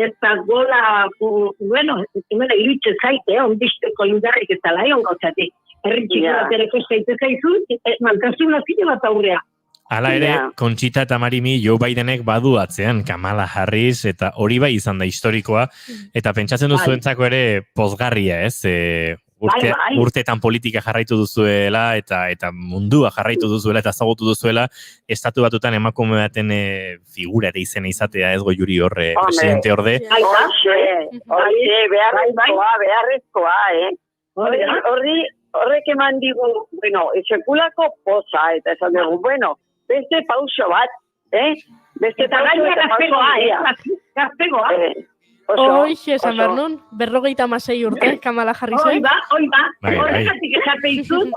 eta gola, iruditzen zaite, ondisteko indarrik ez dala, egon gauzatik. Erritxiko bat ere kostaite zaizu, mantazu nazio bat aurrea. Hala ere, Conchita eta Marimi Joe Bidenek badu atzean, Kamala Harris, eta hori bai izan da historikoa, eta pentsatzen duzuentzako ere pozgarria, ez? Urteetan politika jarraitu duzuela, eta mundua jarraitu duzuela, eta ezagutu duzuela, estatu batutan emakume baten figura eta izena izatea, ez Goiuri horre, presidente orde. Beharrezkoa, horrek eman digu, sekulako poza, eta esan dugu, beste pauso bat, beste pauso eta gaztegoa. Hoxe, esan behar nun, 56 urte, Kamala Harrisek. Hoi ba, horregatik esateitzut,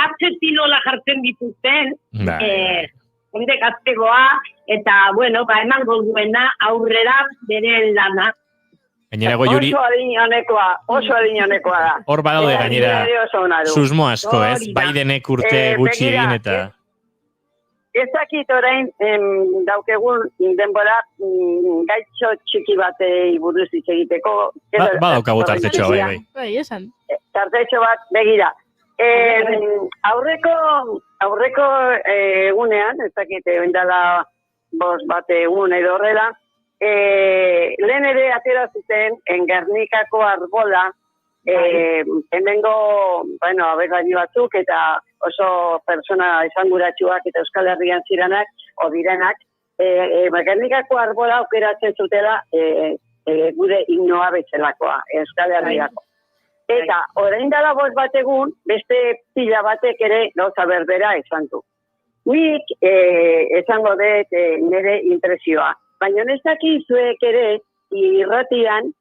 atzeti nola jartzen dituzten, jende gaztegoa, eta, eman golduena aurrera bere lana. Gainera Goiuri... Oso adinonekoa da. Hor badaude gainera, susmo asko, ez? Bidenek urte gutxi egin eta... Ez dakit orain daukegun denbora gaitxo txiki batei buruz hitz egiteko. Badaukagu tartetxoa, bai. Bai, esan. Tartetxo bat, begira. Aurreko egunean, ez dakit, bendala bat egun edo horrela, lehen ere atera zuten Gernikako arbola, hemengo, abegari batzuk eta oso persona esanguratsuak eta Euskal Herrian ziranak, o direnak, Gernikako arbola aukeratzen zutela gure himnoa bezalakoa, Euskal Herriako. Eta orain dela 5 bat egun, beste pila batek ere gauza berbera esan du. Nik esango dut nire impresioa. baina ez dakizuek ere, irratian,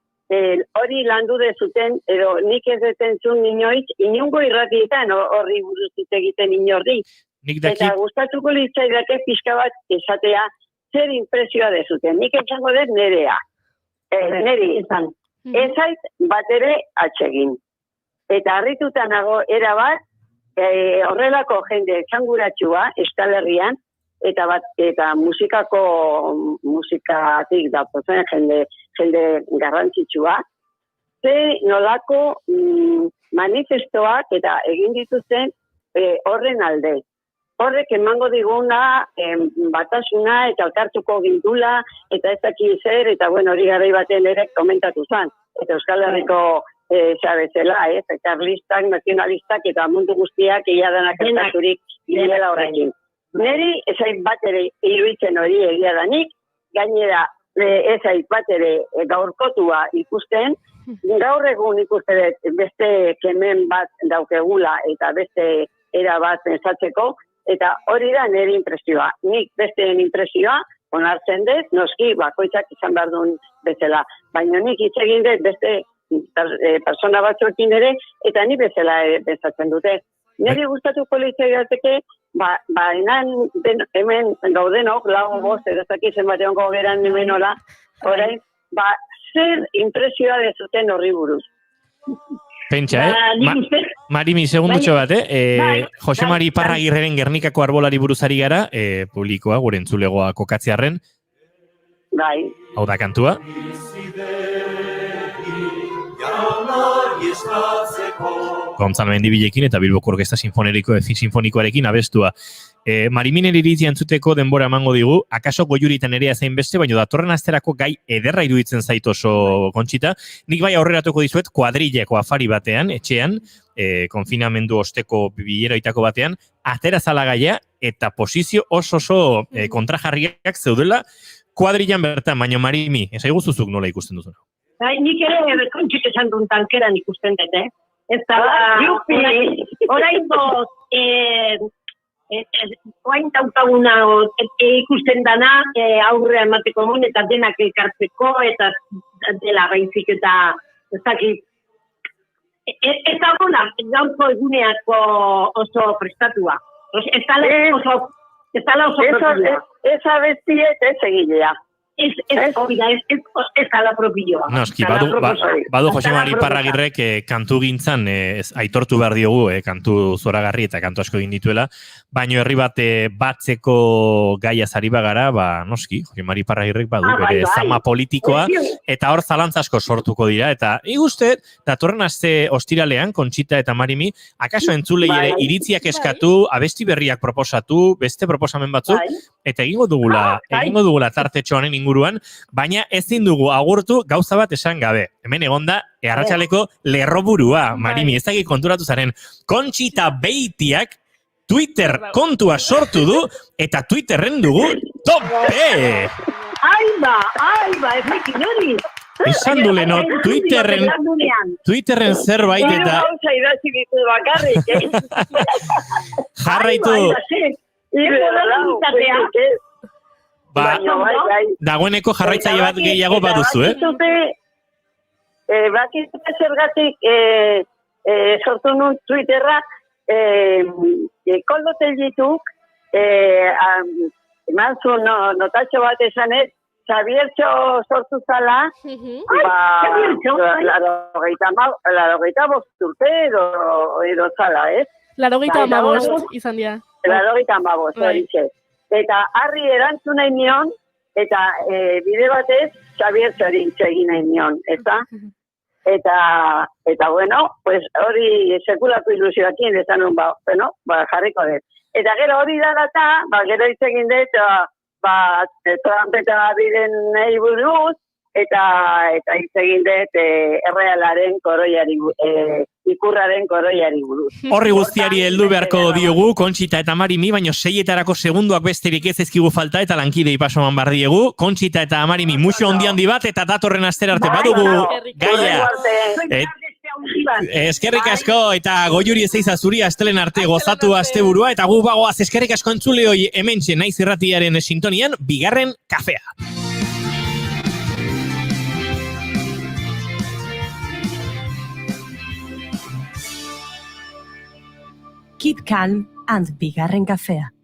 hori landu dezuten, edo nik ez detentzun inoiz, inungo irratietan horri buruz hitz egiten inorri. Eta gustatuko litzaidake pixka bat esatea, zer impresioa dezuten. Nik esango dut nerea. Neri izan. Ezait bat ere atsegin. Eta harrituta nago erabat, horrelako jende txanguratsua, Euskal Herrian, eta musikatik datozen jende garrantzitsua, ze nolako manifestoak eta egin dituzten horren alde. Horrek emango diguna batasuna eta elkartuko gindula eta ez daki zer, eta hori garai baten ere komentatu zen. Eta Euskal Herriko bezala, karlistak, nazionalistak eta mundu guztiak iadanak elkarturik ginela horrekin. Neri ezait bat ere iruditzen hori egia danik, gainera ezait bat ere gaurkotua ikusten, gaur egun ikusten beste kemen bat daukegula eta beste era bat pensatzeko, eta hori da nire impresioa. Nik besteen impresioa onartzen dut, noski bakoitzak izan behar duen bezala. Baina nik hitz egin dut beste persona batzuekin ere, eta ni bezala pensatzen dute. Niri gustatuko litzaidateke, hemen gaudenok, lago bost, edazaki zenbat egongo geran hemen hola, orain, zer impresioa dezuten horri buruz. Pentsa, Marimi, segundutxo bat, Jose Mari Iparragirreren Gernikako arbolari buruzari gara, publikoa, gure entzulegoa kokatzearren. Bai. Hau da kantua. Gontzalo Mendibilekin eta Bilboko Orkestra Sinfonikoarekin abestua. Mariminen iritzia entzuteko denbora emango digu, akaso Goiuritan Nerea zein beste, baina datorren asterako gai ederra iruditzen zait oso Kontxita. Nik bai aurreratuko dizuet kuadrilleko afari batean, etxean, konfinamendu osteko bileroitako batean, atera zalagaia eta posizio oso kontrajarriak zeudela kuadrillan bertan, baina Marimi, esaiguzuzuk nola ikusten duzuna? Nik ere Kontxik esan duen tankeran ikusten dut, Ez da, oraingo oain daukaguna ikusten dana aurre emateko mun eta denak elkartzeko eta dela baizik eta ez dakit. Ez da gona, gaurko eguneako oso prestatua. Ez dala oso prestatua. Ez abestiet ez egilea. Ez ala propioa. Noski, badu Jose Mari Iparragirrek kantu gintzan, aitortu behar diogu, kantu zoragarri eta kantu asko egin dituela, baino herri bat batzeko gaia zari bagara, noski, Jose Mari Iparragirrek badu, bere zama politikoa, eta hor zalantza asko sortuko dira, eta iguste, datorren aste ostiralean, Kontxita eta Marimi, akaso entzulei ere iritziak eskatu, abesti berriak proposatu, beste proposamen batzuk, eta egingo dugula tartetxoanen inguruan, baina ezin dugu agurtu gauza bat esan gabe. Hemen egonda, arratsaleko lerroburua, Marimi, ez dakit konturatu zaren, Kontxita Beitiak Twitter kontua sortu du, eta Twitterren dugu tope! Aiba, ezekin hori! Esan du leno, Twitterren zerbait eta... Jarraitu... Dagoeneko jarraitzaile bat gehiago baduzu, Bakizute zergatik sortu nun Twitterra, koldotel dituk, eman zuen notatxo bat esanez, Xabiertxo sortu zala, larogeita bosturte edo zala, ez? Larogeita amabost izan dira. Larogeita amabost, hori txez. Eta harri erantzun nahi nion, eta bide batez, Xabiertxori egin nahi nion, eta? Eta bueno, pues hori sekulako ilusioakin esan nun, jarriko dut. Eta gero hori da data, gero hitz egin dut, trampeta biren nahi buruz, eta hitz egin dut errealaren koroiari, ikurraren koroiari buruz. Horri guztiari heldu beharko diogu, Kontxita eta Marimi, baino 6etarako segunduak besterik ez ezkigu falta, eta lankidei pasoman bar diegu. Kontxita eta Marimi, muxo handi arte, eta datorren astera arte badugu gaia. Eskerrik asko, eta Goiuri ezeiza zuri astelen arte gozatu asteburua, eta gu bagoaz eskerrik asko entzuleoi hementxe naiz irratiaren sintonian, bigarren kafea. Keep calm and bigarren kafea.